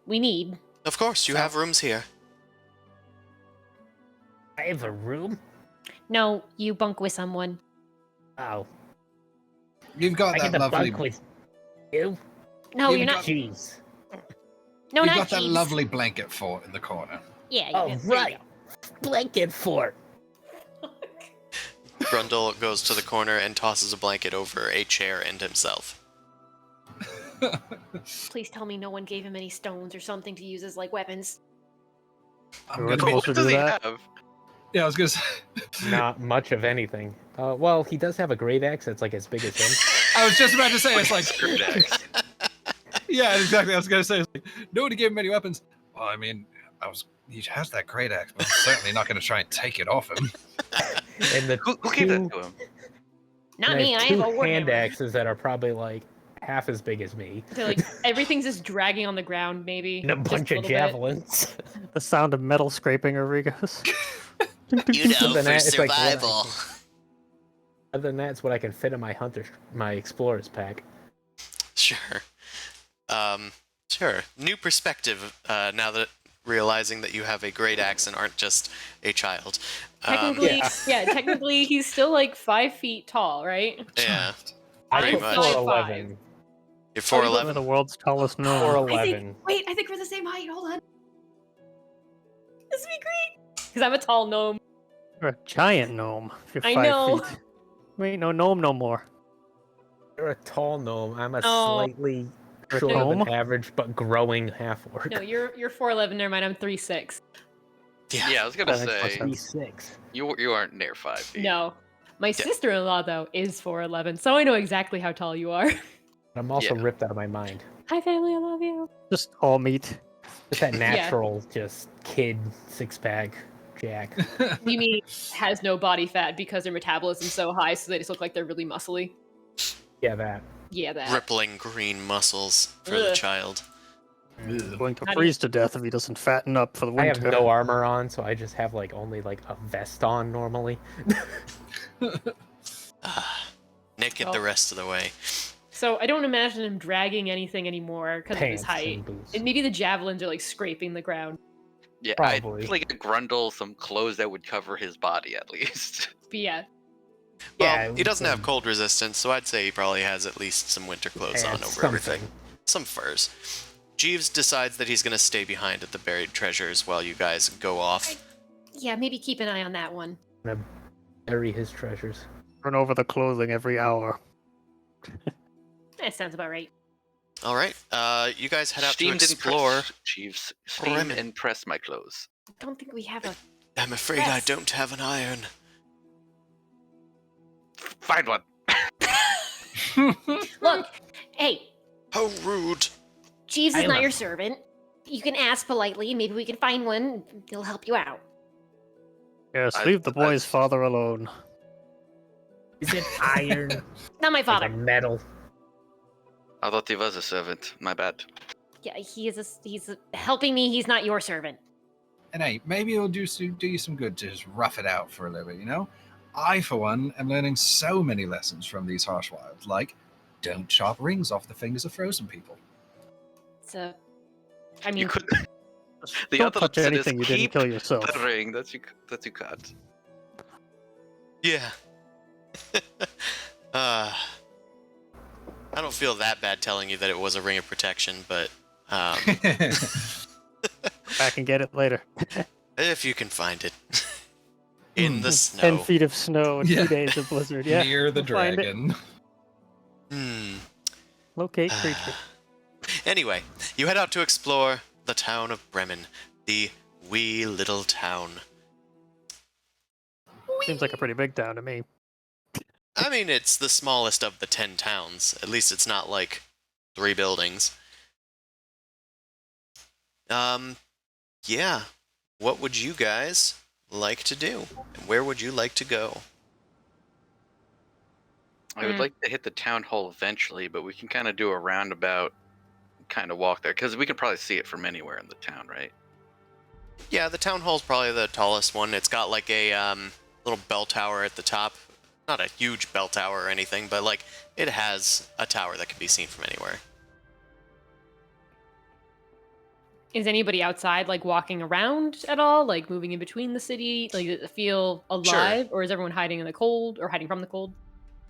we need. Of course, you have rooms here. I have a room? No, you bunk with someone. Oh. You've got I that get to lovely. bunk with you? No, You've you're got- not. Jeez. No, You've not got that Jeeves. lovely blanket fort in the corner. Yeah. Oh, there you right. go. Blanket fort. Grundle goes to the corner and tosses a blanket over a chair and himself. Please tell me no one gave him any stones or something to use as like weapons. I'm We're gonna supposed to What does do he that. have? Yeah, I was gonna say. Not much of anything. Well, he does have a great axe that's like as big as him. I was just about to say it's like. Script axe. Yeah, exactly. I was gonna say it's like, nobody gave him any weapons. Well, I mean, he has that great axe, but I'm certainly not gonna try and take it off him. And the Who gave that to him? Not and me. I have two a hand warhammer. axes that are probably like half as big as me. So like everything's just dragging on the ground, maybe. And a just bunch of little bit. javelins. The sound of metal scraping over he goes. You know, Than for that, it's like what I survival. Other than that, it's what I can fit in my explorer's pack. Sure. Sure. New perspective, now that realizing that you have a great axe and aren't just a child. Technically, Yeah. technically, he's still like 5 feet tall, right? Yeah. I Pretty put much. 4'11". You're Oh, you 4'11"? The world's tallest gnome. 4'11". I think we're the same height. Hold on. This would be great. Because I'm a tall gnome. You're a giant gnome. If you're I 5 know. feet. You ain't no gnome no more. You're a tall gnome. I'm a Oh. slightly You're a shorter than gnome? average, but growing half orc. No, you're 4'11". Never mind. I'm 3'6". Yeah, I was gonna That makes more say sense. 3'6". you aren't near 5 feet. No. My sister-in-law though is 4'11", so I know exactly how tall you are. I'm also Yeah. ripped out of my mind. Hi family, I love you. Just all meat. Just that natural, just kid six-pack Jack. Mimi has no body fat because their metabolism's so high, so they just look like they're really muscly. Yeah, that. Yeah, that. Rippling green muscles for the Ugh. child. Going to How do you- freeze to death if he doesn't fatten up for the I winter. have no armor on, so I just have like only like a vest on normally. Nick, get the Well. rest of the way. So I don't imagine him dragging anything anymore because of his Pants height. and boots. And maybe the javelins are like scraping the ground. Yeah, Probably. I'd like a Grundle some clothes that would cover his body at least. But yeah, Well, Yeah, he doesn't have some cold resistance, so I'd say he probably has at least some winter clothes on pants, over everything. something. Some furs. Jeeves decides that he's going to stay behind at the buried treasures while you guys go off. Yeah, maybe keep an eye on that one. Gonna bury his treasures. Turn over the clothing every hour. That sounds about right. All right, you guys head out Steamed to and explore. pressed, Chiefs. Steam Rime. and press my clothes. Don't think we have a. I'm afraid I Yes. don't have an iron. Find one. Look, hey, How rude. Jeeves is I not love- your servant. You can ask politely. Maybe we can find one. He'll help you out. Yes, I- leave the boy's father alone. Is it iron? Not my Like father. a metal. I thought he was a servant. My bad. Yeah, he's helping me. He's not your servant. And hey, maybe it'll do you some good to just rough it out for a little bit, you know? I, for one, am learning so many lessons from these harsh wilds, like don't chop rings off the fingers of frozen people. So, I mean, You could. The Don't other touch lesson is anything you didn't keep kill yourself. the ring that you cut. Yeah. I don't feel that bad telling you that it was a ring of protection, but Back and get it later. if you can find it. In the 10 snow. feet of snow and Yeah. 2 days of blizzard. Yeah. Near the we'll find it. dragon. Locate creature. Anyway, you head out to explore the town of Bremen, the wee little town. Seems like a pretty big town to me. I mean, it's the smallest of the 10 towns. At least it's not like 3 buildings. Yeah. What would you guys like to do? And where would you like to go? I would like to hit the town hall eventually, but we can kind of do a roundabout kind of walk there because we can probably see it from anywhere in the town, right? Yeah, the town hall's probably the tallest one. It's got like a little bell tower at the top. Not a huge bell tower or anything, but like it has a tower that can be seen from anywhere. is anybody outside like walking around at all, like moving in between the city? Like, does it feel alive, or is everyone hiding in the cold or hiding from the cold?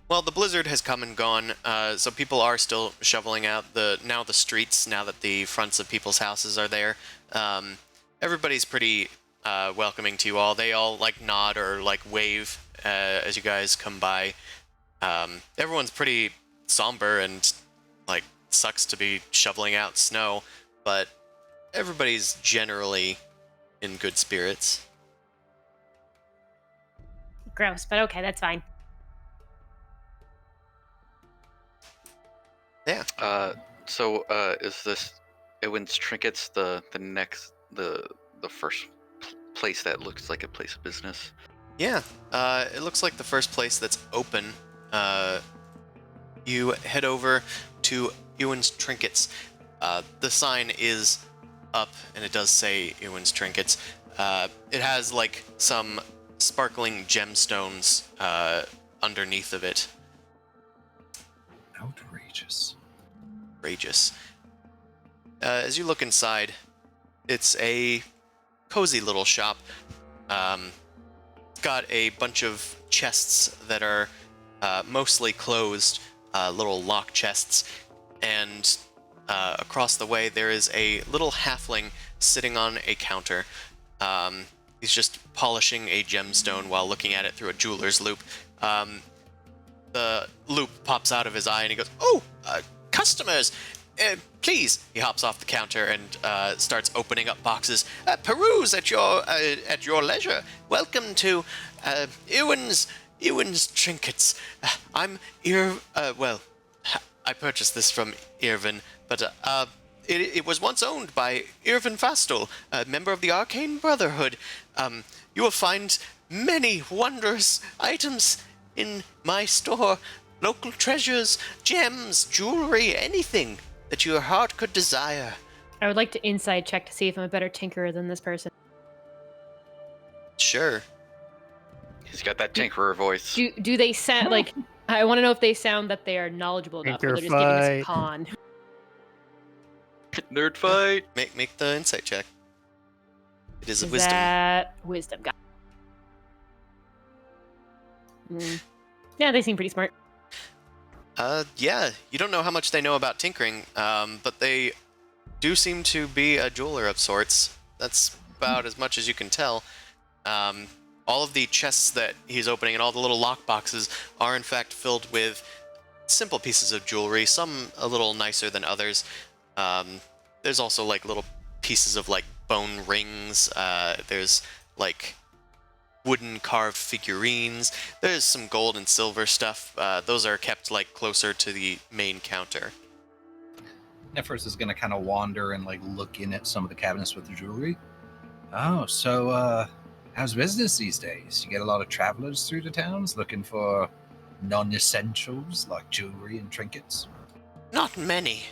Well, the blizzard has come and gone, so people are still shoveling out the streets now that the fronts of people's houses are there. Everybody's pretty welcoming to you all. They all like nod or like wave as you guys come by. Everyone's pretty somber and like sucks to be shoveling out snow, but everybody's generally in good spirits. Gross, but okay, that's fine. Yeah. So is this Ewan's Trinkets the first place that looks like a place of business? Yeah. It looks like the first place that's open. You head over to Ewan's Trinkets. The sign is up, and it does say Ewan's Trinkets. It has like some sparkling gemstones underneath of it. Outrageous. Outrageous. As you look inside, it's a cozy little shop. It's got a bunch of chests that are mostly closed, little lock chests, and across the way there is a little halfling sitting on a counter. He's just polishing a gemstone while looking at it through a jeweler's loop. The loop pops out of his eye and he goes, "Oh, customers! Please!" He hops off the counter and starts opening up boxes. "Peruse at your leisure. Welcome to Ewan's Trinkets. I'm I purchased this from Irvin, but it was once owned by Irvin Fastel, a member of the Arcane Brotherhood. You will find many wondrous items in my store. Local treasures, gems, jewelry, anything that your heart could desire." I would like to insight check to see if I'm a better tinkerer than this person. Sure. He's got that tinkerer voice. Do they sound like? I want to know if they sound that they are knowledgeable enough, or they're just giving us a con. Nerd fight. Make the insight check. It is a Is wisdom. that wisdom? Yeah, they seem pretty smart. Yeah, you don't know how much they know about tinkering, but they do seem to be a jeweler of sorts. That's about as much as you can tell. All of the chests that he's opening and all the little lock boxes are in fact filled with simple pieces of jewelry, some a little nicer than others. There's also like little pieces of like bone rings. There's like wooden carved figurines. There's some gold and silver stuff. Those are kept like closer to the main counter. Nephros is going to kind of wander and like look in at some of the cabinets with the jewelry. Oh, so how's business these days? You get a lot of travelers through the towns looking for non-essentials like jewelry and trinkets? Not many,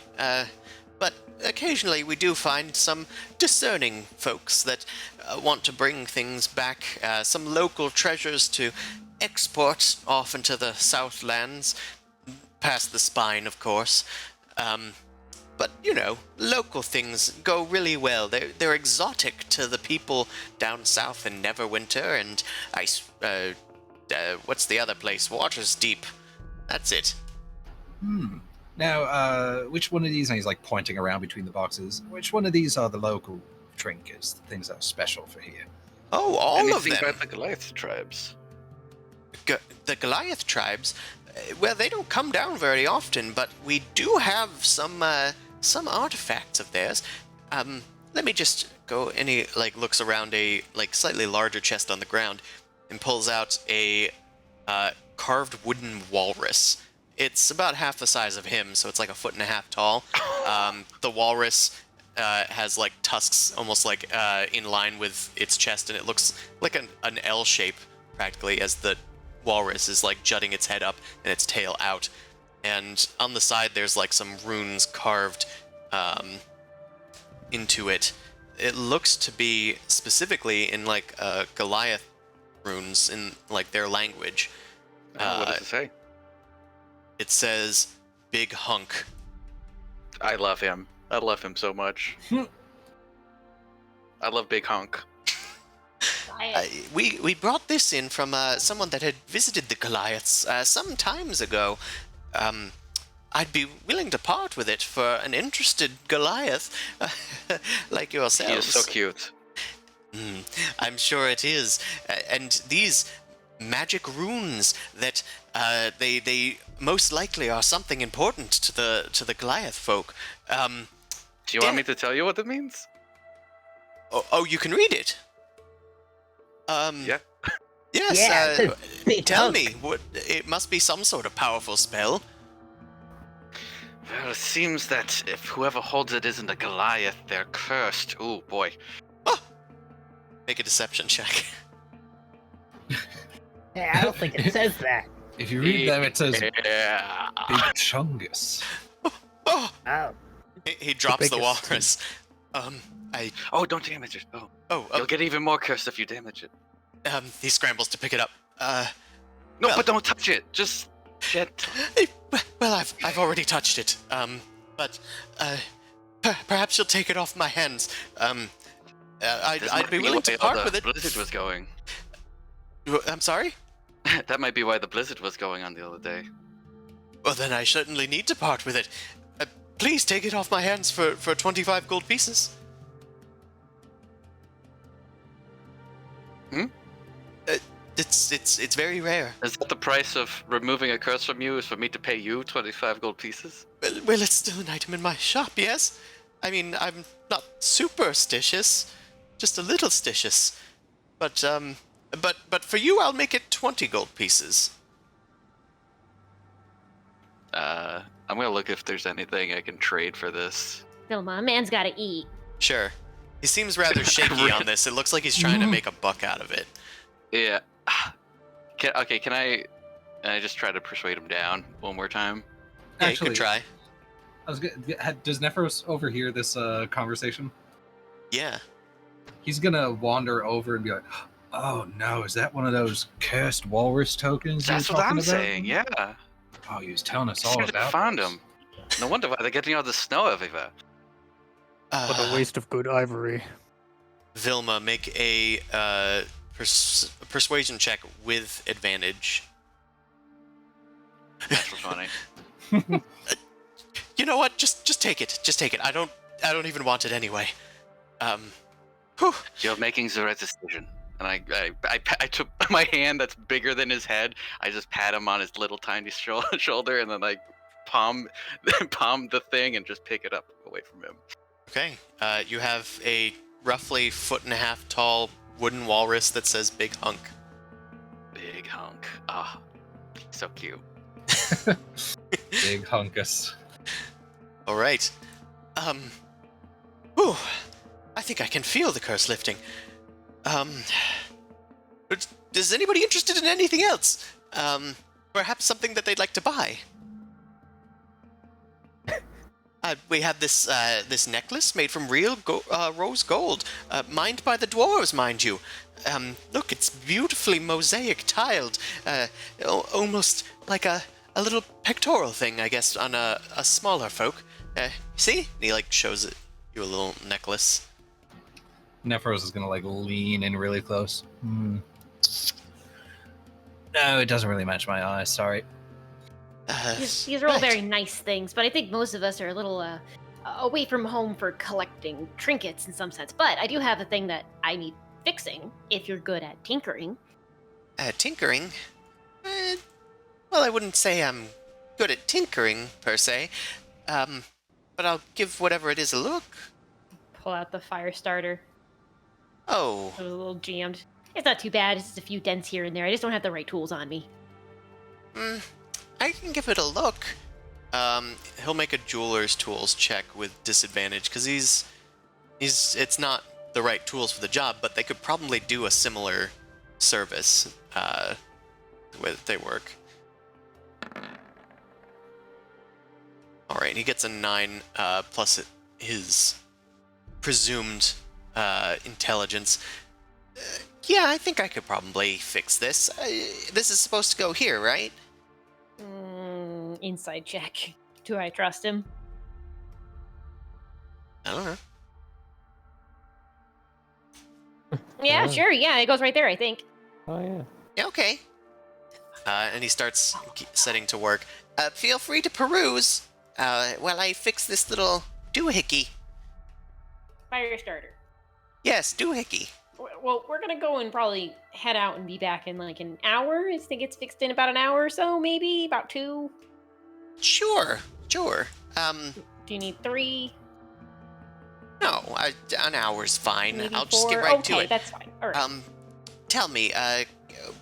but occasionally we do find some discerning folks that want to bring things back, some local treasures to export off into the Southlands, past the Spine, of course. But, you know, local things go really well. They're exotic to the people down south in Neverwinter and what's the other place? Water's Deep. That's it. Now, which one of these, and he's like pointing around between the boxes, which one of these are the local trinkets, the things that are special for here? Oh, all of them. Anything about the Goliath tribes? The Goliath tribes? Well, they don't come down very often, but we do have some artifacts of theirs. Let me just go, and he like looks around a like slightly larger chest on the ground and pulls out a carved wooden walrus. It's about half the size of him, so it's like 1.5 feet tall. The walrus has like tusks almost like in line with its chest, and it looks like an L shape practically as the walrus is like jutting its head up and its tail out. And on the side there's like some runes carved into it. It looks to be specifically in like Goliath runes in like their language. What does it say? It says "Big Hunk." I love him. I love him so much. I love Big Hunk. We brought this in from someone that had visited the Goliaths some times ago. I'd be willing to part with it for an interested Goliath like yourselves. He is so cute. I'm sure it is. And these magic runes that they most likely are something important to the Goliath folk. Do you want me to tell you what it means? Oh, you can read it. Yeah. Yes. Yeah, big Tell hunk. me. What? It must be some sort of powerful spell. Well, it seems that if whoever holds it isn't a Goliath, they're cursed. Oh boy. Make a deception check. Yeah, I don't think it says that. If you read them, it says Yeah. Big Chungus. Oh! Oh, He drops the biggest. walrus. Oh, don't damage it. Oh, you'll get even more cursed if you damage it. He scrambles to pick it up. No, Well- but don't touch it. Just gentle. Well, I've already touched it. But perhaps you'll take it off my hands. This I'd might be willing to why part the with it. Blizzard was going. I'm sorry? That might be why the blizzard was going on the other day. Well, then I certainly need to part with it. Please take it off my hands for 25 gold pieces. Hmm? It's very rare. Is that the price of removing a curse from you? Is for me to pay you 25 gold pieces? Well, it's still an item in my shop, yes? I mean, I'm not superstitious, just a little stitious. But for you, I'll make it 20 gold pieces. I'm gonna look if there's anything I can trade for this. Vilma, a man's gotta eat. Sure. He seems rather shaky on this. It looks like he's trying to make a buck out of it. Yeah. Can I just try to persuade him down one more time? Yeah, Actually, you could try. Does Nephros overhear this conversation? Yeah. He's gonna wander over and be like, "Oh no, is that one of those cursed walrus tokens?" you were That's what talking I'm about?" saying, yeah. Oh, he was telling us Should all have about. found those. him. No wonder why they're getting all the snow everywhere. What a waste of good ivory. Vilma, make a persuasion check with advantage. That's funny. You know what? Just take it. Just take it. I don't even want it anyway. Whew. You're making the right decision. And I took my hand that's bigger than his head. I just pat him on his little tiny shoulder, and then I palm the thing and just pick it up away from him. Okay. You have a roughly 1.5 foot tall wooden walrus that says "Big Hunk." Big hunk. Ah, so cute. Big hunkus. All right. Whew. I think I can feel the curse lifting. But is anybody interested in anything else? Perhaps something that they'd like to buy. We have this necklace made from real rose gold, mined by the dwarves, mind you. Look, it's beautifully mosaic tiled, almost like a little pectoral thing, I guess, on a smaller folk. See? And he shows you a little necklace. Nephros is gonna lean in really close. No, it doesn't really match my eyes. Sorry. These are all right. very nice things, but I think most of us are a little away from home for collecting trinkets in some sense. But I do have a thing that I need fixing if you're good at tinkering. Tinkering? Well, I wouldn't say I'm good at tinkering, per se. But I'll give whatever it is a look. Pull out the fire starter. Oh, It was a little jammed. It's not too bad. It's just a few dents here and there. I just don't have the right tools on me. I can give it a look. He'll make a jeweler's tools check with disadvantage, because it's not the right tools for the job, but they could probably do a similar service, the way that they work. Alright, he gets a 9, plus his presumed intelligence. Yeah, I think I could probably fix this. This is supposed to go here, right? Inside check. Do I trust him? I don't know. Yeah, Oh. sure. Yeah, it goes right there, I think. Oh yeah. Yeah, okay. And he starts setting to work. Feel free to peruse while I fix this little doohickey. Fire starter. Yes, doohickey. Well, we're gonna go and probably head out and be back in like an hour. I think it's fixed in about an hour or so, maybe about 2. Sure. Do you need 3? No, an hour's fine. Maybe I'll 4? just get right to Okay, it. that's fine. All right. Tell me,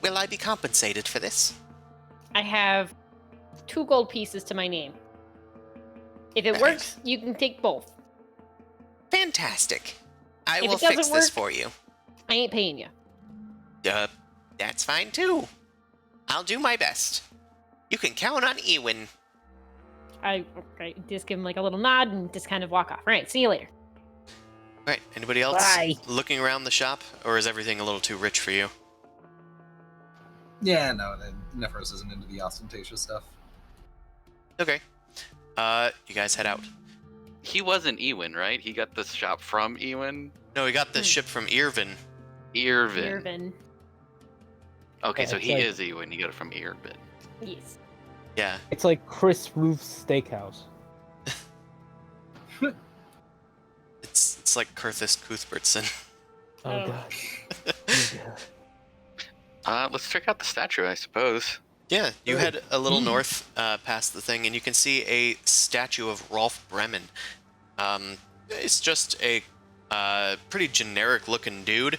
will I be compensated for this? I have 2 gold pieces to my name. If it Right. works, you can take both. Fantastic. I If will it doesn't fix this work- for you. I ain't paying you. That's fine too. I'll do my best. You can count on Ewan. I just give him like a little nod and just kind of walk off. All right, see you later. Right, anybody else Bye. looking around the shop, or is everything a little too rich for you? Yeah, no, Nephros isn't into the ostentatious stuff. Okay. You guys head out. He wasn't Ewan, right? He got this shop from Ewan. No, we got the ship from Irvin. Irvin. Irvin. Okay, Yeah, so it's he like- is Ewan. You got it from Irvin. Yes. Yeah. It's like Chris Roof's Steakhouse. It's like Kurthis Cuthbertson. Oh, Oh. God. Oh, God. Let's check out the statue, I suppose. Yeah, you head a little north past the thing, and you can see a statue of Rolf Bremen. It's just a pretty generic-looking dude.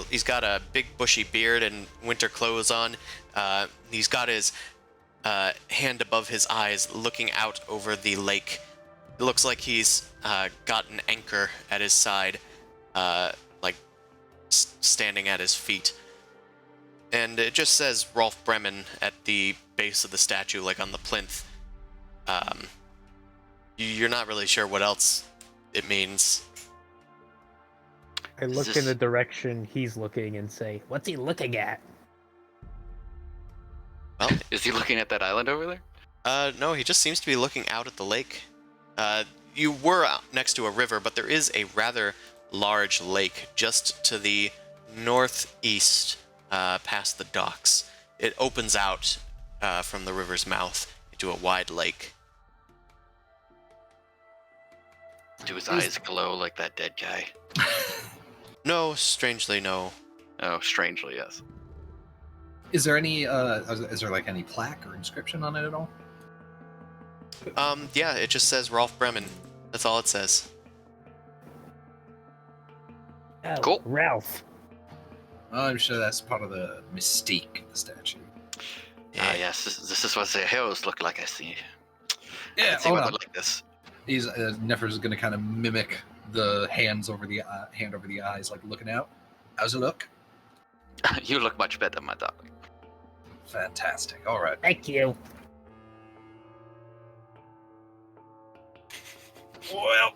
He's got a big bushy beard and winter clothes on. He's got his hand above his eyes, looking out over the lake. It looks like he's got an anchor at his side, like standing at his feet. And it just says Rolf Bremen at the base of the statue, like on the plinth. You're not really sure what else it means. I look this- in the direction he's looking and say, "What's he looking at?" Well, Is he looking at that island over there? no, he just seems to be looking out at the lake. You were out next to a river, but there is a rather large lake just to the northeast, past the docks. It opens out from the river's mouth into a wide lake. Do his eyes glow like that dead guy? No, strangely, no. Oh, strangely, yes. Is there any is there like any plaque or inscription on it at all? Yeah, it just says Rolf Bremen. That's all it says. Oh, Cool. Ralph. I'm sure that's part of the mystique of the statue. Yes, this is what the hills look like, I see. Yeah, Let's see hold what on. look like this. He's Nephros is going to kind of mimic the hands over the hand over the eyes, like looking out. How's it look? You look much better, my darling. Fantastic. All right. Thank you. Well,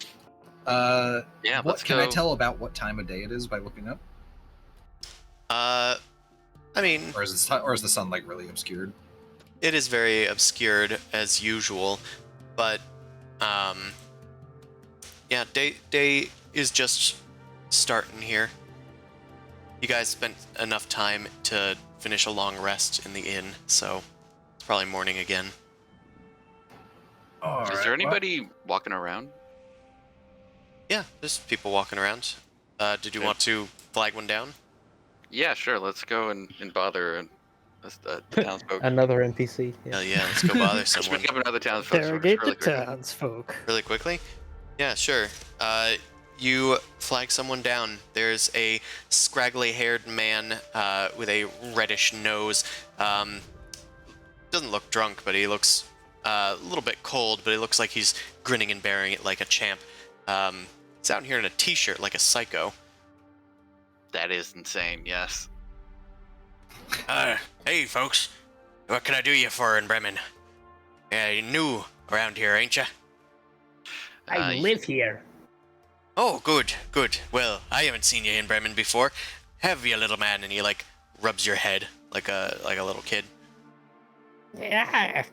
Yeah, what let's can go. I tell about what time of day it is by looking up, I mean, or is the sun like really obscured? it is very obscured as usual, but yeah, day is just starting here. You guys spent enough time to finish a long rest in the inn, so it's probably morning again. All Is right, there anybody walking around? Yeah, there's people walking around. Did you Okay. want to flag one down? Yeah, sure. Let's go and bother the townsfolk. Another NPC. Hell yeah, let's go bother Let's someone pick up another townsfolk Interrogate really the quickly. townsfolk. really quickly. Yeah, sure. You flag someone down. There's a scraggly-haired man with a reddish nose. Doesn't look drunk, but he looks a little bit cold, but he looks like he's grinning and bearing it like a champ. He's out here in a t-shirt like a psycho. That is insane, yes. Hey, folks. What can I do you for in Bremen? Yeah, you're new around here, ain't you? I live here. Oh, good, good. Well, I haven't seen you in Bremen before. Have you, little man? And he, like, rubs your head like a little kid. Yeah.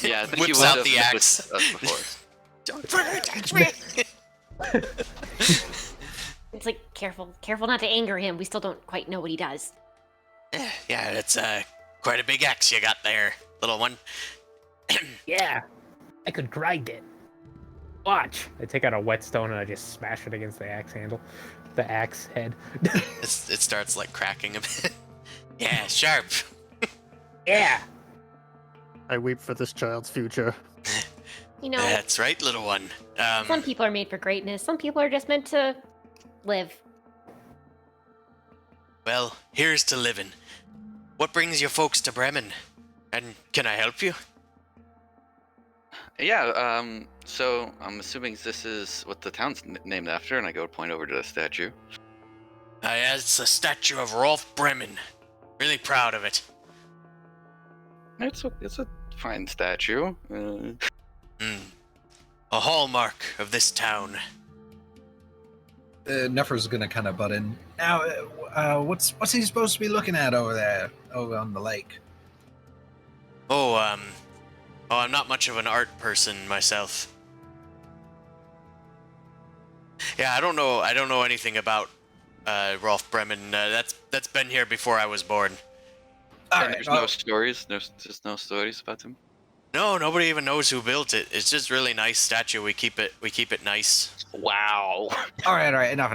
Yeah, I think he Whips would out have the met axe. with us before. Don't fucking touch me! It's like, careful not to anger him. We still don't quite know what he does. Yeah, that's quite a big axe you got there, little one. Yeah. I could grind it. Watch. I take out a whetstone and I just smash it against the axe handle, the axe head. It starts like cracking a bit. Yeah, sharp. Yeah. I weep for this child's future. You know, That's right, little one. some people are made for greatness. Some people are just meant to live. Well, here's to living. What brings you folks to Bremen? And can I help you? Yeah, so I'm assuming this is what the town's named after, and I go to point over to the statue. It's a statue of Rolf Bremen. Really proud of it. It's a fine statue. A hallmark of this town. Nephra's gonna kind of butt in. Now, what's he supposed to be looking at over there, over on the lake? I'm not much of an art person myself. Yeah, I don't know anything about Rolf Bremen. That's been here before I was born. And there's no stories. There's just no stories about him. No, nobody even knows who built it. It's just really nice statue. We keep it nice. Wow. All right, enough.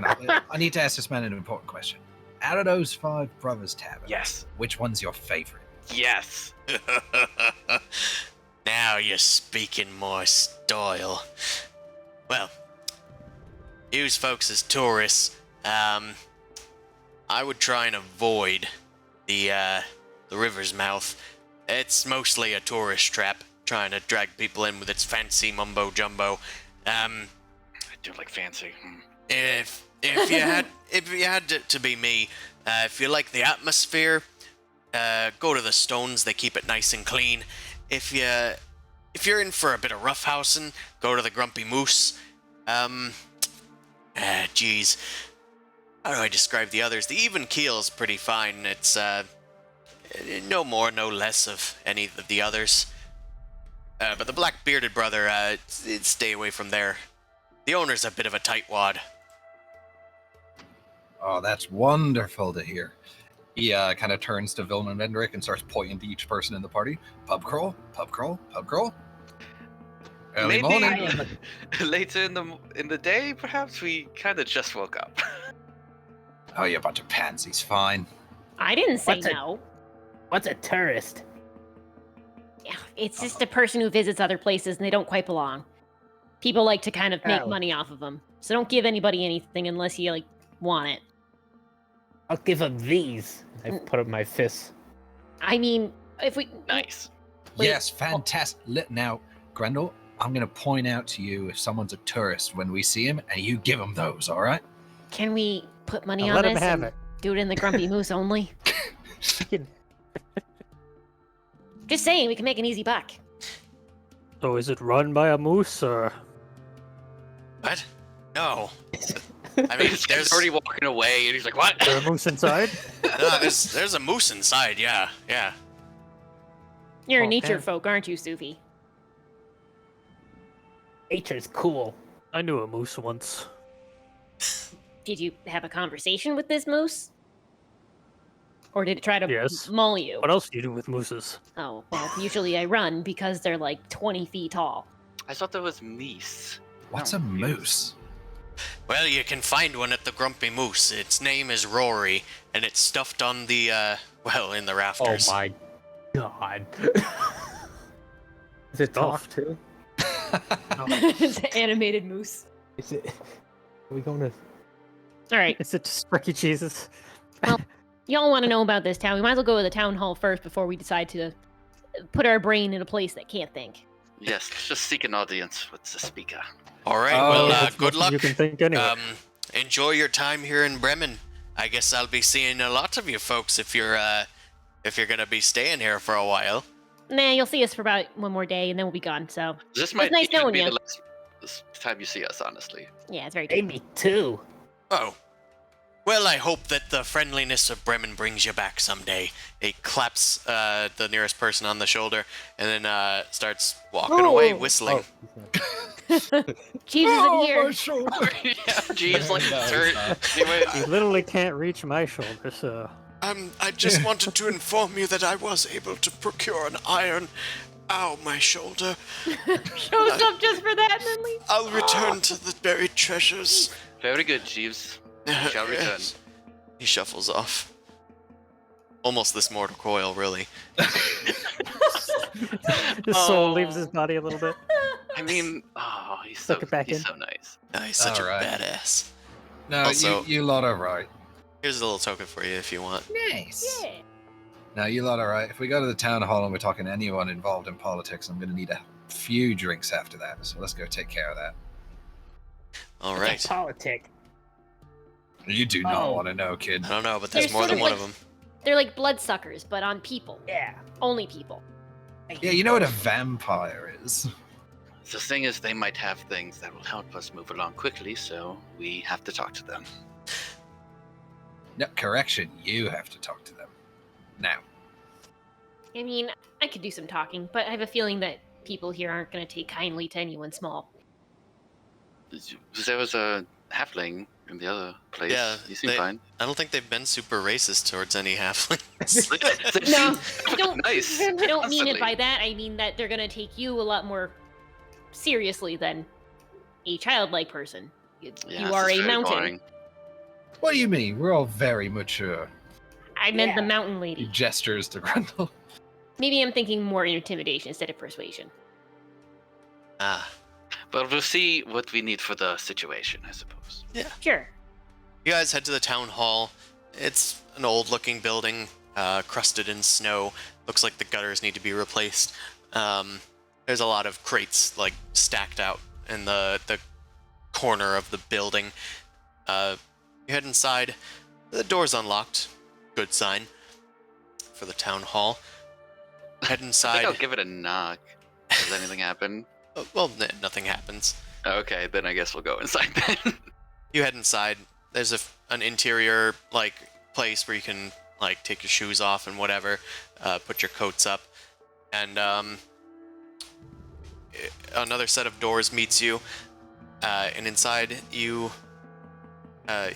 I need to ask this man an important question. Out of those 5 brothers taverns, Yes. which one's your favorite? Yes. Now you're speaking my style. Well, yous folks as tourists, I would try and avoid the river's mouth. It's mostly a tourist trap, trying to drag people in with its fancy mumbo jumbo. I do like fancy. If you had to be me, if you like the atmosphere, go to the Stones. They keep it nice and clean. If you're in for a bit of roughhousing, go to the Grumpy Moose. Geez, how do I describe the others? The Even Keel's pretty fine. It's no more, no less of any of the others. But the Black Bearded Brother, stay away from there. The owner's a bit of a tightwad. Oh, that's wonderful to hear. He kind of turns to Vilna and Vendrick and starts pointing to each person in the party. Pub crawl, pub crawl, pub crawl. Early Maybe morning. later in the day, perhaps we kind of just woke up. Oh, you bunch of pansies. Fine. I didn't say What's a- no. What's a tourist? Yeah, it's just a person who visits other places and they don't quite belong. People like to kind of make Oh. money off of them. So don't give anybody anything unless you like want it. I'll give him these. I put up my fists. I mean, if we Nice. Wait, Yes, fantastic. Now, Grendel, I'm going to point out to you if someone's a tourist when we see him, and you give him those, all right? can we put money Now on let him this have and it. do it in the Grumpy Moose only? Can- Just saying, we can make an easy buck. So is it run by a moose or? What? No. I mean, He's there's already walking away, and he's like, "What?" Is there a moose inside? no, there's a moose inside. Yeah. You're a Oh, nature man. folk, aren't you, Sufi? Nature's cool. I knew a moose once. Did you have a conversation with this moose? Or did it try to Yes. maul you? What else do you do with mooses? Oh, well, usually I run because they're like 20 feet tall. I thought that was meese. What's No, a moose? Well, you can find one at the Grumpy Moose. Its name is Rory, and it's stuffed on the in the Oh rafters. my god. Is it talk Stuffed. too? It's an animated moose. Is it? Are we going to? All right, Is it just Ricky Jesus? y'all want to know about this town? We might as well go to the town hall first before we decide to put our brain in a place that can't think. Yes, just seek an audience with the speaker. All right. Oh, well, That's good nothing luck. You can think anyway. Enjoy your time here in Bremen. I guess I'll be seeing a lot of you folks if you're gonna be staying here for a while. Nah, you'll see us for about one more day and then we'll be gone. So This might nice even knowing be you. the last time you see us, honestly. yeah, it's very good. Maybe two. Oh. Well, I hope that the friendliness of Bremen brings you back someday. He claps the nearest person on the shoulder and then starts walking away, whistling. Cheese isn't here. Yeah, geez, like turn. You literally can't reach my shoulder, so. I just wanted to inform you that I was able to procure an Ow, my shoulder. Shows up just for that and then leaves. I'll return to the buried treasures. Very good, Jeeves. You shall return. He shuffles off. Almost this mortal coil, really. His soul leaves his body a little bit. I mean, he's Suck it back in. so nice. He's such a Alright. badass. No, Also- you lot are right. Here's a little token for you if you want. Nice. Yeah. Now, you lot are right. If we go to the town hall and we're talking to anyone involved in politics, I'm going to need a few drinks after that. So let's go take care of that. All right. Politic. You do not Oh. want to know, kid. I don't know, but there's They're more sort than of one like- of them. They're like bloodsuckers, but on people. Yeah. Only people. Yeah, you know what a vampire is. The thing is, they might have things that will help us move along quickly, so we have to talk to them. No, correction. You have to talk to them. Now. I mean, I could do some talking, but I have a feeling that people here aren't going to take kindly to anyone small. There was a halfling in the other place. Yeah, he seemed they- fine. I don't think they've been super racist towards any halflings. No, I don't. Nice. I don't mean it Constantly. by that. I mean that they're going to take you a lot more seriously than a childlike person. You, Yeah, you this are is a very mountain. boring. What do you mean? We're all very mature. I meant the Yeah. mountain He lady. gestures to Grundle. Maybe I'm thinking more intimidation instead of persuasion. Ah. But we'll see what we need for the situation, I suppose. Sure. You guys head to the town hall. It's an old-looking building, crusted in snow. Looks like the gutters need to be replaced. There's a lot of crates like stacked out in the corner of the building. You head inside. The door's unlocked. Good sign for the town hall. Head I think inside. I'll give it a knock. Does anything happen? Well, nothing happens. Okay, then I guess we'll go inside then. You head inside. There's an interior like place where you can like take your shoes off and whatever, put your coats up, and another set of doors meets you, and inside you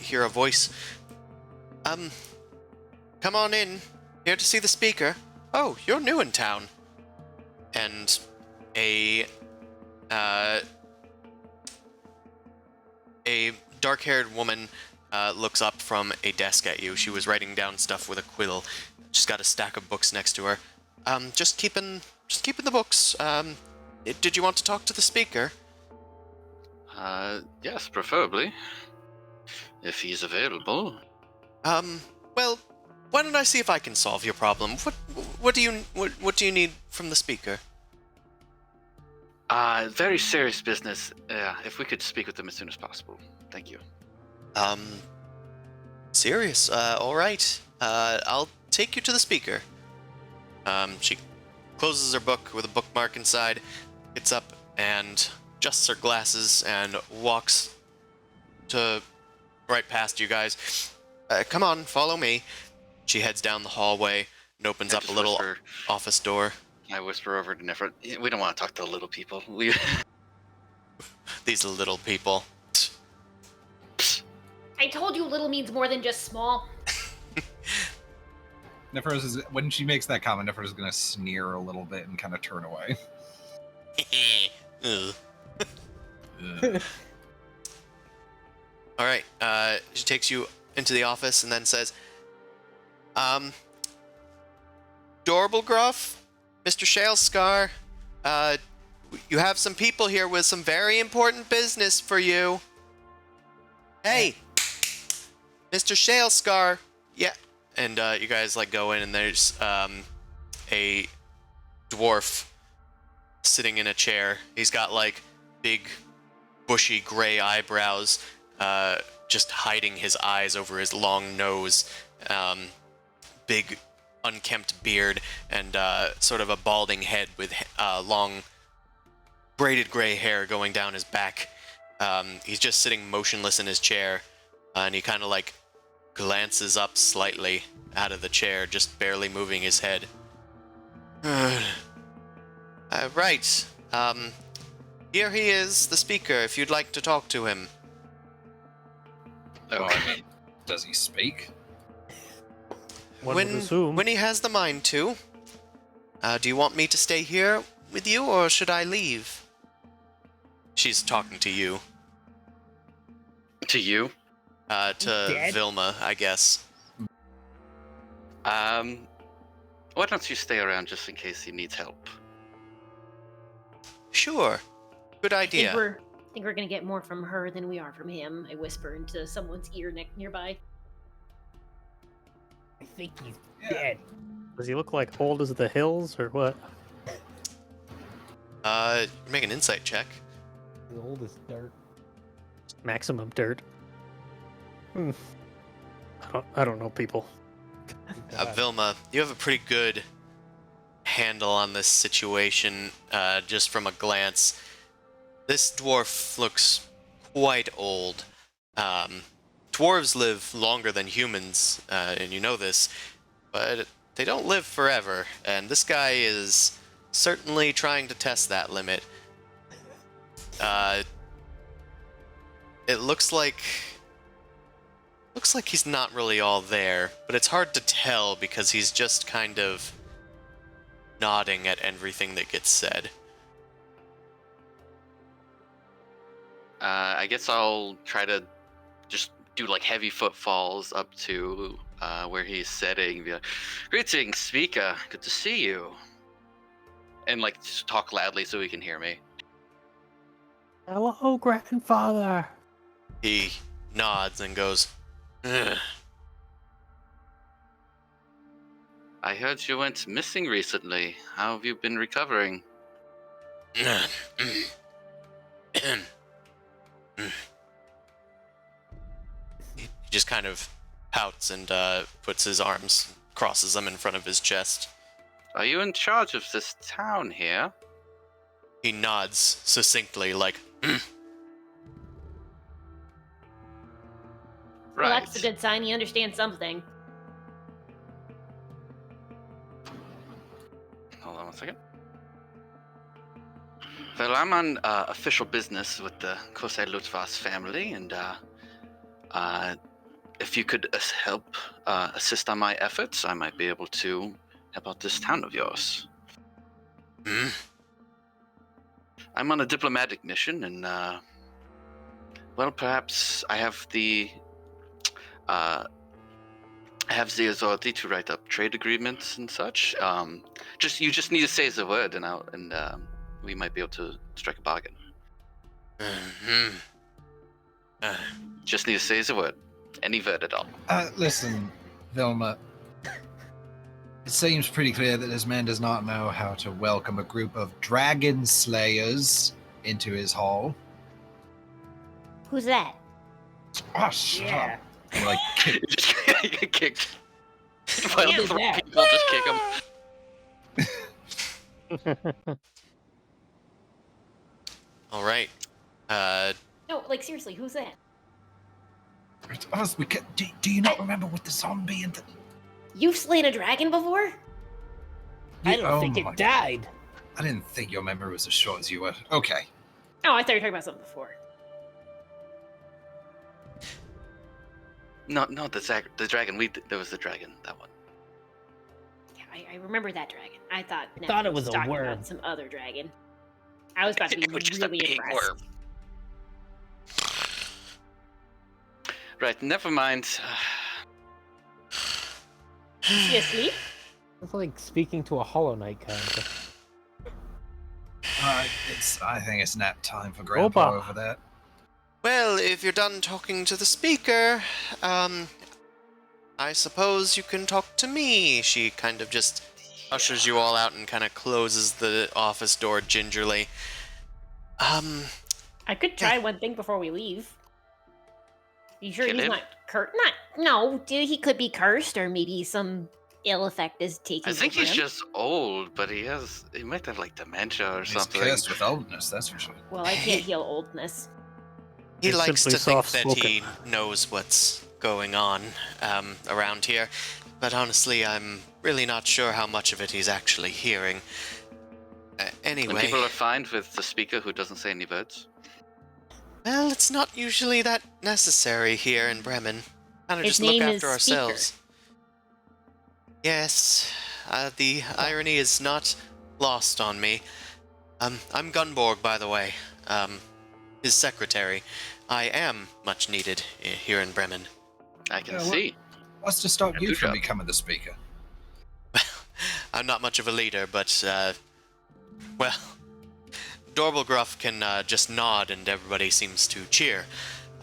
hear a voice. Come on in. Here to see the speaker. Oh, you're new in town. And a dark-haired woman looks up from a desk at you. She was writing down stuff with a quill. She's got a stack of books next to her. Just keeping the books. Did you want to talk to the speaker? Yes, preferably. If he's available. Well, why don't I see if I can solve your problem? What do you need from the speaker? Very serious business. If we could speak with him as soon as possible. Thank you. Serious. All right. I'll take you to the speaker. She closes her book with a bookmark inside, gets up and adjusts her glasses and walks to right past you guys. Come on, follow me. She heads down the hallway and opens I up a just little whisper- office door. I whisper over to Nefra. We don't want to talk to the little people. These little people. I told you little means more than just small. Nephros is, when she makes that comment, Nephros is going to sneer a little bit and kind of turn away. Ugh. Ugh. All right. She takes you into the office and then says, Dorbelgroff, Mr. Shalescar, you have some people here with some very important business for you. Hey, Mr. Shalescar. Yeah. And you guys like go in and there's a dwarf sitting in a chair. He's got like big bushy gray eyebrows, just hiding his eyes over his long nose, big unkempt beard, and sort of a balding head with long braided gray hair going down his back. He's just sitting motionless in his chair, and he kind of like glances up slightly out of the chair, just barely moving his head. Right. Here he is, the speaker, if you'd like to talk to him. Okay. Does he speak? One would assume. When he has the mind to. Do you want me to stay here with you, or should I leave? She's talking to you. To you? To Dead? Vilma, I guess. Why don't you stay around just in case he needs help? Sure. Good I think idea. we're gonna get more from her than we are from him. I whisper into someone's ear nearby. I think he's dead. Does he look like old as the hills, or what? Make an insight check. The oldest dirt. Maximum dirt. I don't know people. Vilma, you have a pretty good handle on this situation, just from a glance. This dwarf looks quite old. Dwarves live longer than humans, and you know this, but they don't live forever, and this guy is certainly trying to test that limit. It looks like he's not really all there, but it's hard to tell because he's just kind of nodding at everything that gets said. I guess I'll try to just do like heavy footfalls up to where he's sitting. Be like, "Greetings, speaker. Good to see you." And like just talk loudly so he can hear me. Hello, grandfather. He nods and goes, "Ugh." I heard you went missing recently. How have you been recovering? He just kind of pouts and puts his arms, crosses them in front of his chest. Are you in charge of this town here? He nods succinctly, like, Well, Right. that's a good sign. He understands something. Hold on one second. Well, I'm on official business with the Kosei Lutvas family, and if you could help assist on my efforts, I might be able to help out this town of yours. Hmm? I'm on a diplomatic mission, and well, perhaps I have the authority to write up trade agreements and such. You just need to say the word, and we might be able to strike a bargain. Mhm. Just need to say the word, any word at all. Listen, Vilma. It seems pretty clear that this man does not know how to welcome a group of dragon slayers into his hall. Who's that? Oh, shut up. Like, Just get kicked. Well, did three that? people just kick him. All right. No, like seriously, who's that? it's us. Do you not remember with the zombie and the... You've slain a dragon before? I don't Oh think my- it died. I didn't think your memory was as short as you were. Okay. Oh, I thought you were talking about something before. No, the dragon. There was the dragon. That one. Yeah, I remember that dragon. I thought thought it Ned was a talking worm. about some other dragon. I was about to be It was just a really big impressed. worm. Right. Never mind. Is he asleep? It's like speaking to a Hollow Knight kind of. I think it's nap time for Grandpa Opa. over there. Well, if you're done talking to the speaker, I suppose you can talk to me. She kind of just ushers you all out and kind of closes the office door gingerly. I could try one thing before we leave. You sure Kill he's him? not cursed? No, dude, he could be cursed, or maybe some ill effect is taking I think over he's him. just old, but he might have like dementia or He's something. cursed with oldness, that's for sure. Well, I can't heal oldness. He He's likes to simply think that soft-spoken. he knows what's going on around here, but honestly, I'm really not sure how much of it he's actually hearing. And Anyway, people are fine with the speaker who doesn't say any words. well, it's not usually that necessary here in Bremen. Kind of His just look name is after Speaker. ourselves. Yes, the irony is not lost on me. I'm Gunborg, by the way. His secretary. I am much needed here in Bremen. I can Yeah, see. What's to stop Yeah, you good from job. becoming the speaker? I'm not much of a leader, but, well, Dorbelgruff can just nod and everybody seems to cheer.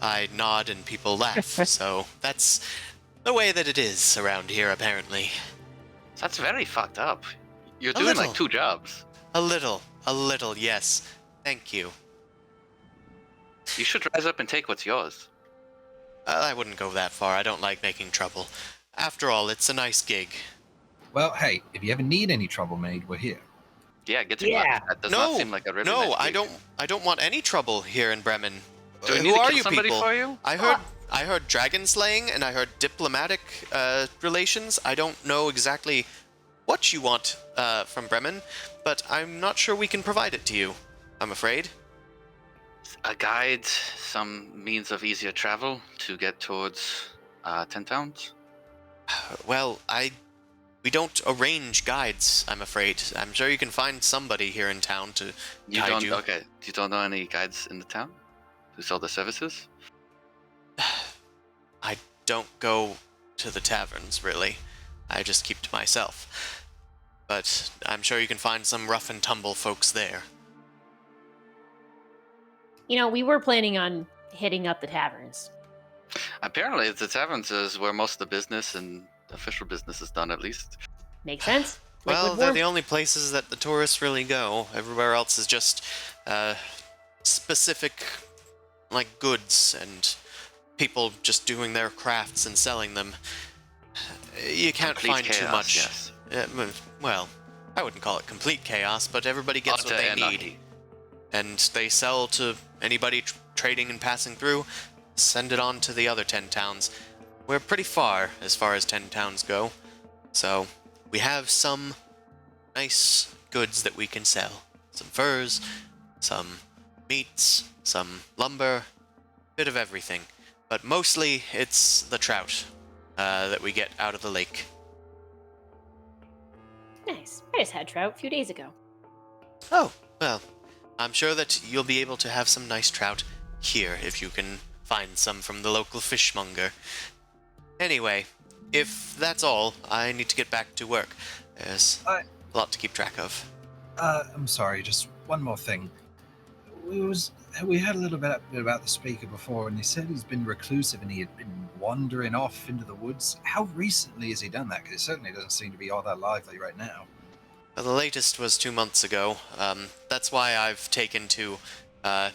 I nod and people laugh, so that's the way that it is around here, apparently. That's very fucked up. You're A doing little. like 2 jobs. A little, yes. Thank you. You should rise up and take what's yours. I wouldn't go that far. I don't like making trouble. After all, it's a nice gig. Well, hey, if you ever need any trouble made, we're here. Yeah, get to Yeah. That does not seem like a really nice I gig. don't want any trouble here in Bremen. Do we need Who to are kill you somebody people? for you? I heard dragon slaying and I heard diplomatic relations. I don't know exactly what you want from Bremen, but I'm not sure we can provide it to you. I'm afraid. A guide, some means of easier travel to get towards 10 towns. Well, we don't arrange guides, I'm afraid. I'm sure you can find somebody here in town to You guide don't. you. Okay. You don't know any guides in the town who sell the services? I don't go to the taverns, really. I just keep to myself. But I'm sure you can find some rough and tumble folks there. You know, we were planning on hitting up the taverns. Apparently, the taverns is where most of the business and official business is done, at least. Makes sense? Well, Liquid they're warmth. the only places that the tourists really go. Everywhere else is just specific, like, goods and people just doing their crafts and selling them. You can't Complete find too chaos, much. yes. Well, I wouldn't call it complete chaos, but everybody gets what Utter they anarchy. need. And they sell to anybody trading and passing through, send it on to the other 10 towns. We're pretty far as 10 towns go, so we have some nice goods that we can sell. Some furs, some meats, some lumber, bit of everything. But mostly it's the trout that we get out of the lake. Nice. I just had trout a few days ago. Oh, well, I'm sure that you'll be able to have some nice trout here if you can find some from the local fishmonger. Anyway, if that's all, I need to get back to work. There's a lot to keep track of. I'm sorry, just one more thing. We had a little bit about the speaker before, and he said he's been reclusive and he had been wandering off into the woods. How recently has he done that? Because it certainly doesn't seem to be all that lively right now. Well, the latest was 2 months ago. That's why I've taken to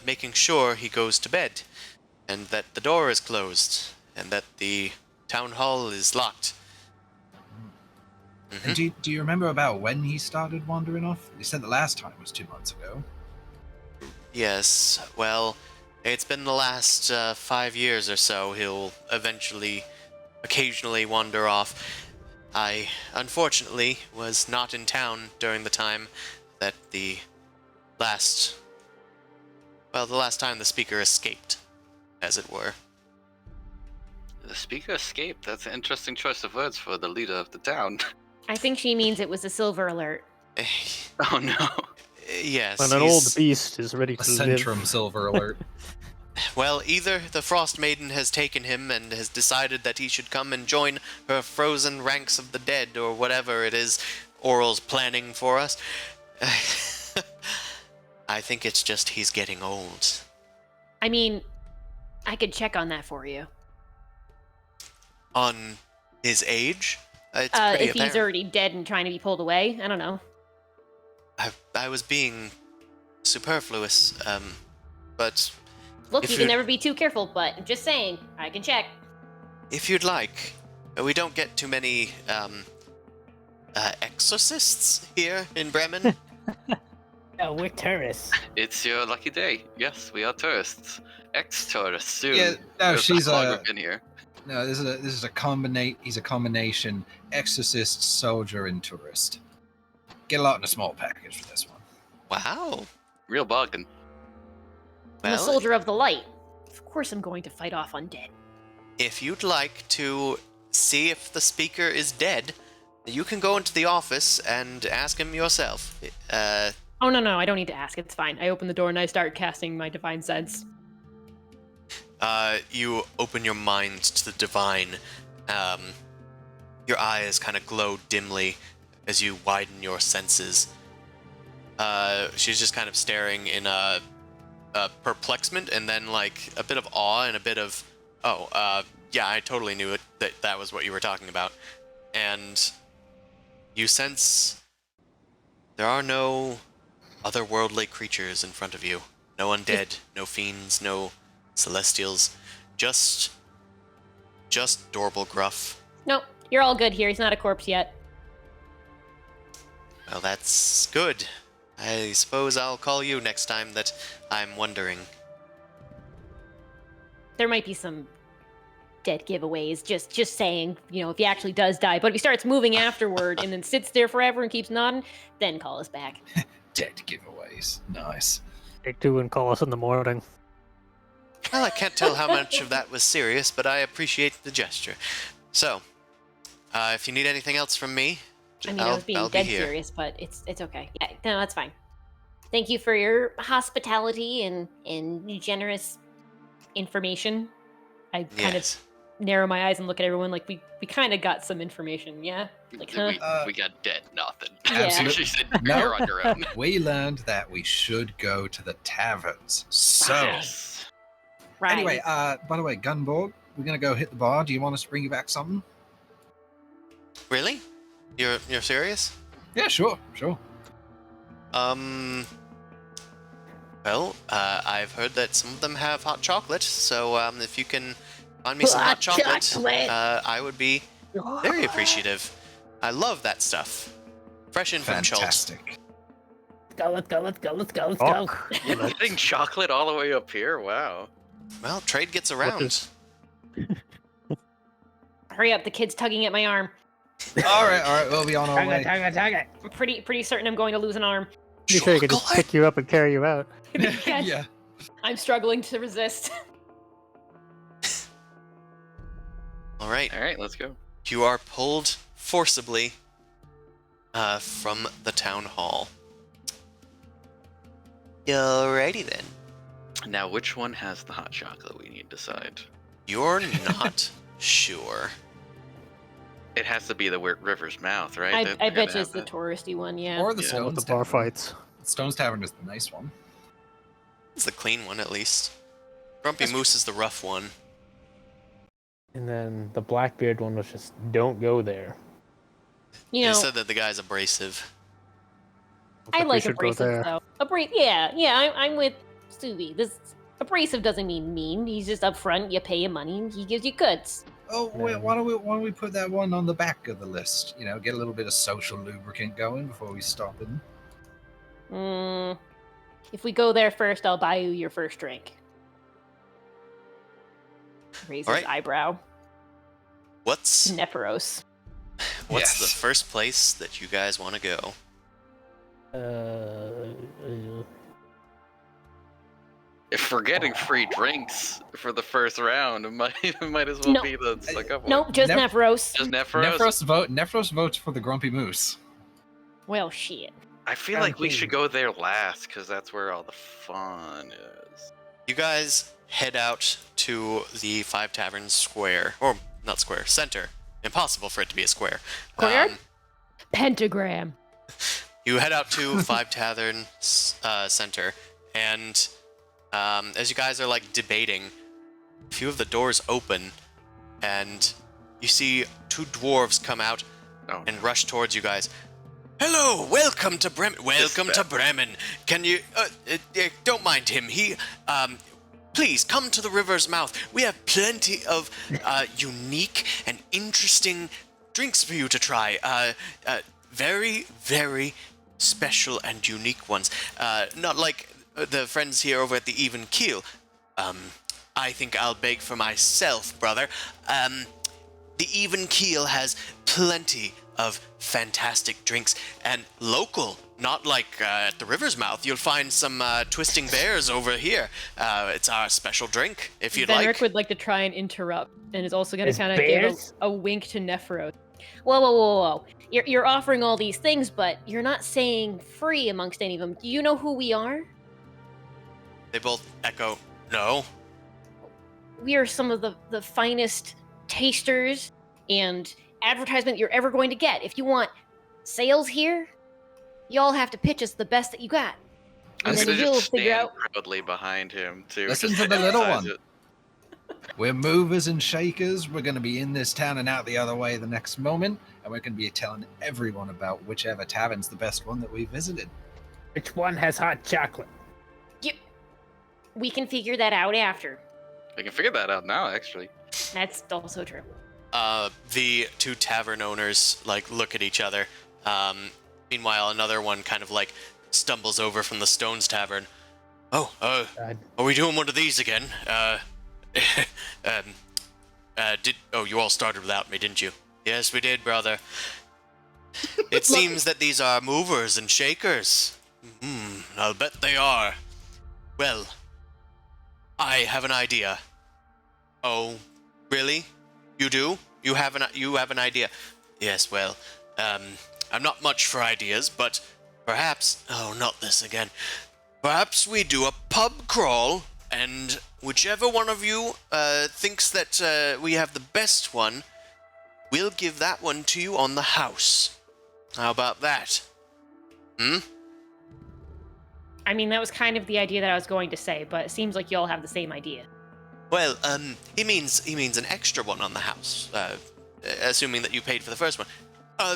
making sure he goes to bed, and that the door is closed, and that the town hall is locked. And do you remember about when he started wandering off? You said the last time was 2 months ago. Yes, well, it's been the last 5 years or so. He'll occasionally wander off. I, unfortunately, was not in town during the time that the last time the speaker escaped, as it were. The speaker escaped. That's an interesting choice of words for the leader of the town. I think she means it was a silver alert. Oh no. Yes. When an old beast is ready A to Centrum live. silver alert. Well, either the Frostmaiden has taken him and has decided that he should come and join her frozen ranks of the dead, or whatever it is Oral's planning for us. I think it's just he's getting old. I mean, I could check on that for you. On his age? It's pretty If he's apparent. already dead and trying to be pulled away, I don't know. I was being superfluous, but Look, If you can you're- never be too careful, but I'm just saying, I can check. if you'd like, we don't get too many exorcists here in Bremen. Oh, we're tourists. It's your lucky day. Yes, we are tourists. Ex-tourists soon. Yeah, no, That's she's how long a- we've been here. No, this is a combination. He's a combination exorcist, soldier, and tourist. Get a lot in a small package for this one. Wow. Real bargain. I'm a Well, soldier of the light. Of course I'm going to fight off undead. if you'd like to see if the speaker is dead, you can go into the office and ask him yourself. Oh, no, I don't need to ask. It's fine. I open the door and I start casting my Divine Sense. You open your mind to the divine. Your eyes kind of glow dimly as you widen your senses. She's just kind of staring in a perplexement and then like a bit of awe and a bit of, yeah, I totally knew it, that was what you were talking about. And you sense there are no otherworldly creatures in front of you. No undead, no fiends, no celestials. Just Dorble Gruff. No, you're all good here. He's not a corpse yet. Well, that's good. I suppose I'll call you next time that I'm wondering. There might be some dead giveaways. Just saying. You know, if he actually does die, but if he starts moving afterward and then sits there forever and keeps nodding, then call us back. Dead giveaways. Nice. Take two and call us in the morning. Well, I can't tell how much of that was serious, but I appreciate the gesture. So, if you need anything else from me, I mean, I was being I'll dead be here. serious, but it's okay. Yeah, no, that's fine. Thank you for your hospitality and generous information. I kind Yes. of narrow my eyes and look at everyone like we kind of got some information, yeah? Like, huh? We got dead nothing. Yeah. She said, No. you're on your own. We learned that we should go to the taverns. So, Yes. Right. anyway, by the way, Gunborg, we're gonna go hit the bar. Do you want us to bring you back something? Really? You're serious? Yeah, sure. Well, I've heard that some of them have hot chocolate, so if you can find me some hot chocolate, I would be very appreciative. I love that stuff. Fresh in from Schultz. Fantastic. Let's go. You're getting chocolate all the way up here? Wow. Well, trade gets around. is- Hurry up, the kid's tugging at my arm. All right, we'll be on our way. Target. I'm pretty certain I'm going to lose an arm. You sure you could just Chocolate? pick you up and carry you out? Yeah. I'm struggling to resist. All right. All right, let's go. You are pulled forcibly from the town hall. Alrighty then. Now, which one has the hot chocolate? We need to decide. You're not sure. It has to be the river's mouth, right? I They're bet gonna you it's have the that. touristy one, yeah. Or the Yeah. Stones With the bar Tavern. fights. Stones Tavern is the nice one. It's the clean one, at least. Grumpy Moose is the rough one. And then the Blackbeard one was just don't go there. You They know, said that the guy's abrasive. I we like should go abrasive there. though. Yeah, I'm with Subi. This abrasive doesn't mean mean. He's just upfront. You pay him money, and he gives you goods. Oh, wait, why don't we put that one on the back of the list? You know, get a little bit of social lubricant going before we stop in. If we go there first, I'll buy you your first drink. Raises All right. eyebrow. What's Nephiros. the Yes. first place that you guys want to go? If we're getting free drinks for the first round, it might as well No. be the suck up one. Nope, just Nep- Nephiros. Just Nephiros? Nephiros votes for the Grumpy Moose. Well, shit. I feel like we should go there last, because that's where all the fun is. You guys head out to the Five Taverns Square. Or, not square, center. Impossible for it to be a square. Courtyard? Pentagram. You head out to Five Taverns Center, and as you guys are like debating, a few of the doors open, and you see two dwarves come out Oh, and rush towards you guys. Hello, welcome to Bremen. Welcome to Bremen. Can you don't mind him? He please come to the river's mouth. We have plenty of unique and interesting drinks for you to try. Very, very special and unique ones. Not like the friends here over at the Even Keel. I think I'll beg for myself, brother. The Even Keel has plenty of fantastic drinks and local, not like at the river's mouth. You'll find some twisting bears over here. It's our special drink, if you'd Venric like. would like to try and interrupt, and is also going to Is kind of give bears? a wink to Nephiros. Whoa. You're offering all these things, but you're not saying free amongst any of them. Do you know who we are? They both echo, no. We are some of the finest tasters and advertisement you're ever going to get. If you want sales here, y'all have to pitch us the best that you got. I'm And then gonna we'll just figure stand out. proudly behind him too. Listen just to the little emphasize one. it. We're movers and shakers. We're going to be in this town and out the other way the next moment, and we're going to be telling everyone about whichever tavern's the best one that we visited. Which one has hot chocolate? We can figure that out after. We can figure that out now, actually. That's also true. The two tavern owners look at each other. Meanwhile, another one kind of stumbles over from the Stones Tavern. Oh, are we doing one of these again? You all started without me, didn't you? Yes, we did, brother. It seems that these are movers and shakers. I'll bet they are. Well, I have an idea. Oh, really? You do? You have an idea? Yes, well, I'm not much for ideas, but perhaps... Oh, not this again. Perhaps we do a pub crawl, and whichever one of you thinks that we have the best one, we'll give that one to you on the house. How about that? I mean, that was kind of the idea that I was going to say, but it seems like you all have the same idea. Well, he means an extra one on the house, assuming that you paid for the first one.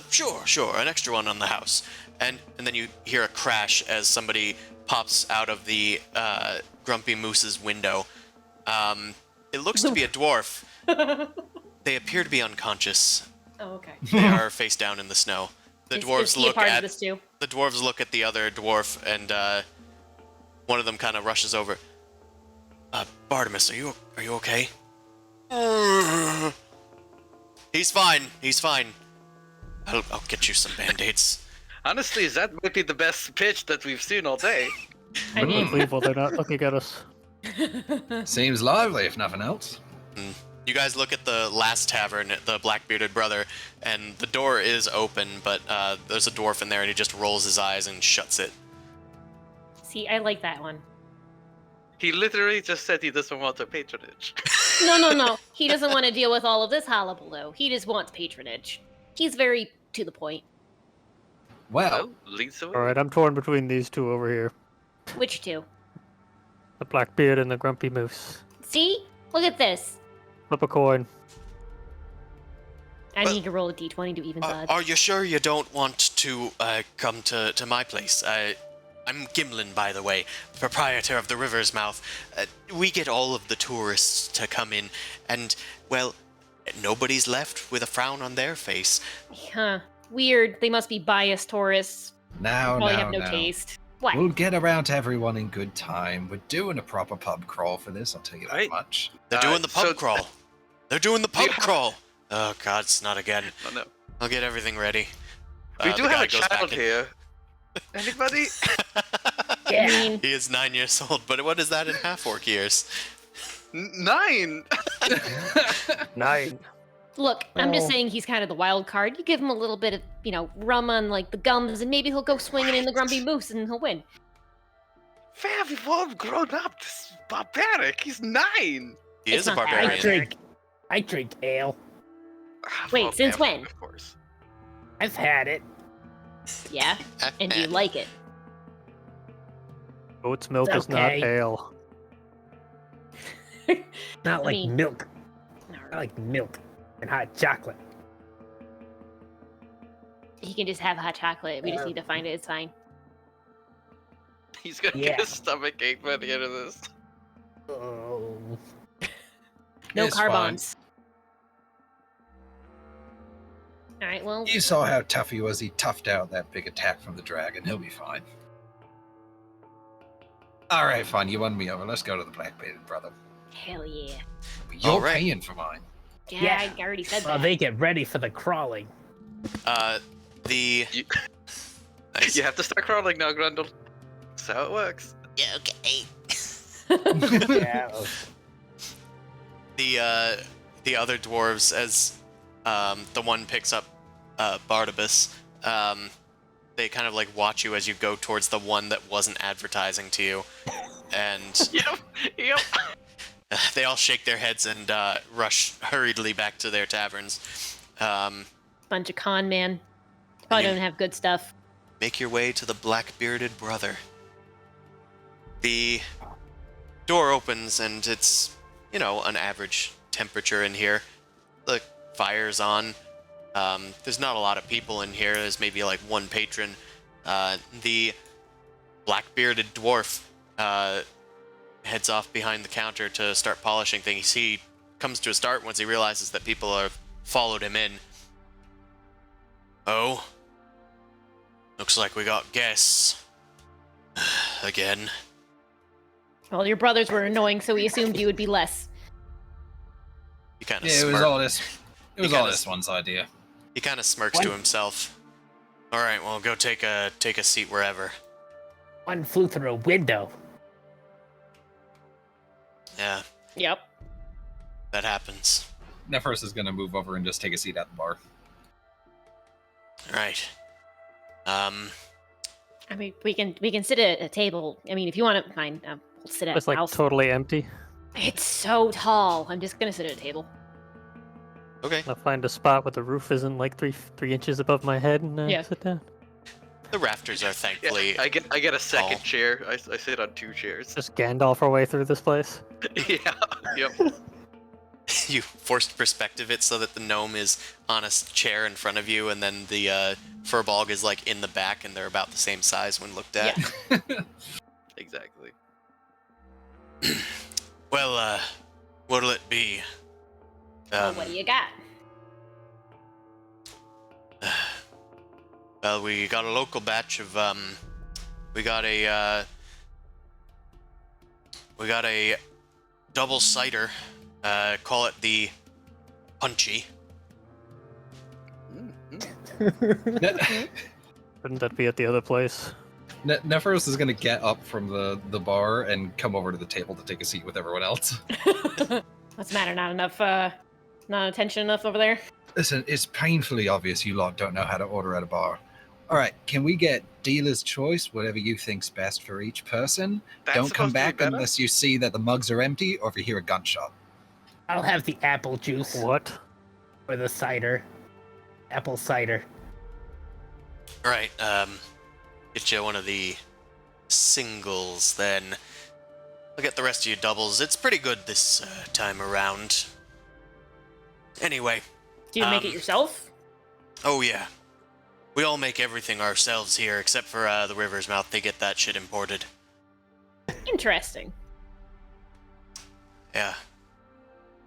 Sure, an extra one on the house. And then you hear a crash as somebody pops out of the Grumpy Moose's window. It looks to be a dwarf. They appear to be unconscious. Oh, okay. They are face down in the snow. The dwarves is he a part of this too? The dwarves look at the other dwarf, and one of them kind of rushes over. Bartimus, are you okay? He's fine. I'll get you some band-aids. Honestly, that might be the best pitch that we've seen all day. I mean, Unbelievable, they're not looking at us. Seems lively, if nothing else. You guys look at the last tavern, the Black-Bearded Brother, and the door is open, but there's a dwarf in there, and he just rolls his eyes and shuts it. see, I like that one. He literally just said he doesn't want our patronage. No. He doesn't want to deal with all of this hullabaloo. He just wants patronage. He's very to the point. Well, leads the way. Alright, I'm torn between these two over here. Which two? The Blackbeard and the Grumpy Moose. See? Look at this. Flip a coin. I need to roll a d20 to even odds. Are you sure you don't want to come to my place? I'm Gimlin, by the way, proprietor of the River's Mouth. We get all of the tourists to come in, and, well, nobody's left with a frown on their face. Huh. Weird. They must be biased tourists. Probably have no taste. What? We'll get around to everyone in good time. We're doing a proper pub crawl for this, I'll tell you that Right. much. They're doing the pub so- crawl. They're doing the pub crawl. Oh, God, it's not again. Oh, no. I'll get everything ready. We do the have guy a goes back child in. here. Anybody? I mean, He is 9 years old, but what is that in half-orc years? 9! 9. look, I'm just Oh. saying he's kind of the wild card. You give him a little bit of, rum on, the gums, and maybe he'll go swinging in the Grumpy Moose and he'll win. Fam, we've all grown up. This is barbaric. He's 9! He It's is a not that barbarian. I drink ale. Wait, Well, since yeah, when? Of course. I've had it. Yeah? And do you like it? Goat's milk It's is not okay. ale. Not I like mean- milk. I like milk and hot chocolate. He can just have hot chocolate. We just need to find it. It's fine. He's gonna Yeah. get a stomach ache by the end of this. Oh. No It's carbons. All right, well, You saw how tough he was. He toughed out that big attack from the dragon. He'll be fine. All right, fine. You won me over. Let's go to the Black-Bearded Brother. hell yeah. You're All right. paying for mine. Yeah, Yeah. I already said Well, that. they get ready for the crawling. The... You- Nice. You have to start crawling now, Grundle. That's how it works. Yeah, okay. Yeah. The other dwarves, as the one picks up Barnabas. They kind of like watch you as you go towards the one that wasn't advertising to you, and Yep. they all shake their heads and rush hurriedly back to their taverns. Bunch of con man. Probably you- don't have good stuff. Make your way to the Black-Bearded Brother. The door opens and it's, an average temperature in here. The fire's on. There's not a lot of people in here. There's maybe like one patron. The black-bearded dwarf heads off behind the counter to start polishing things. He comes to a start once he realizes that people have followed him in. Oh? Looks like we got guests. Again. Well, your brothers were annoying, so we assumed you would be less. He kind of Yeah, it was all this. It was all this one's idea. He kind of smirks to himself. All right, well, go take a seat wherever. One flew through a window. Yeah, Yep. that happens. Nephros is gonna move over and just take a seat at the bar. All right. I mean, we can sit at a table. I mean, if you want to, fine. We'll sit at It's a like house. totally empty. It's so tall. I'm just gonna sit at a table. Okay. I'll find a spot where the roof isn't like three inches above my head and Yeah. sit down. The rafters are thankfully. I get a second tall. chair. I sit on 2 chairs. Just Gandalf our way through this place. Yeah. Yep. You forced perspective it so that the gnome is on a chair in front of you, and then the furbolg is like in the back, and they're about the same size when looked at. Exactly. Well, what'll it be? Well, what do you got? Well, we got a local batch of we got a double cider. Call it the Punchy. Wouldn't that be at the other place? Nephros is gonna get up from the bar and come over to the table to take a seat with everyone else. What's the matter? Not enough, not attention enough over there? Listen, it's painfully obvious you lot don't know how to order at a bar. All right, can we get dealer's choice, whatever you think's best for each person? That's Don't come supposed to be back better? unless you see that the mugs are empty or if you hear a gunshot. I'll have the apple juice What? or the cider. Apple cider. All right. Get you one of the singles, then. I'll get the rest of you doubles. It's pretty good this time around. Anyway. Do you make it yourself? Oh yeah. We all make everything ourselves here, except for the River's Mouth. They get that shit imported. Interesting. Yeah.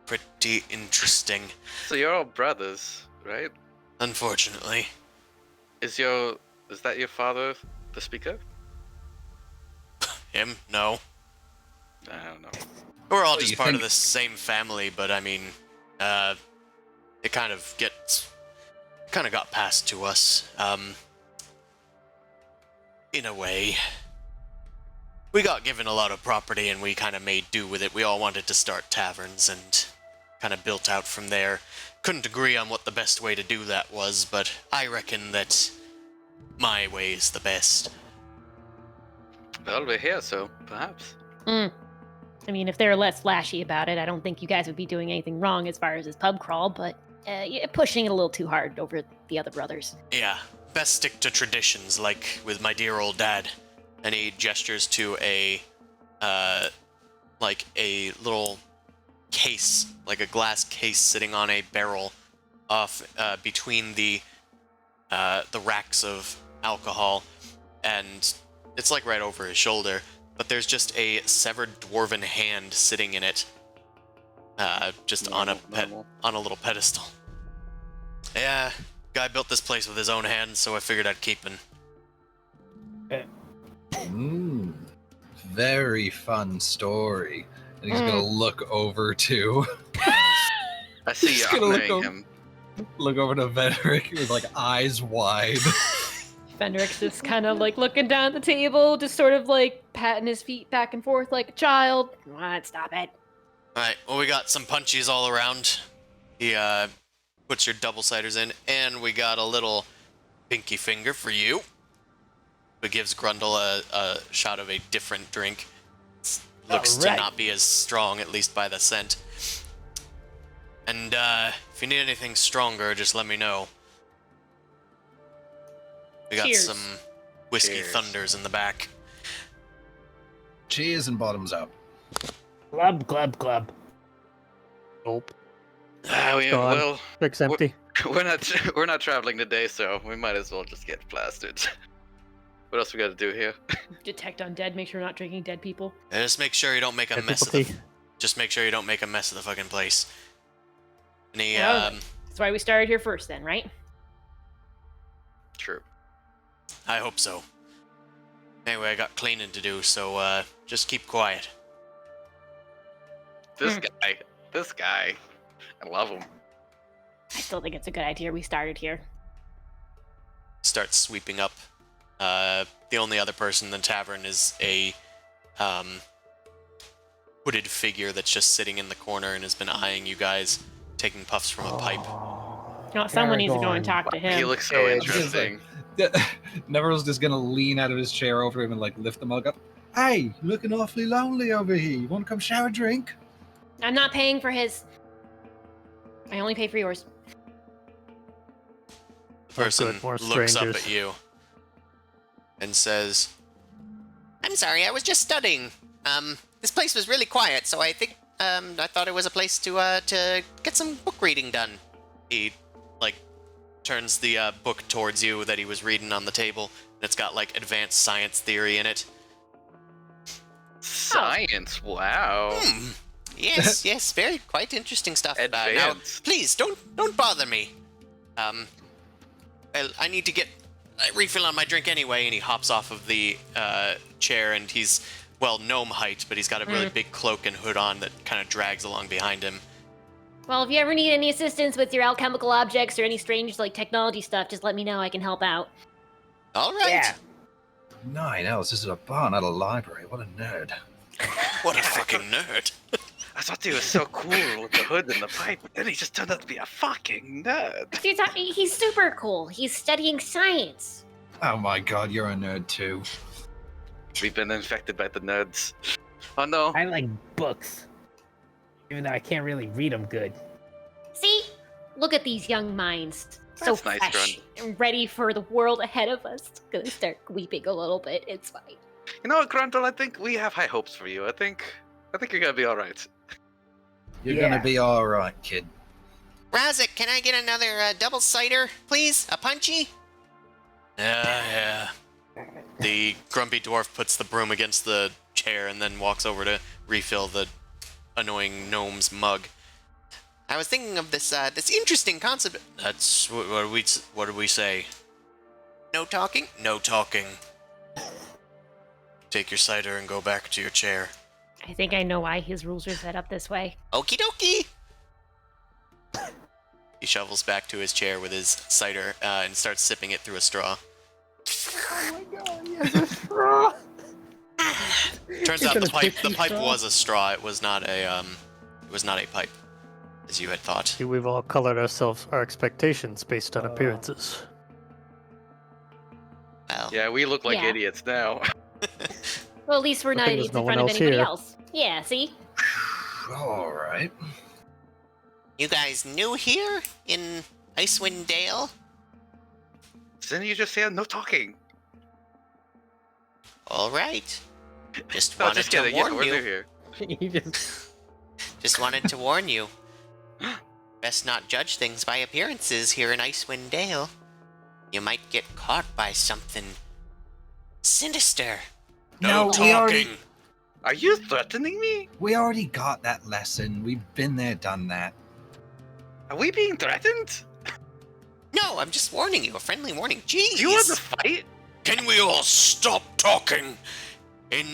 Pretty interesting. So you're all brothers, right? Unfortunately. Is that your father, the speaker? Him? No. I don't know. We're all What, just you part of think- the same family, but I mean, it kind of got passed to us, in a way. We got given a lot of property and we kind of made do with it. We all wanted to start taverns and kind of built out from there. Couldn't agree on what the best way to do that was, but I reckon that my way is the best. Well, we're here, so perhaps. I mean, if they're less flashy about it, I don't think you guys would be doing anything wrong as far as this pub crawl, but you're pushing it a little too hard over the other brothers. Yeah, best stick to traditions, like with my dear old dad. And he gestures to a little case, like a glass case sitting on a barrel off between the racks of alcohol, and it's like right over his shoulder, but there's just a severed dwarven hand sitting in it, just on a little pedestal. Yeah, guy built this place with his own hands, so I figured I'd keep him. Very fun story. And he's gonna look over to I see Just you gonna look honoring over- him. look over to Vedrick with like eyes wide. Fendrix just kind of like looking down at the table, just sort of like patting his feet back and forth like a child. What? Stop it. Alright, well, we got some punchies all around. He puts your double ciders in, and we got a little pinky finger for you. It gives Grundle a shot of a different drink. Looks to Alright. not be as strong, at least by the scent. And if you need anything stronger, just let me know. We got Cheers. some whiskey Cheers. thunders in the back. Cheers and bottoms up. Glub, glub, glub. Nope. Gone. Well, Drink empty. we're not traveling today, so we might as well just get plastered. What else we got to do here? Detect undead. Make sure you're not drinking dead people. And just make sure you don't make a Dead mess of people the. Just make sure you don't make a mess of the fucking place. Any Yeah. That's why we started here first, then, right? True. I hope so. Anyway, I got cleaning to do, so just keep quiet. This guy, I love him. I still think it's a good idea we started here. Starts sweeping up. The only other person in the tavern is a hooded figure that's just sitting in the corner and has been eyeing you guys, taking puffs from a pipe. You know, someone needs to go and Aragorn. talk to him. He looks so Yeah, interesting. Neville's just gonna lean out of his chair over him and like lift the mug up. Hey, looking awfully lonely over here. You want to come share a drink? I'm not paying for his. I only pay for yours. The person good, more looks up strangers. at you and says, "I'm sorry, I was just studying. This place was really quiet, so I think I thought it was a place to get some book reading done." He turns the book towards you that he was reading on the table, and it's got advanced science theory in it. Science, wow. Yes, yes, very quite interesting stuff. Now, Advanced. please don't bother me. Well, I need to get a refill on my drink anyway. And he hops off of the chair, and he's gnome height, but he's got a really big cloak and hood on that kind of drags along behind him. Well, if you ever need any assistance with your alchemical objects or any strange technology stuff, just let me know. I can help out. All right. Yeah. 9 else. This is a bar, not a library. What a nerd. What a fucking nerd. I thought he was so cool with the hood and the pipe, but then he just turned out to be a fucking nerd. He's super cool. He's studying science. Oh my god, you're a nerd too. We've been infected by the nerds. Oh no. I like books. Even though I can't really read them good. See? Look at these young minds. So That's nice, fresh and ready for the world ahead of us. Gonna start weeping a little bit. It's fine. You know what, Grundle? I think we have high hopes for you. I think you're gonna be all right. You're Yeah. gonna be alright, kid. Razak, can I get another double cider, please? A punchy? Yeah. The grumpy dwarf puts the broom against the chair and then walks over to refill the annoying gnome's mug. I was thinking of this interesting concept. That's what do we say? No talking? No talking. Take your cider and go back to your chair. I think I know why his rules are set up this way. Okie dokie. He shovels back to his chair with his cider and starts sipping it through a straw. Oh my god, he has a straw! Turns He's out the gonna pipe pick straw? was a straw. It was not a pipe, as you had thought. See, we've all colored our expectations based on appearances. Well, Yeah, we look like Yeah. idiots now. Well, at least we're Good not thing there's idiots no in one front of else anybody here. else. Yeah, see? Alright. you guys new here in Icewind Dale? Didn't you just say no talking? All right. Just No, wanted just to kidding. Yeah, warn we're new you. here. He just... Just wanted to warn you. Best not judge things by appearances here in Icewind Dale. You might get caught by something sinister. No, we already, Are you threatening me? we already got that lesson. We've been there, done that. Are we being threatened? No, I'm just warning you. A friendly warning. Jeez. Do you want to fight? Can we all stop talking in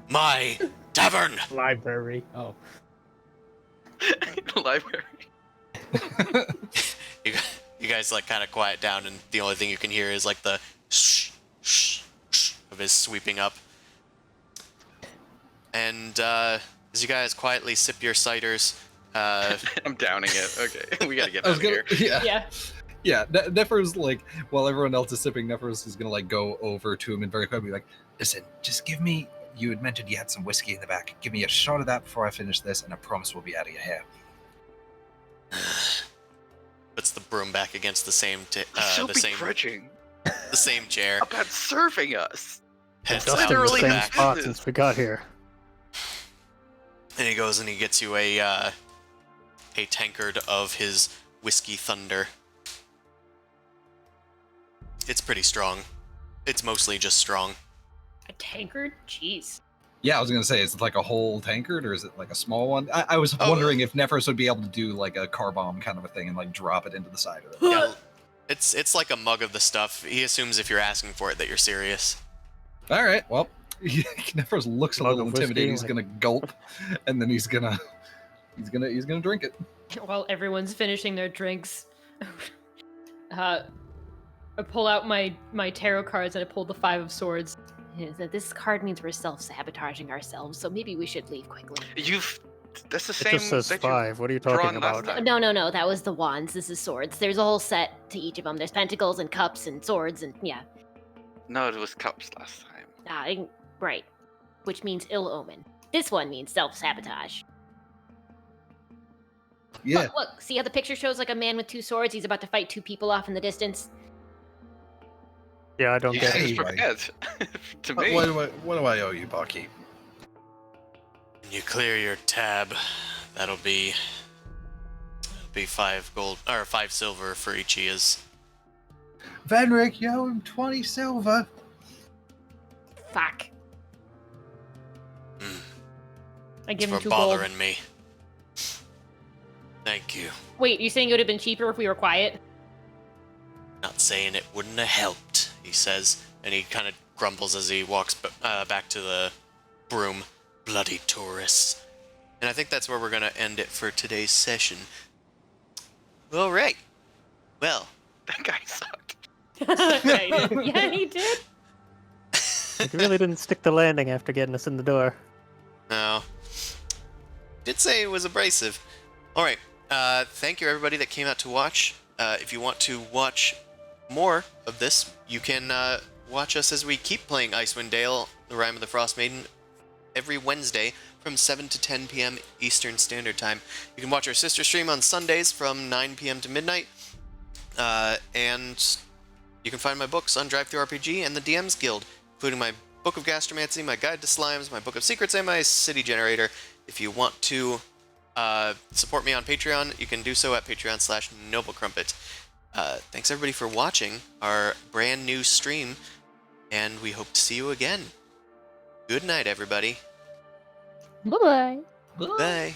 my tavern? Library. Oh. Library. You guys kind of quiet down, and the only thing you can hear is the shh, shh, shh of his sweeping up. And as you guys quietly sip your ciders, I'm downing it. Okay, we gotta get I out was of gonna, here. Yeah. yeah. Nefer's like, while everyone else is sipping, Nefer's is gonna like go over to him and very quickly be like, "Listen, just give me. You had mentioned you had some whiskey in the back. Give me a shot of that before I finish this, and I promise we'll be out of your hair." Puts the broom back against the same So the same begrudging the same chair. about serving us. Heads Dust out in the to the same back, spot business. since we got here. and he goes and he gets you a tankard of his whiskey thunder. It's pretty strong. It's mostly just strong. A tankard? Jeez. Yeah, I was gonna say, is it like a whole tankard or is it like a small one? I was wondering if Nefer's would be able to do like a car bomb kind of a thing and like drop it into the side of it. Yeah, it's like a mug of the stuff. He assumes if you're asking for it that you're serious. All right, well, Nefer's looks a Mug little of whiskey, intimidating. He's like- gonna gulp, and then he's gonna drink it. While everyone's finishing their drinks, I pull out my tarot cards and I pull the 5 of swords. Is that this card means we're self-sabotaging ourselves, so maybe we should leave quickly. That's the It same. just says that 5. What are you drawn talking last about? time. No, that was the wands. This is swords. There's a whole set to each of them. There's pentacles and cups and swords and yeah. No, it was cups last time. Right. Which means ill omen. This one means self-sabotage. Yeah. Look, see how the picture shows like a man with 2 swords? He's about to fight 2 people off in the distance. Yeah, I don't You get seems it. prepared. To me. What do I owe you, barkeep? When you clear your tab, that'll be 5 gold or 5 silver for each he is. Venric, you owe him 20 silver. Fuck. I give For him 2 gold. bothering me. Thank you. Wait, you saying it would have been cheaper if we were quiet? Not saying it wouldn't have helped, he says, and he kind of grumbles as he walks back to the broom. Bloody tourists. And I think that's where we're going to end it for today's session. All right. Well, That guy sucked. Yeah, he did. You really didn't stick the landing after getting us in the door. no. Did say it was abrasive. All right. Thank you, everybody that came out to watch. If you want to watch more of this, you can watch us as we keep playing Icewind Dale, the Rime of the Frostmaiden, every Wednesday from 7 to 10 p.m. Eastern Standard Time. You can watch our sister stream on Sundays from 9 p.m. to midnight. And you can find my books on DriveThruRPG and the DM's Guild, including my Book of Gastromancy, my Guide to Slimes, my Book of Secrets, and my City Generator. If you want to support me on Patreon, you can do so at patreon.com/noblecrumpet. Thanks everybody for watching our brand new stream, and we hope to see you again. Good night, everybody. Bye-bye. Bye.